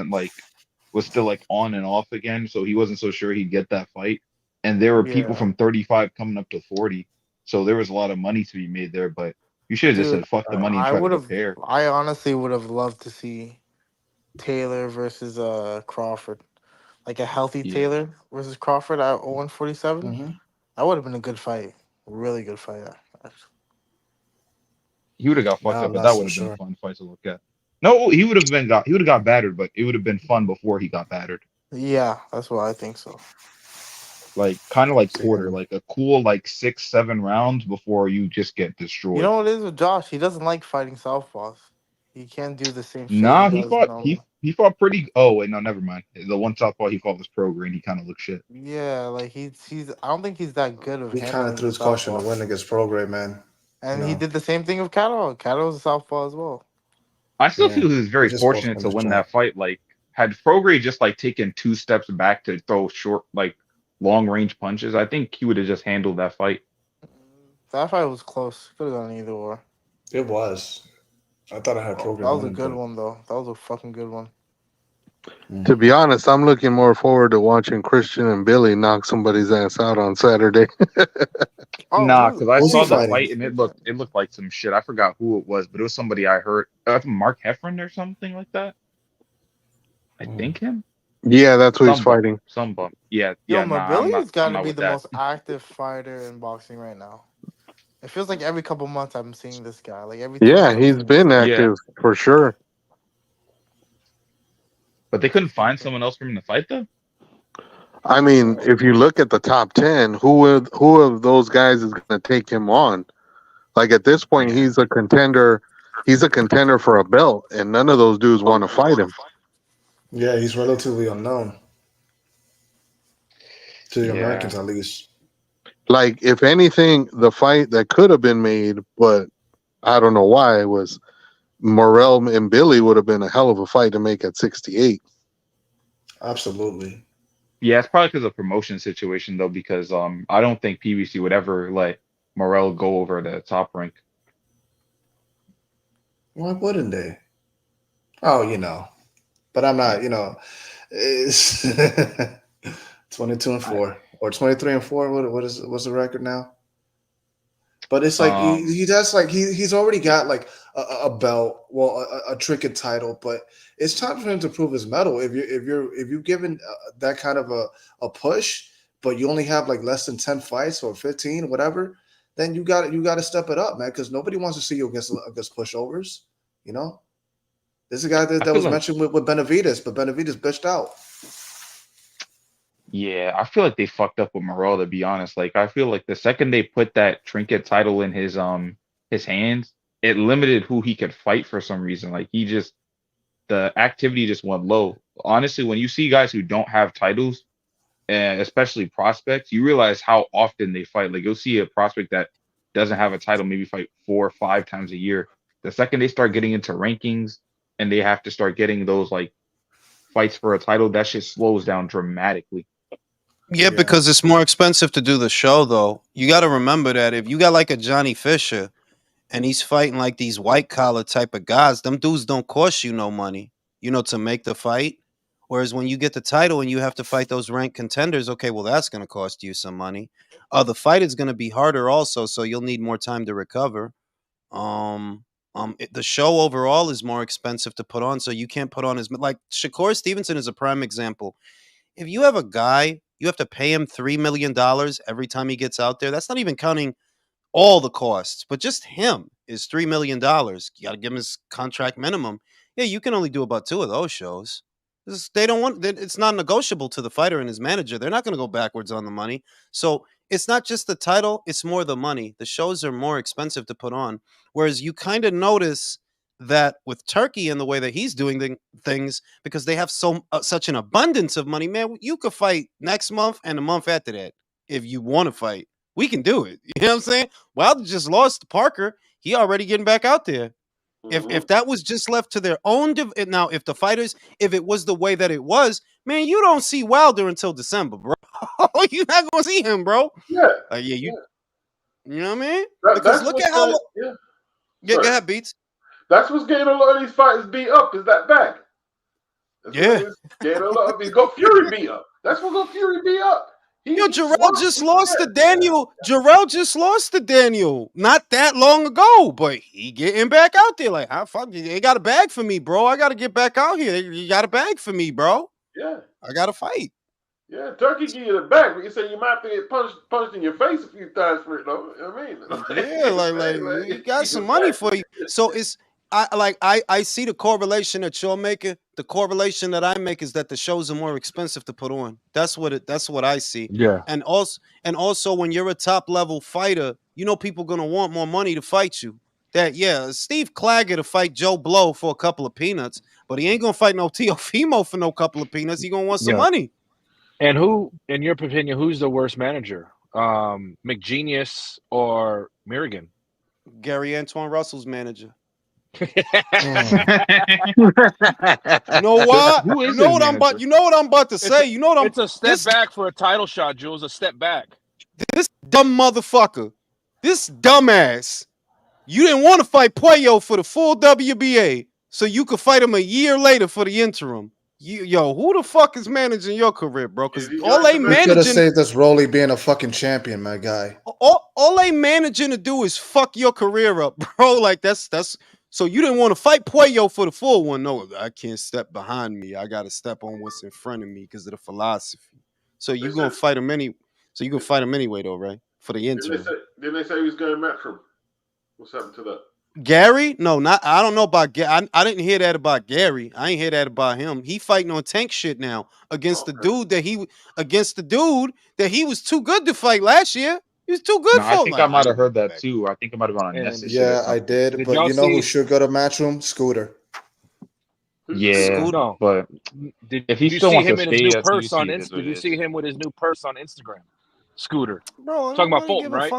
still like on and off again, so he wasn't so sure he'd get that fight. And there were people yeah, from 35 coming up to 40, so there was a lot of money to be made there. But you should have just dude. said fuck the money and try to prepare. I honestly would have loved to see Taylor versus Crawford. Like a healthy Yeah, Taylor versus Crawford at 147. Mm-hmm. That would have been a good fight. Really good fight. he would have got fucked Now up, I'm but not that so would have been a sure. fun fight to look at. No, he would have got battered, but it would have been fun before he got battered. Yeah, that's what I think so. Like kind of like See, Porter, like a cool like 6, 7 rounds before you just get You destroyed. know what it is with Josh? He doesn't like fighting southpaws. He can't do the same shit he Nah, does normally. he fought pretty. Oh wait, no, never mind. The one southpaw he fought was pro green. He kind of looked shit. Yeah, like he's. I don't think he's that good of he kind of handling threw the his caution to southpaw. win against Prograde, man. You And he know, did the same thing with Catterall. Catterall's a southpaw as well. I still yeah. feel he was They very just both fortunate on to his win job. that fight. Like had Prograde just like taken 2 steps back to throw short like long range punches, I think he would have just handled that fight. That fight was close. Could have gone either or. It was. I thought I had That Prograde was a winning, good but one though. That was a fucking good one. To be honest, I'm looking more forward to watching Christian and Billy knock somebody's ass out on Saturday. Oh, Nah, because I who's he saw the fighting? fight and it looked like some shit. I forgot who it was, but it was somebody I heard. Mark Heffron or something like that. I think him. Yeah, that's what he's Some bum. fighting. Some bum. Yeah, Yo, yeah. Nah, Mobility's got I'm to not be with the that. most active fighter in boxing right now. It feels like every couple months I'm seeing this guy. Like every 2 weeks Yeah, I'm he's seeing this been guy. Yeah, active for sure. but they couldn't find someone else for him to fight though. I mean, if you look at the top 10, who of those guys is going to take him on? Like at this point, Yeah, he's a contender. He's a contender for a belt, and none of those dudes want to fight him. Yeah, he's relatively unknown to the yeah. Americans, at least. Like, if anything, the fight that could have been made, but I don't know why, was Morrell and Billy would have been a hell of a fight to make at 68. Absolutely. Yeah, it's probably because of promotion situation though, because I don't think PBC would ever let Morel go over the top rank. Why wouldn't they? Oh, you know. But I'm not, you know, it's 22-4 or 23-4. What's the record now? But it's like he does like he's already got like a belt, well, a trinket title, but it's time for him to prove his mettle. If you're given that kind of a push, but you only have like less than 10 fights or 15, whatever, then you got to step it up, man, because nobody wants to see you against pushovers. You know, this is a guy I that feel was like mentioned with Benavidez, but Benavidez bitched out. Yeah, I feel like they fucked up with Morel to be honest. Like I feel like the second they put that trinket title in his hands, it limited who he could fight for some reason. Like the activity just went low. Honestly, when you see guys who don't have titles, and especially prospects, you realize how often they fight. Like you'll see a prospect that doesn't have a title maybe fight 4 or 5 times a year. The second they start getting into rankings and they have to start getting those like fights for a title, that shit slows down dramatically. Yeah, because it's more expensive to do the show, though. You got to remember that if you got like a Johnny Fisher and he's fighting like these white collar type of guys, them dudes don't cost you no money, to make the fight. Whereas when you get the title and you have to fight those ranked contenders, okay, well, that's going to cost you some money. The fight is going to be harder also, so you'll need more time to recover. The show overall is more expensive to put on, so you can't put on as like Shakur Stevenson is a prime example. If you have a guy, you have to pay him $3 million every time he gets out there. That's not even counting all the costs, but just him is $3 million. You got to give him his contract minimum. Yeah, you can only do about 2 of those shows. They don't want. It's not negotiable to the fighter and his manager. They're not going to go backwards on the money. So it's not just the title; it's more the money. The shows are more expensive to put on. Whereas you kind of notice that with Turkey and the way that he's doing things, because they have such an abundance of money, man. You could fight next month and a month after that if you want to fight. We can do it. You know what I'm saying? Wilder just lost to Parker. He already getting back out there. If that was just left to their own now, if the fighters, if it was the way that it was, man, you don't see Wilder until December, bro. You're not gonna see him, bro. Yeah. Like, you know what I mean? Because that's look at how. Go ahead, Beats. That's what's getting a lot of these fighters beat up. Is that bag? That's getting a lot of. He got Fury beat up. That's what got Fury beat up. Jarell just lost to Daniel. Jarell just lost to Daniel not that long ago, but he getting back out there. Like, how fuck? They got a bag for me, bro. I got to get back out here. You got a bag for me, bro. Yeah. I got to fight. Yeah, Turkey give you the bag, but you say you might have to get punched in your face a few times for it, though. You know what I mean? Yeah, like you got some money for you. So I see the correlation that you're making. The correlation that I make is that the shows are more expensive to put on. That's what I see. Yeah. And also when you're a top level fighter, you know people gonna want more money to fight you. Steve Claggett to fight Joe Blow for a couple of peanuts, but he ain't gonna fight no Teofimo for no couple of peanuts. He gonna want some money. And who, in your opinion, who's the worst manager? McGenius or Milligan? Gary Antoine Russell's manager. You know what? You know what I'm about to say. It's a step back for a title shot, Jules. A step back. This dumb motherfucker. This dumbass. You didn't want to fight Puello for the full WBA, so you could fight him a year later for the interim. Who the fuck is managing your career, bro? Because all they managing could have saved us Rolly being a fucking champion, my guy. All they managing to do is fuck your career up, bro. Like that's so you didn't want to fight Puello for the full one. No, I can't step behind me. I got to step on what's in front of me because of the philosophy. So you gonna fight him anyway. So you gonna fight him anyway, though, right? For the interim. Didn't they say he was going Matchroom? What's happened to that? Gary? No, I don't know about Gary. I didn't hear that about Gary. I ain't hear that about him. He fighting on tank shit now against the dude that he was too good to fight last year. He was too good for I think I might have heard that too. I think it might have gone on Ness's. Yeah, I did. But you know who should go to Matchroom? Scooter. Yeah, Scooter. But if he still wants to stay, did you see him with his new purse on Instagram? Scooter. Bro, talking about Fulton, right?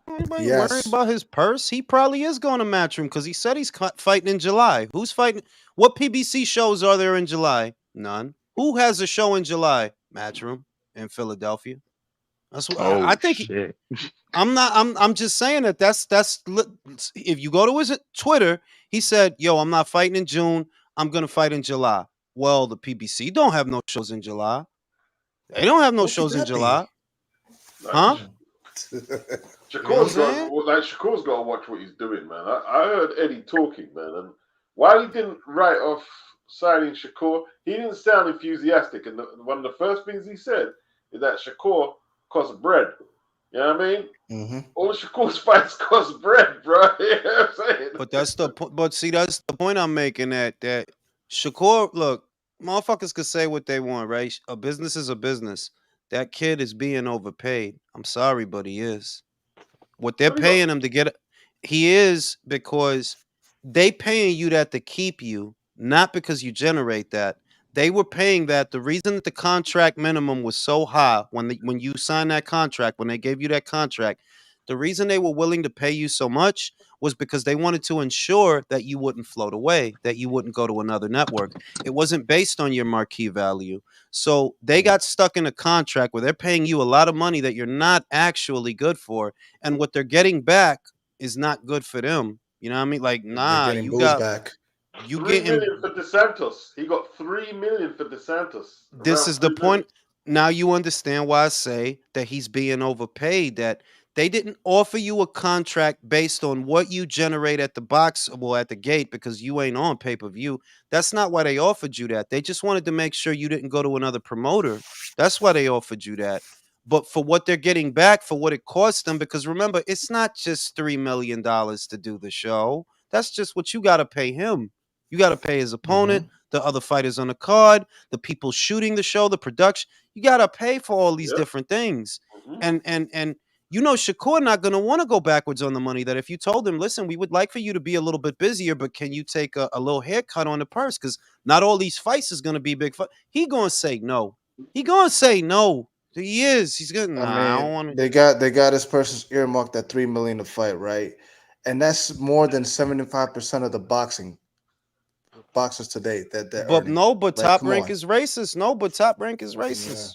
Anybody worried about his purse? He probably is going to Matchroom because he said he's fighting in July. Who's fighting? What PBC shows are there in July? None. Who has a show in July? Matchroom in Philadelphia. That's what I think. Shit. I'm just saying that's if you go to his Twitter, he said, "Yo, I'm not fighting in June. I'm gonna fight in July." Well, the PBC don't have no shows in July. They don't have no shows in July. Huh? Shakur's got to watch what he's doing, man. I heard Eddie talking, man, and while he didn't write off signing Shakur, he didn't sound enthusiastic. And one of the first things he said is that Shakur costs bread. You know what I mean? Mm-hmm. All Shakur's fights cost bread, bro. You know what I'm saying? But that's the point I'm making. That Shakur, look, motherfuckers could say what they want, right? A business is a business. That kid is being overpaid. I'm sorry, but he is. What they're paying him to get, he is because they paying you that to keep you, not because you generate that. They were paying that. The reason that the contract minimum was so high when you signed that contract, when they gave you that contract, the reason they were willing to pay you so much was because they wanted to ensure that you wouldn't float away, that you wouldn't go to another network. It wasn't based on your marquee value. So they got stuck in a contract where they're paying you a lot of money that you're not actually good for. And what they're getting back is not good for them. You know what I mean? Like, nah, you got back. You $3 million for DeSantos. He got $3 million for DeSantos. This is the point. Now you understand why I say that he's being overpaid, that they didn't offer you a contract based on what you generate at the box, well, at the gate, because you ain't on pay-per-view. That's not why they offered you that. They just wanted to make sure you didn't go to another promoter. That's why they offered you that. But for what they're getting back, for what it cost them, because remember, it's not just $3 million to do the show. That's just what you got to pay him. You got to pay his opponent, the other fighters on the card, the people shooting the show, the production. You got to pay for all these different things. And you know, Shakur not going to want to go backwards on the money. That if you told him, listen, we would like for you to be a little bit busier, but can you take a little haircut on the purse? Because not all these fights is going to be big fight. He going to say no. He going to say no. He is. He's going to, I don't want to. They got his person's earmarked at $3 million to fight, right? And that's more than 75% of the boxers today. But Top Rank is racist. No, but Top Rank is racist.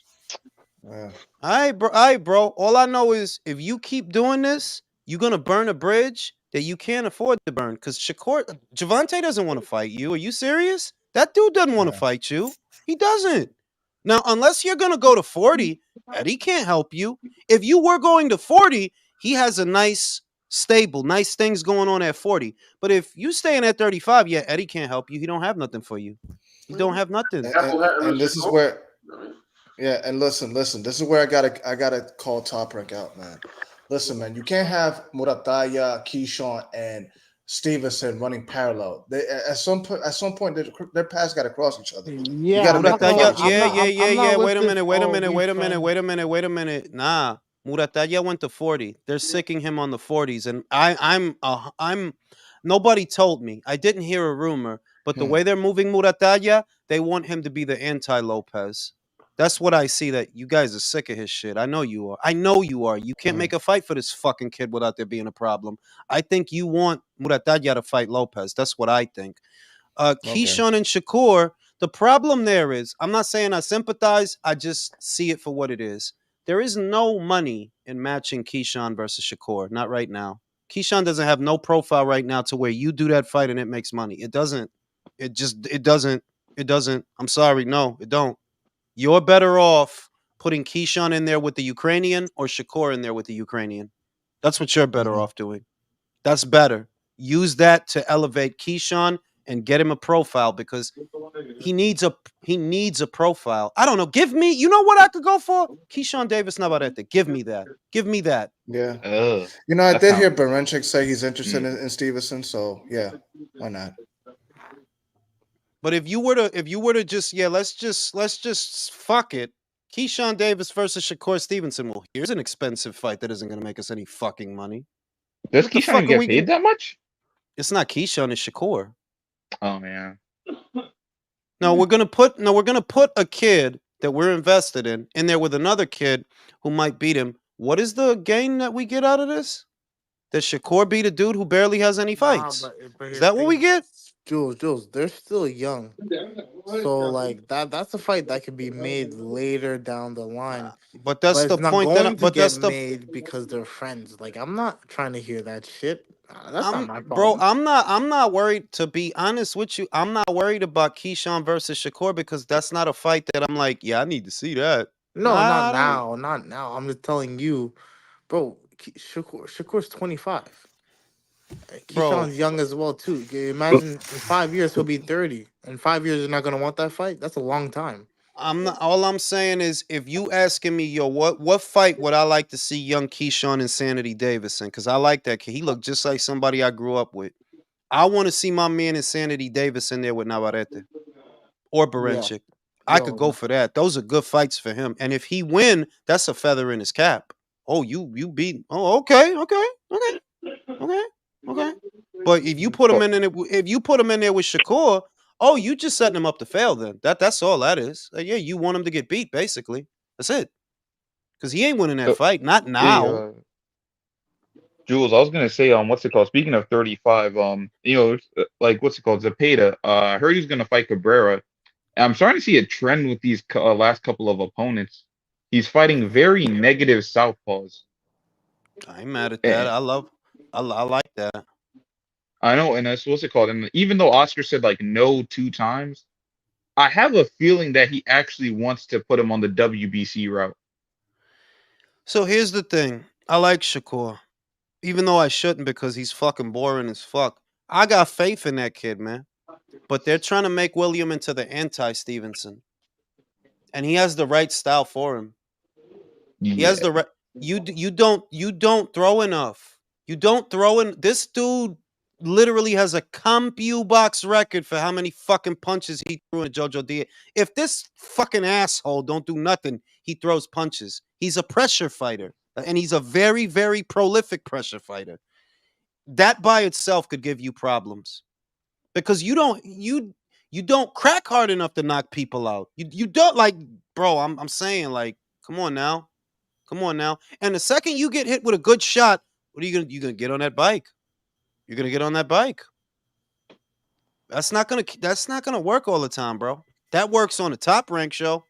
Yeah. All right, bro. All I know is if you keep doing this, you're gonna burn a bridge that you can't afford to burn. Because Javante doesn't want to fight you. Are you serious? That dude doesn't want to Yeah. fight you. He doesn't. Now, unless you're gonna go to 40, Eddie can't help you. If you were going to 40, he has a nice things going on at 40. But if you staying at 35, yeah, Eddie can't help you. He don't have nothing for you. He don't have nothing. And this is where, yeah. And listen. This is where I gotta call Top Rank out, man. Listen, man. You can't have Murataya, Keyshawn, and Stevenson running parallel. They at some point their paths got to cross each other. You got Yeah, to I'm make not them gonna. fight each I'm other. not. I'm Yeah. not with Wait a this. minute. Oh, we trying. Nah, Muratalla went to 40. They're sicking him on the 40s, and I'm. Nobody told me. I didn't hear a rumor, but the way they're moving Muratalla, they want him to be the anti-Lopez. That's what I see. That you guys are sick of his shit. I know you are. I know you are. You can't make a fight for this fucking kid without there being a problem. I think you want Muratalla to fight Lopez. That's what I think. Okay. Keyshawn and Shakur, the problem there is, I'm not saying I sympathize, I just see it for what it is. There is no money in matching Keyshawn versus Shakur, not right now. Keyshawn doesn't have no profile right now to where you do that fight and it makes money. It doesn't. It doesn't. It doesn't. I'm sorry. No, it don't. You're better off putting Keyshawn in there with the Ukrainian or Shakur in there with the Ukrainian. That's what you're better off doing. That's better. Use that to elevate Keyshawn and get him a profile because he needs a profile. I don't know. Give me, you know what I could go for? Keyshawn Davis Navarrete. Give me that. Give me that. Yeah. Ugh, You know, I that did hear sounds. Baranchik say he's interested Mm. in Stevenson, so yeah, why not? But if you were to just let's just fuck it. Keyshawn Davis versus Shakur Stevenson. Well, here's an expensive fight that isn't going to make us any fucking money. Does What the Keyshawn even fuck are get we paid going? that much? It's not Keyshawn. It's Shakur. Oh man. No, we're gonna put a kid that we're invested in there with another kid who might beat him. What is the gain that we get out of this? That Shakur beat a dude who barely has any Nah, fights. but Is here's the that what we thing, get? Jules, they're still young. So like that's a fight that could be made later down the line, But that's but the it's not point that. going to get made because they're friends. Like I'm not trying to hear that shit. That's not my Bro. problem. I'm not worried. To be honest with you, I'm not worried about Keyshawn versus Shakur because that's not a fight that I'm like, yeah, I need to see that. No, not I don't, now, not now. I'm just telling you, bro. Shakur's 25. bro. Keyshawn's young as well too. Imagine in 5 years he'll be 30. In 5 years you're not gonna want that fight. That's a long time. I'm not. All I'm saying is, if you asking me, yo, what fight would I like to see young Keyshawn and Sanity Davis in? Because I like that kid. He looked just like somebody I grew up with. I want to see my man Insanity Davis in there with Navarrete or Yeah. Barenchik. I could go Yo, for that. Those are good fights for him. And if he win, that's a feather in his cap. Oh, you beat. Oh, okay, okay. Okay. But if you put him But in there with Shakur, oh, you just setting him up to fail. Then that's all that is. Yeah, you want him to get beat, basically. That's it. Because he ain't winning that fight. Not hey, now. Jules, I was gonna say, what's it called? Speaking of 35, like what's it called? Zepeda. I heard he's gonna fight Cabrera. And I'm starting to see a trend with these last couple of opponents. He's fighting very negative southpaws. I ain't mad at that. And I like that. I know, and that's what's it called? And even though Oscar said like no 2 times, I have a feeling that he actually wants to put him on the WBC route. So here's the thing. I like Shakur. Even though I shouldn't because he's fucking boring as fuck. I got faith in that kid, man. But they're trying to make William into the anti-Stevenson. And he has the right style for him. He has Yeah. the right. You don't throw enough. You don't throw in. This dude literally has a CompuBox record for how many fucking punches he threw in Jojo Diaz. If this fucking asshole don't do nothing, he throws punches. He's a pressure fighter, and he's a very, very prolific pressure fighter. That by itself could give you problems because you don't crack hard enough to knock people out. You don't like, bro. I'm saying like, come on now. Come on now. And the second you get hit with a good shot, what are you gonna get on that bike? You're gonna get on that bike. That's not gonna work all the time, bro. That works on a top rank show.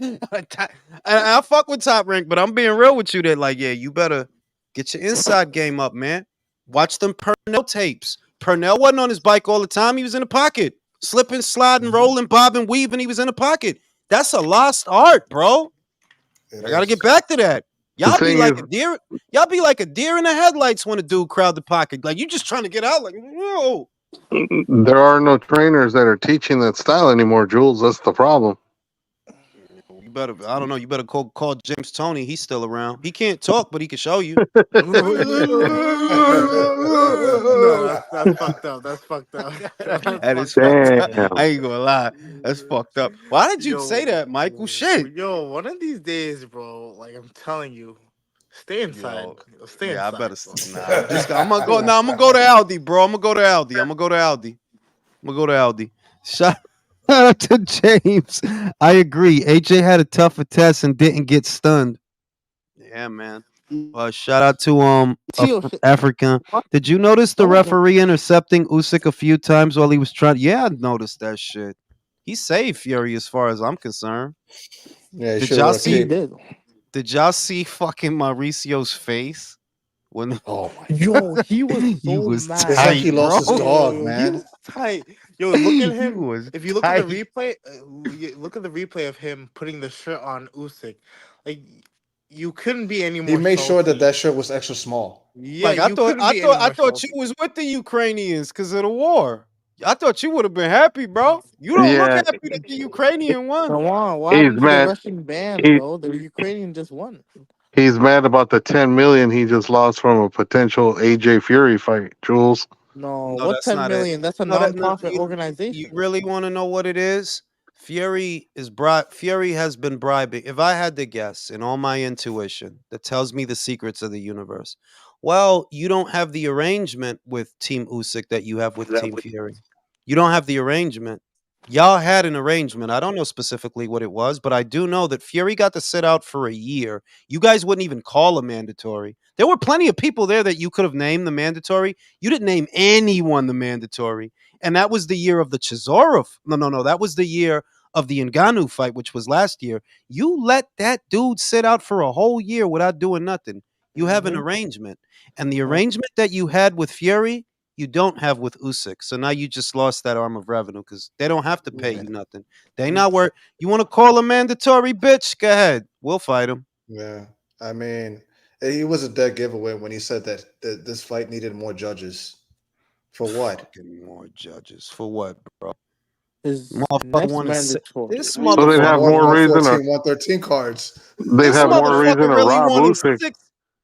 I fuck with Top Rank, but I'm being real with you. That like, yeah, you better get your inside game up, man. Watch them Purnell tapes. Purnell wasn't on his bike all the time. He was in the pocket, slipping, sliding, rolling, bobbing, weaving. He was in the pocket. That's a lost art, bro. I gotta get back to that. Y'all be like a deer. Y'all be like a deer in the headlights when a dude crowd the pocket. Like you just trying to get out. Like whoa. There are no trainers that are teaching that style anymore, Jules. That's the problem. You better. I don't know. You better call James Toney. He's still around. He can't talk, but he can show you. No, that's fucked up. That's fucked up. That is fucked up. I ain't gonna lie. That's fucked up. Why did you say that, Michael? Shit. Yo, one of these days, bro. Like I'm telling you, stay inside. Stay inside. I better. I'm gonna go. Now I'm gonna go to Aldi, bro. I'm gonna go to Aldi. Shout out to James. I agree. AJ had a tougher test and didn't get stunned. Yeah, man. Shout out to African. Did you notice the referee intercepting Usyk a few times while he was trying? Yeah, I noticed that shit. He saved Fury as far as I'm concerned. Yeah, did y'all see? Did y'all see fucking Mauricio's face? When yo, he was so mad. It's like he lost his dog, man. He was tight. Yo, look at him. If you look at the replay, look at the replay of him putting the shirt on Usyk. Like you couldn't be any more. He made sure that shirt was extra small. Yeah, like I thought you was with the Ukrainians because of the war. I thought you would have been happy, bro. You don't look happy that the Ukrainian won. Come on, what happened to the Russian band, bro? The Ukrainian just won. He's mad about the 10 million he just lost from a potential AJ Fury fight, Jules. No, what 10 million? That's a non-profit organization. You really want to know what it is? Fury has been bribing. If I had to guess, in all my intuition that tells me the secrets of the universe, well, you don't have the arrangement with Team Usyk that you have with Team Fury. You don't have the arrangement. Y'all had an arrangement. I don't know specifically what it was, but I do know that Fury got to sit out for a year. You guys wouldn't even call a mandatory. There were plenty of people there that you could have named the mandatory. You didn't name anyone the mandatory. And that was the year of the Chisora. No. That was the year of the Ngannou fight, which was last year. You let that dude sit out for a whole year without doing nothing. You have an arrangement. And the arrangement that you had with Fury, you don't have with Usyk. So now you just lost that arm of revenue because they don't have to pay you nothing. They not work. You want to call a mandatory, bitch? Go ahead. We'll fight him. Yeah. I mean, he was a dead giveaway when he said that this fight needed more judges. For what? Fucking more judges. For what, bro? This So they'd have more reason 113 cards. They'd have more reason to rob Usyk.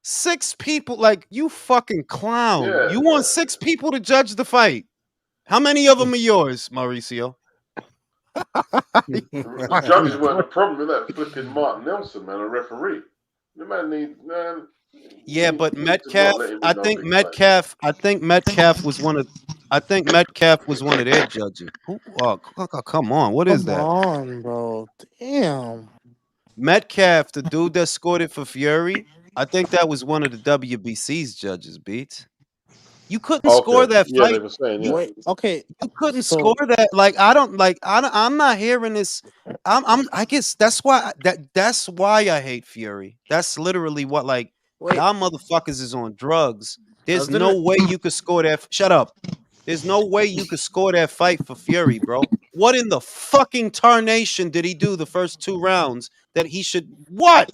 Six people, like you fucking clown. Yeah. You want 6 people to judge the fight. How many of them are yours, Mauricio? The judges weren't the problem with that flipping Martin Nelson, man, a referee. The man man. Yeah, but Metcalf, I think Metcalf was one of their judges. Oh, come on. What is that? Come on, bro. Damn. Metcalf, the dude that scored it for Fury, I think that was one of the WBC's judges, Beats. You couldn't score that fight. Yeah, they were saying, Wait, okay. You couldn't score that. Like I'm not hearing this. I guess that's why I hate Fury. That's literally what y'all motherfuckers is on drugs. There's no way you could score that. Shut up. There's no way you could score that fight for Fury, bro. What in the fucking tarnation did he do the first 2 rounds that he should what?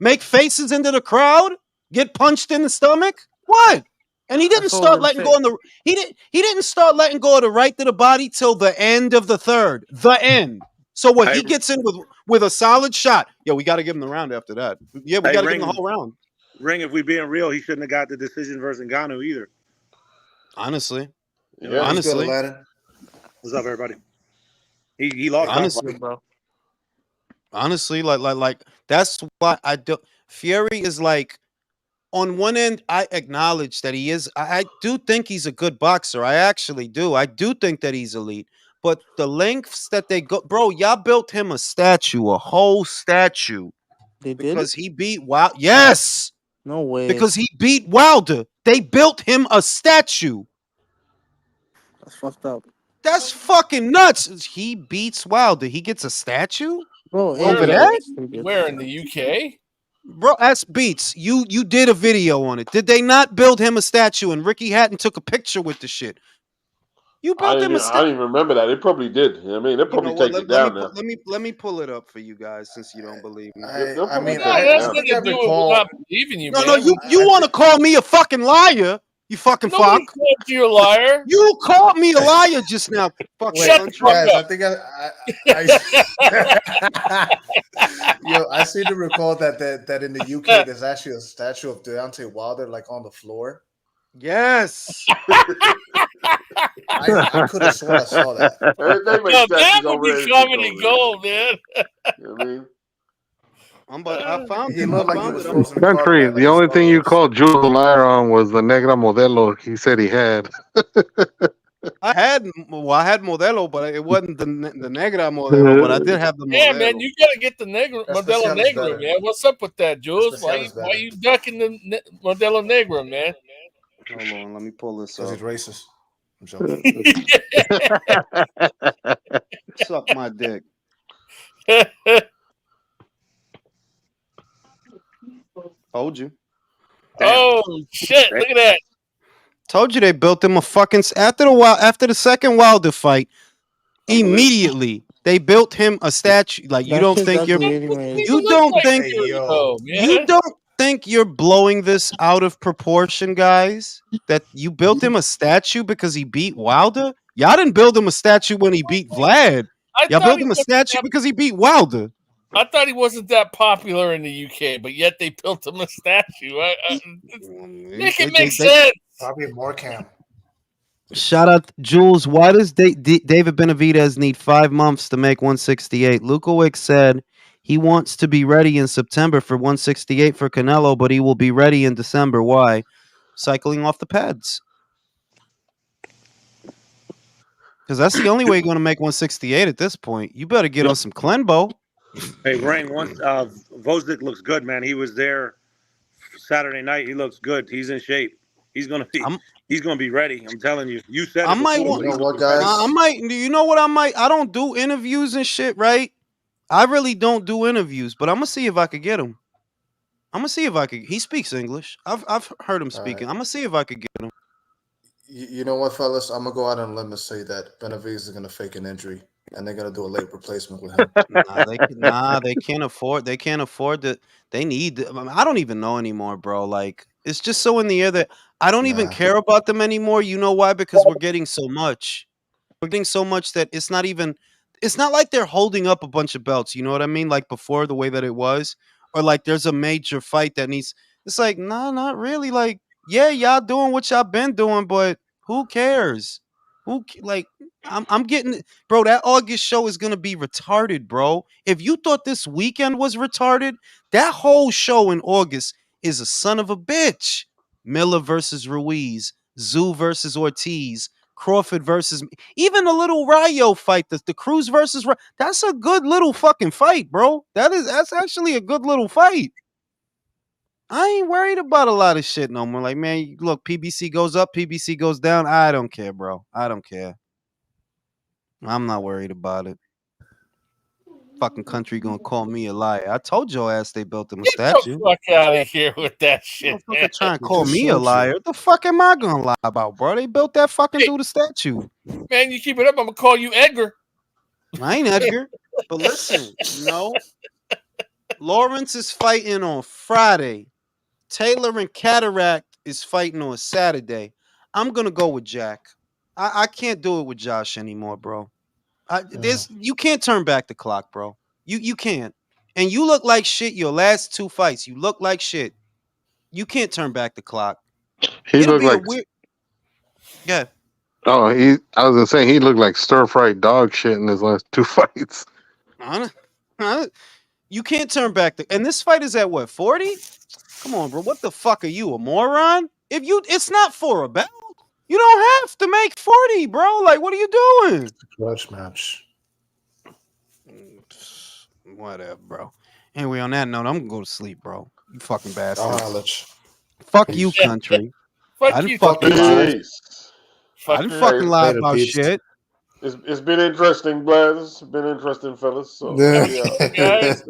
Make faces into the crowd? Get punched in the stomach? What? And he didn't start letting go he didn't start letting go of the right to the body till the end of the 3rd. The end. So what he gets in with a solid shot. Yo, we got to give him the round after that. Yeah, we got to give him the whole round. Ring, if we being real, he shouldn't have got the decision versus Ngannou either. Honestly. Yeah, honestly. What's up, everybody? He lost. Honestly, bro. Honestly, like that's why I do. Fury is like, on one end, I acknowledge that he is. I do think he's a good boxer. I actually do. I do think that he's elite. But the lengths that they go, bro, y'all built him a whole statue. They did? Because he beat Wilder. Yes. No way. Because he beat Wilder. They built him a statue. That's fucked up. That's fucking nuts. He beats Wilder. He gets a statue? Bro, Over AJ, that? that's pretty good. Where in the UK? Bro, that's Beats. You did a video on it. Did they not build him a statue and Ricky Hatton took a picture with the shit? You built him a I statue. don't even remember that. They probably did. You know what I mean, they'll probably take it down now. Let me pull it up for you guys since you don't believe me. They'll I probably mean, take it That's down. nothing to do with not believing you, No, man. you want to call me a fucking liar? You fucking Nobody fuck. called you a liar. You called me a liar just now. Fuck Shut the fuck guys, up. I think I seem to recall that in the UK there's actually a statue of Deontay Wilder like on the floor. Yes. I could have sworn I saw that. They make Now, statues that would over be everything comedy over gold, man. there. You know what I mean? I found He him. looked I like he found was it. frozen in Country. carbonite, The like only Star thing you Wars. called Jules a liar on was the Negra Modelo he said he had. I had Modelo, but it wasn't the Negra Modelo, but I did have the Modelo. Yeah, man, you gotta get the Negro, Modelo Especial is Negro, better. man. What's up with that, Jules? Especial is Why better. you ducking the Modelo Negro, man? Hold on, let me pull this Because up. he's racist. I'm joking. Suck my dick. Told you. Oh shit! Look at that. Told you they built him a fucking after the second Wilder fight. Immediately they built him a statue. Like you That don't shit's think you're ugly anyways. you don't think Hey, yo. you don't think you're blowing this out of proportion, guys? That you built him a statue because he beat Wilder? Y'all didn't build him a statue when he beat Vlad. Y'all built him a statue because he beat Wilder. I thought he wasn't that popular in the UK, but yet they built him a statue. Make it make sense. Probably more cam. Shout out Jules. Why does David Benavidez need 5 months to make 168? Lukowicz said he wants to be ready in September for 168 for Canelo, but he will be ready in December. Why? Cycling off the pads. Because that's the only way you're going to make 168 at this point. You better get on some Clenbo. Hey, Rain, once Vosdick looks good, man. He was there Saturday night. He looks good. He's in shape. He's gonna be ready. I'm telling you. You said it before. You know what, guys? I might. You know what? I don't do interviews and shit, right? I really don't do interviews, but I'm gonna see if I could get him. I'm gonna see if I could. He speaks English. I've heard him speaking. I'm gonna see if I could get him. You know what, fellas? I'm gonna go out on a limb and say that Benavidez is gonna fake an injury, and they're gonna do a late replacement with him. They can't afford. They can't afford to. They need. I don't even know anymore, bro. Like it's just so in the air that I don't even care about them anymore. You know why? Because we're getting so much. We're getting so much that it's not even. It's not like they're holding up a bunch of belts. You know what I mean? Like before, the way that it was, or like there's a major fight that needs. It's like nah, not really. Like yeah, y'all doing what y'all been doing, but who cares? I'm getting, bro. That August show is gonna be retarded, bro. If you thought this weekend was retarded, that whole show in August is a son of a bitch. Miller versus Ruiz, Tszyu versus Ortiz, Crawford versus even the little Rayo fight, the Cruz versus that's a good little fucking fight, bro. That's actually a good little fight. I ain't worried about a lot of shit no more. Like, man, look, PBC goes up, PBC goes down. I don't care, bro. I don't care. I'm not worried about it. Fucking country gonna call me a liar. I told your ass they built him a statue. Get the fuck out of here with that shit, man. Trying to call me a liar. What the fuck am I gonna lie about, bro? They built that fucking dude a statue. Man, you keep it up, I'm gonna call you Edgar. I ain't Edgar. But listen, Lawrence is fighting on Friday. Taylor and Cataract is fighting on Saturday. I'm gonna go with Jack. I can't do it with Josh anymore, bro. You can't turn back the clock, bro. You can't. And you look like shit your last 2 fights. You look like shit. You can't turn back the clock. He looked like Yeah. Oh, I was gonna say he looked like stir-fried dog shit in his last 2 fights. You can't turn back and this fight is at what, 40? Come on, bro. What the fuck are you, a moron? It's not for a belt. You don't have to make 40, bro. Like, what are you doing? Grudge match. Whatever, bro. Anyway, on that note, I'm gonna go to sleep, bro. You fucking bastards. Oh, Fuck you, country. Fuck I didn't you, fucking country. lie. I didn't fucking lie about shit. It's been interesting, Blaz. It's been interesting, fellas. So Yeah. yeah, Guys.